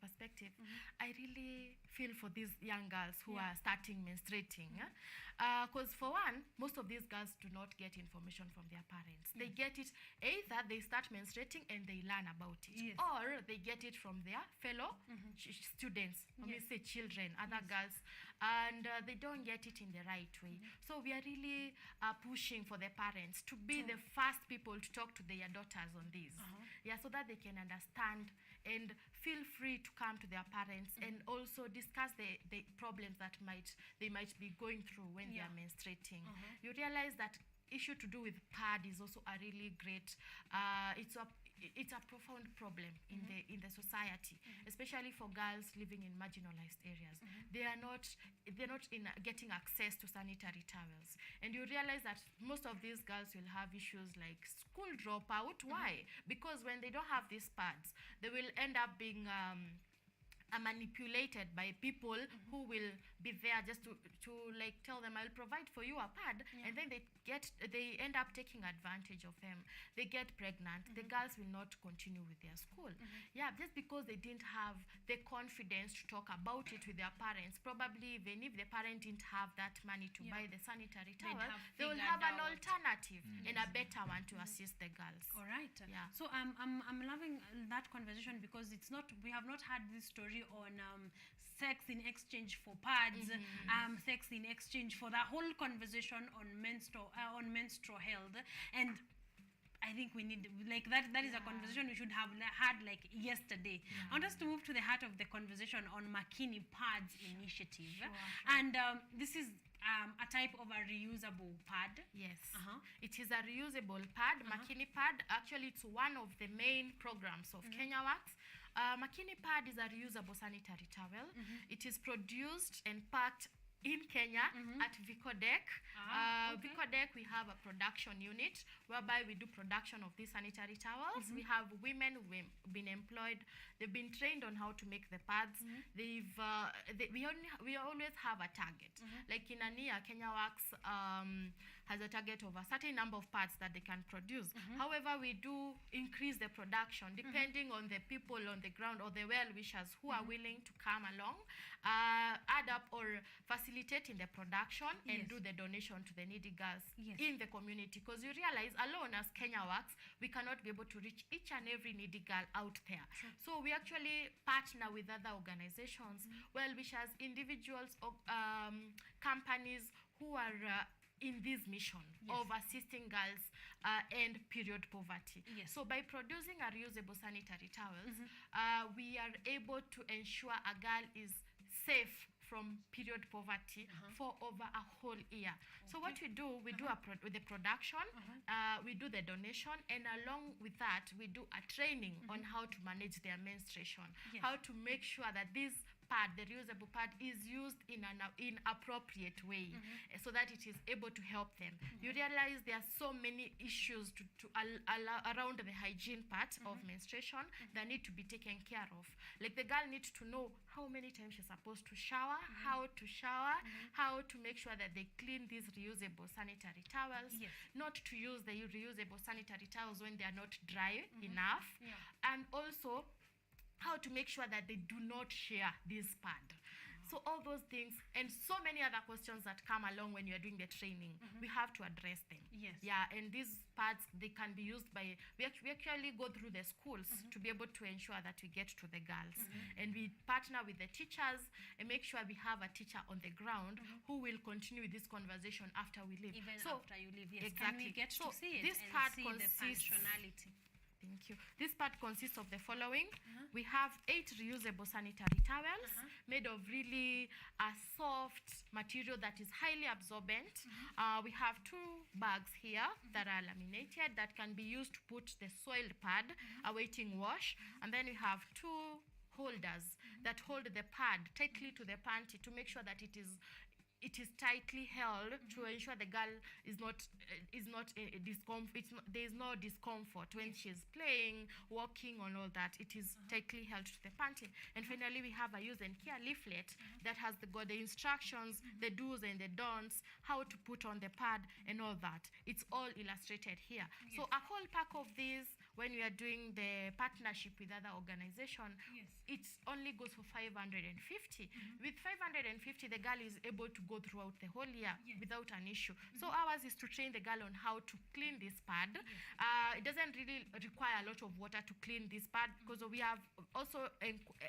X: perspective, I really feel for these young girls who are starting menstruating, because for one, most of these girls do not get information from their parents. They get it, either they start menstruating and they learn about it, or they get it from their fellow students, let me say children, other girls, and they don't get it in the right way. So we are really pushing for the parents to be the first people to talk to their daughters on this, so that they can understand and feel free to come to their parents and also discuss the problems that they might be going through when they are menstruating. You realize that issue to do with pad is also a really great, it's a profound problem in the society, especially for girls living in marginalized areas. They're not getting access to sanitary towels, and you realize that most of these girls will have issues like school dropout. Why? Because when they don't have these pads, they will end up being manipulated by people who will be there just to like tell them, I'll provide for you a pad, and then they end up taking advantage of them. They get pregnant. The girls will not continue with their school. Just because they didn't have the confidence to talk about it with their parents. Probably even if the parent didn't have that money to buy the sanitary towel, they will have an alternative and a better one to assist the girls.
M: All right. So I'm loving that conversation, because it's not, we have not had this story on sex in exchange for pads, sex in exchange for the whole conversation on menstrual health. And I think we need, like, that is a conversation we should have had like yesterday. I want us to move to the heart of the conversation on Makini Pads initiative. And this is a type of a reusable pad.
X: Yes. It is a reusable pad. Makini Pad, actually it's one of the main programs of Kenya Works. Makini Pad is a reusable sanitary towel. It is produced and packed in Kenya at Vicodec. Vicodec, we have a production unit whereby we do production of these sanitary towels. We have women who've been employed. They've been trained on how to make the pads. We always have a target. Like in a year, Kenya Works has a target of a certain number of pads that they can produce. However, we do increase the production depending on the people on the ground or the well-wishers who are willing to come along, add up or facilitate in the production and do the donation to the needy girls in the community. Because you realize alone as Kenya Works, we cannot be able to reach each and every needy girl out there. So we actually partner with other organizations, well-wishers, individuals, companies who are in this mission of assisting girls and period poverty. So by producing a reusable sanitary towels, we are able to ensure a girl is safe from period poverty for over a whole year. So what we do, we do with the production, we do the donation, and along with that, we do a training on how to manage their menstruation, how to make sure that this pad, the reusable pad, is used in an appropriate way so that it is able to help them. You realize there are so many issues around the hygiene part of menstruation that need to be taken care of. Like the girl needs to know how many times she's supposed to shower, how to shower, how to make sure that they clean these reusable sanitary towels, not to use the reusable sanitary towels when they are not dry enough, and also how to make sure that they do not share this pad. So all those things and so many other questions that come along when you're doing the training, we have to address them. And these pads, they can be used by, we actually go through the schools to be able to ensure that we get to the girls. And we partner with the teachers and make sure we have a teacher on the ground who will continue with this conversation after we leave.
M: Even
X: so,
M: after you leave,
X: exactly.
M: Can we get to see it
X: this
M: and
X: pad
M: see the functionality?
X: Thank you. This part consists of the following. We have 8 reusable sanitary towels made of really soft material that is highly absorbent. We have 2 bags here that are laminated that can be used to put the soiled pad awaiting wash. And then we have 2 holders that hold the pad tightly to the panty to make sure that it is tightly held to ensure the girl is not there is no discomfort when she's playing, walking, and all that. It is tightly held to the panty. And finally, we have a use and care leaflet that has got the instructions, the do's and the don'ts, how to put on the pad and all that. It's all illustrated here. So a whole pack of these, when we are doing the partnership with other organizations, it only goes for 550. With 550, the girl is able to go throughout the whole year without an issue. So ours is to train the girl on how to clean this pad. It doesn't really require a lot of water to clean this pad, because we have also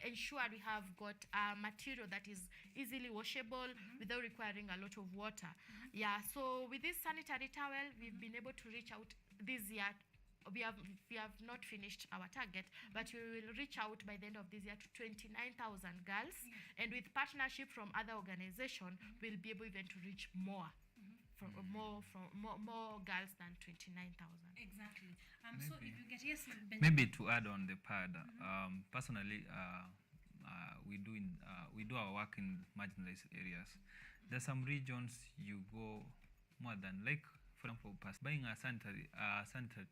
X: ensured we have got material that is easily washable without requiring a lot of water. So with this sanitary towel, we've been able to reach out this year we have not finished our target, but we will reach out by the end of this year to 29,000 girls, and with partnership from other organizations, we'll be able even to reach more. More girls than 29,000.
M: Exactly. So if you get
Y: maybe to add on the pad, personally, we do our work in marginalized areas. There's some regions you go more than, like for example, buying a sanitary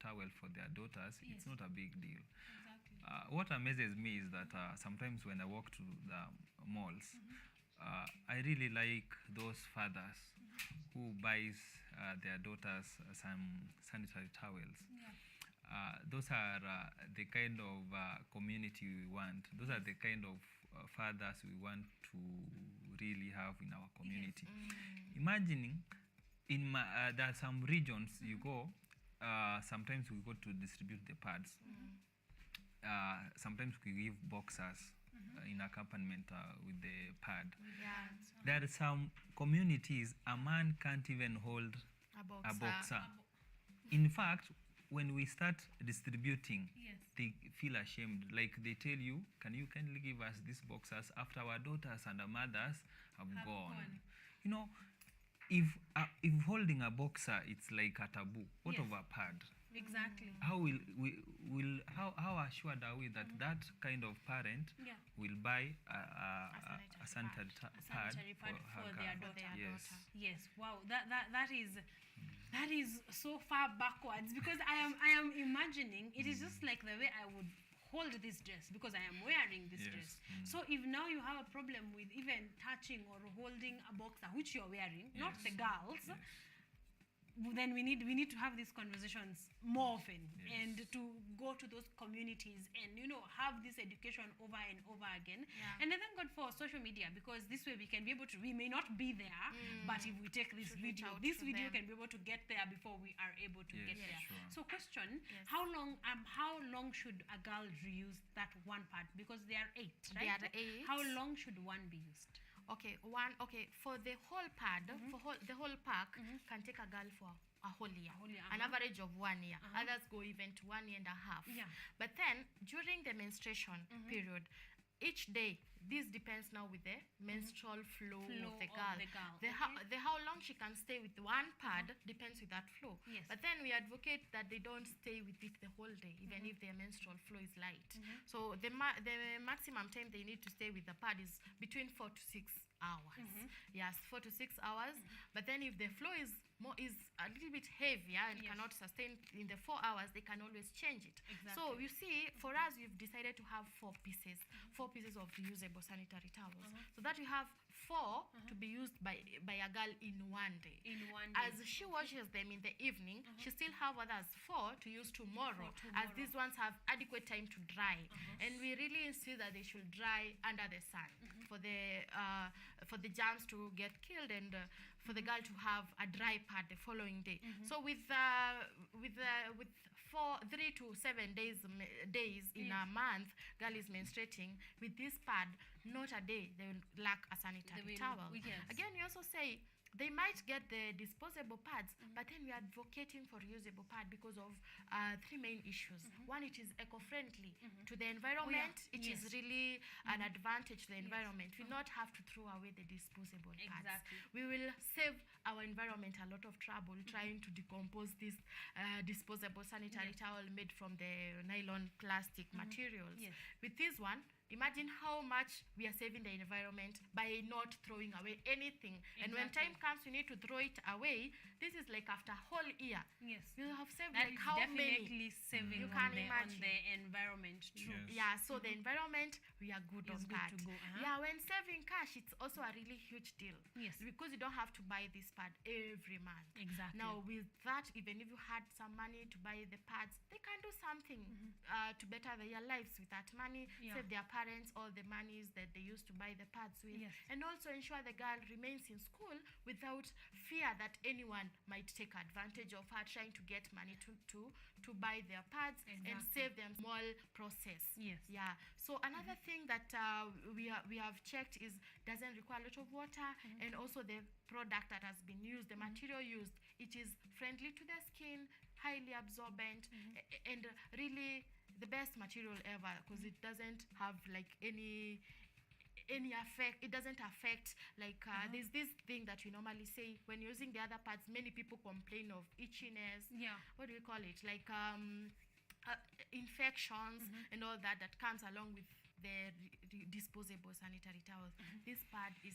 Y: towel for their daughters. It's not a big deal. Exactly. What amazes me is that sometimes when I walk to the malls, I really like those fathers who buys their daughters some sanitary towels. Those are the kind of community we want. Those are the kind of fathers we want to really have in our community. Imagining there are some regions you go, sometimes we go to distribute the pads. Sometimes we give boxers in accompaniment with the pad. There are some communities a man can't even hold a boxer. In fact, when we start distributing, they feel ashamed. Like they tell you, can you kindly give us these boxers after our daughters and our mothers have gone? You know, if holding a boxer it's like a taboo, what of a pad?
M: Exactly.
Y: How how assured are we that that kind of parent will buy a sanitary pad for
M: their daughter?
Y: Yes.
M: Yes. Wow. That is so far backwards, because I am imagining it is just like the way I would hold this dress, because I am wearing this dress. So if now you have a problem with even touching or holding a boxer which you're wearing, not the girls, then we need to have these conversations more often, and to go to those communities and have this education over and over again. And I thank God for social media, because this way we can be able to, we may not be there, but if we take this video can be able to get there before we are able to get there. So question, how long should a girl reuse that one part, because there are 8, right?
X: There are 8.
M: How long should one be used?
X: Okay, for the whole pad, the whole pack can take a girl for a whole year, an average of 1 year. Others go even to 1 year and a half. But then during the menstruation period, each day, this depends now with the menstrual flow of the girl. How long she can stay with one pad depends with that flow. But then we advocate that they don't stay with it the whole day, even if their menstrual flow is light. So the maximum time they need to stay with the pad is between 4 to 6 hours. Yes, 4 to 6 hours. But then if the flow is a little bit heavier and cannot sustain in the 4 hours, they can always change it. So you see, for us, we've decided to have 4 pieces of reusable sanitary towels, so that you have 4 to be used by a girl in one day. As she washes them in the evening, she still have others 4 to use tomorrow, as these ones have adequate time to dry. And we really insist that they should dry under the sun for the germs to get killed, and for the girl to have a dry pad the following day. So with 3 to 7 days in a month, girl is menstruating, with this pad, not a day they will lack a sanitary towel. Again, we also say they might get the disposable pads, but then we are advocating for reusable pad because of 3 main issues. One, it is eco-friendly to the environment. It is really an advantage to the environment. We not have to throw away the disposable pads. We will save our environment a lot of trouble trying to decompose this disposable sanitary towel made from the nylon plastic materials. With this one, imagine how much we are saving the environment by not throwing away anything. And when time comes, we need to throw it away. This is like after a whole year.
M: Yes.
X: We have saved
M: That
X: like
M: is
X: how
M: definitely
X: many?
M: saving
X: You
M: on
X: can
M: the
X: imagine.
M: environment. True.
X: Yeah, so the environment, we are good on
M: It's good
X: that.
M: to go,
X: Yeah, when saving cash, it's also a really huge deal.
M: Yes.
X: Because you don't have to buy this pad every month.
M: Exactly.
X: Now, with that, even if you had some money to buy the pads, they can do something to better their lives with that money, save their parents all the monies that they used to buy the pads with, and also ensure the girl remains in school without fear that anyone might take advantage of her trying to get money to buy their pads and save them small process. Yeah. So another thing that we have checked is doesn't require a lot of water, and also the product that has been used, the material used, it is friendly to the skin, highly absorbent, and really the best material ever, because it doesn't have like any effect. It doesn't affect like there's this thing that we normally say when using the other parts. Many people complain of itchiness. What do we call it, like infections and all that comes along with the disposable sanitary towels. This pad is,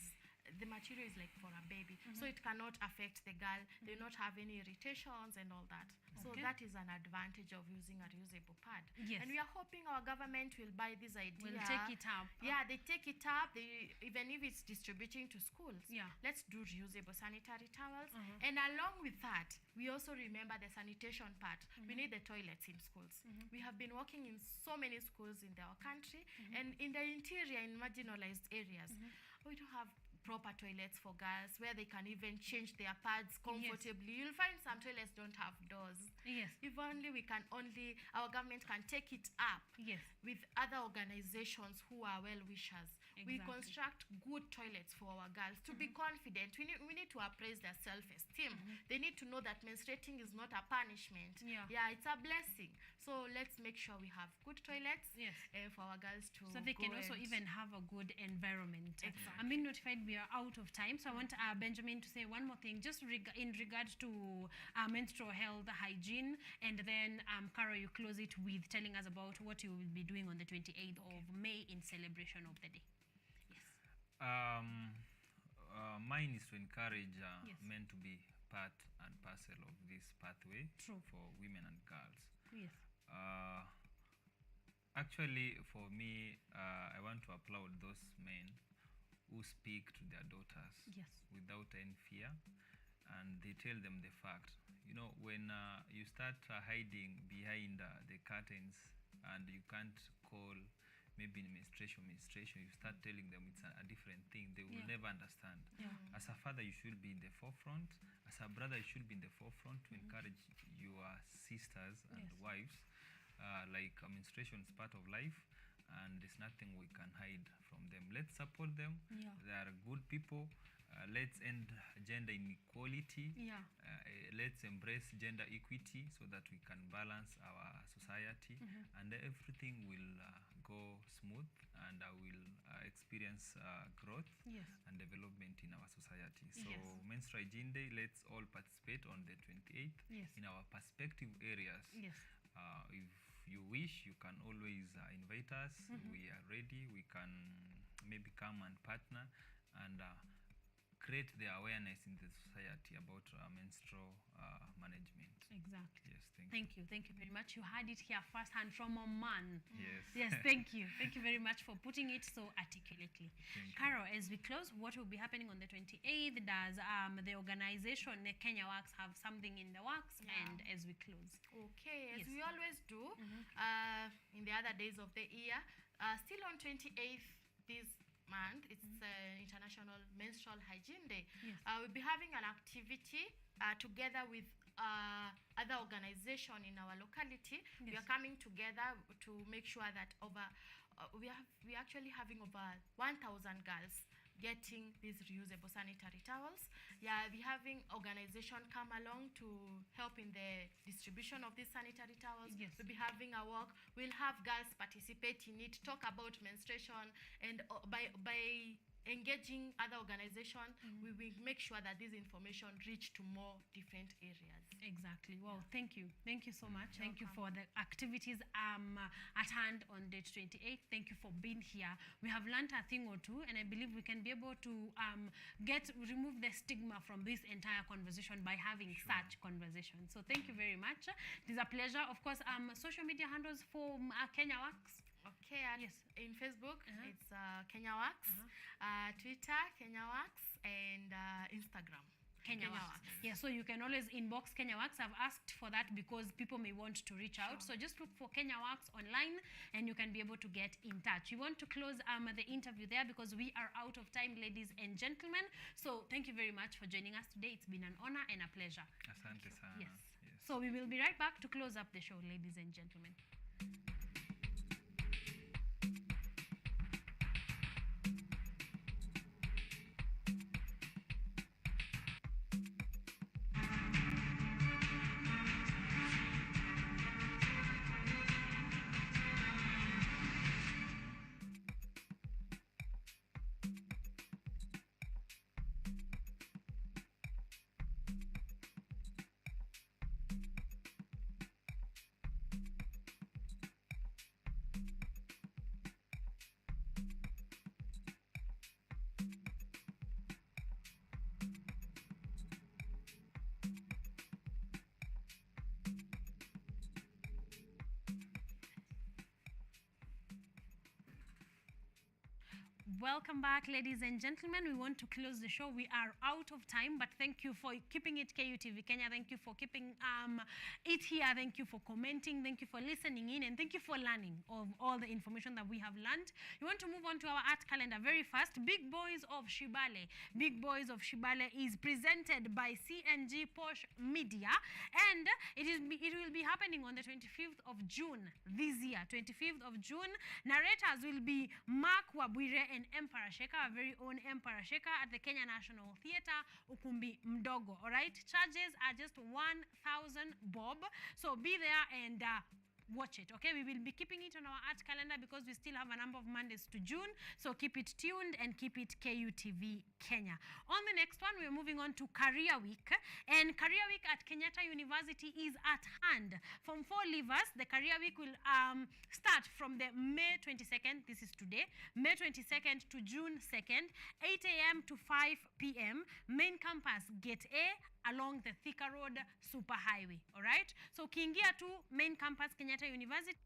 X: the material is like for a baby, so it cannot affect the girl. They will not have any irritations and all that. So that is an advantage of using a reusable pad. And we are hoping our government will buy this idea.
M: Will take it up.
X: Yeah, they take it up. They, even if it's distributing to schools, let's do reusable sanitary towels. And along with that, we also remember the sanitation part. We need the toilets in schools. We have been working in so many schools in our country, and in the interior, in marginalized areas, we don't have proper toilets for girls where they can even change their pads comfortably. You'll find some toilets don't have doors. If only our government can take it up with other organizations who are well-wishers. We construct good toilets for our girls to be confident. We need to appraise their self-esteem. They need to know that menstruating is not a punishment. It's a blessing. So let's make sure we have good toilets for our girls to
M: so they can also even have a good environment. I'm being notified we are out of time, so I want Benjamin to say one more thing just in regard to menstrual health hygiene, and then Carol, you close it with telling us about what you will be doing on the 28th of May in celebration of the day.
Y: Mine is to encourage men to be part and parcel of this pathway for women and girls. Actually, for me, I want to applaud those men who speak to their daughters without any fear, and they tell them the fact. You know, when you start hiding behind the curtains and you can't call maybe menstruation, you start telling them it's a different thing, they will never understand. As a father, you should be in the forefront. As a brother, you should be in the forefront to encourage your sisters and wives. Like menstruation is part of life, and there's nothing we can hide from them. Let's support them. They are good people. Let's end gender inequality. Let's embrace gender equity so that we can balance our society, and everything will go smooth, and will experience growth and development in our society. So Menstrual Hygiene Day, let's all participate on the 28th in our perspective areas. If you wish, you can always invite us. We are ready. We can maybe come and partner and create the awareness in the society about menstrual management.
M: Exactly.
Y: Yes,
M: thank you. Thank you very much. You had it here firsthand from a man.
Y: Yes.
M: Thank you. Thank you very much for putting it so articulately. Carol, as we close, what will be happening on the 28th? Does the organization Kenya Works have something in the works? And as we close.
X: Okay, as we always do in the other days of the year, still on 28th this month, it's International Menstrual Hygiene Day. We'll be having an activity together with other organization in our locality. We are coming together to make sure that we're actually having over 1,000 girls getting these reusable sanitary towels. We're having organization come along to help in the distribution of these sanitary towels. We'll be having a walk. We'll have girls participate in it, talk about menstruation, and by engaging other organizations, we will make sure that this information reach to more different areas.
M: Exactly. Wow, thank you. Thank you so much. Thank you for the activities at hand on date 28th. Thank you for being here. We have learned a thing or two, and I believe we can be able to remove the stigma from this entire conversation by having such conversations. So thank you very much. It is a pleasure. Of course, social media handles for Kenya Works.
X: Okay, in Facebook, it's Kenya Works, Twitter, Kenya Works, and Instagram.
M: Kenya Works. Yeah, so you can always inbox Kenya Works. I've asked for that because people may want to reach out. So just look for Kenya Works online and you can be able to get in touch. We want to close the interview there because we are out of time, ladies and gentlemen. So thank you very much for joining us today. It's been an honor and a pleasure.
Y: Asante sana.
M: Yes. So we will be right back to close up the show, ladies and gentlemen.
A: Welcome back, ladies and gentlemen. We want to close the show. We are out of time, but thank you for keeping it KUTV Kenya. Thank you for keeping it here. Thank you for commenting. Thank you for listening in, and thank you for learning of all the information that we have learned. We want to move on to our art calendar very fast. Big Boys of Shibale. Big Boys of Shibale is presented by CNG Posh Media, and it will be happening on the 25th of June this year. 25th of June. Narrators will be Mark Wabwire and Emperor Sheka, our very own Emperor Sheka, at the Kenya National Theatre, Ukumbi Mdogo. All right, charges are just 1,000 bob. So be there and watch it. Okay, we will be keeping it on our art calendar because we still have a number of Mondays to June. So keep it tuned and keep it KUTV Kenya. On the next one, we're moving on to Career Week, and Career Week at Kenyatta University is at hand. From 4 leavers, the Career Week will start from the May 22nd. This is today, May 22nd to June 2nd, 8 a.m. to 5 p.m. Main campus, Gate A, along the Thika Road Superhighway. All right, so Kingia to main campus Kenyatta University,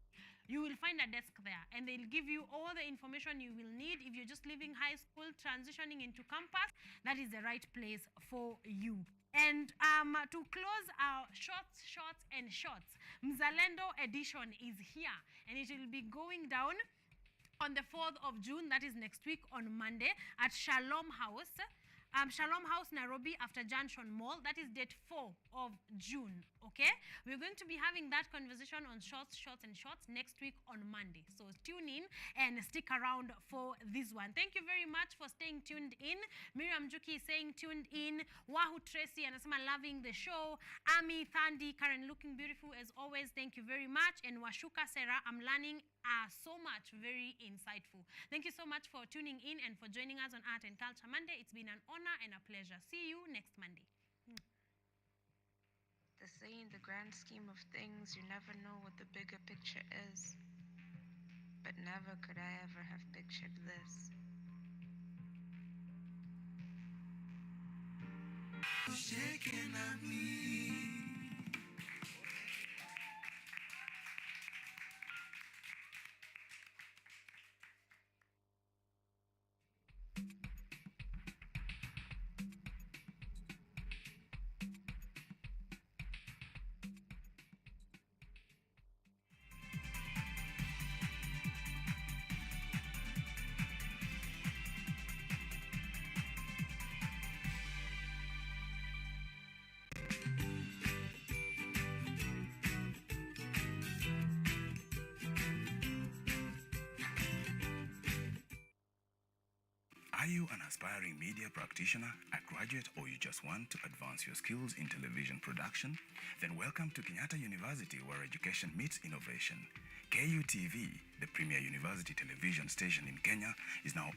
A: you will find a desk there, and they'll give you all the information you will need. If you're just leaving high school, transitioning into campus, that is the right place for you. And to close our shots and shots, Mzalendo edition is here, and it will be going down on the 4th of June, that is next week on Monday, at Shalom House. Shalom House, Nairobi, after Junction Mall. That is date 4 of June, okay? We're going to be having that conversation on shots next week on Monday. So tune in and stick around for this one. Thank you very much for staying tuned in. Miriam Juki is saying tuned in. Wahoo Tracy, anasema loving the show. Ami Thandi, Karen looking beautiful as always. Thank you very much. And Washuka Sarah, I'm learning so much, very insightful. Thank you so much for tuning in and for joining us on Art and Culture Monday. It's been an honor and a pleasure. See you next Monday.
N: They say in the grand scheme of things, you never know what the bigger picture is. But never could I ever have pictured this.
C: Shaking at me.
H: Are you an aspiring media practitioner, a graduate, or you just want to advance your skills in television production? Then welcome to Kenyatta University, where education meets innovation. KUTV, the premier university television station in Kenya, is now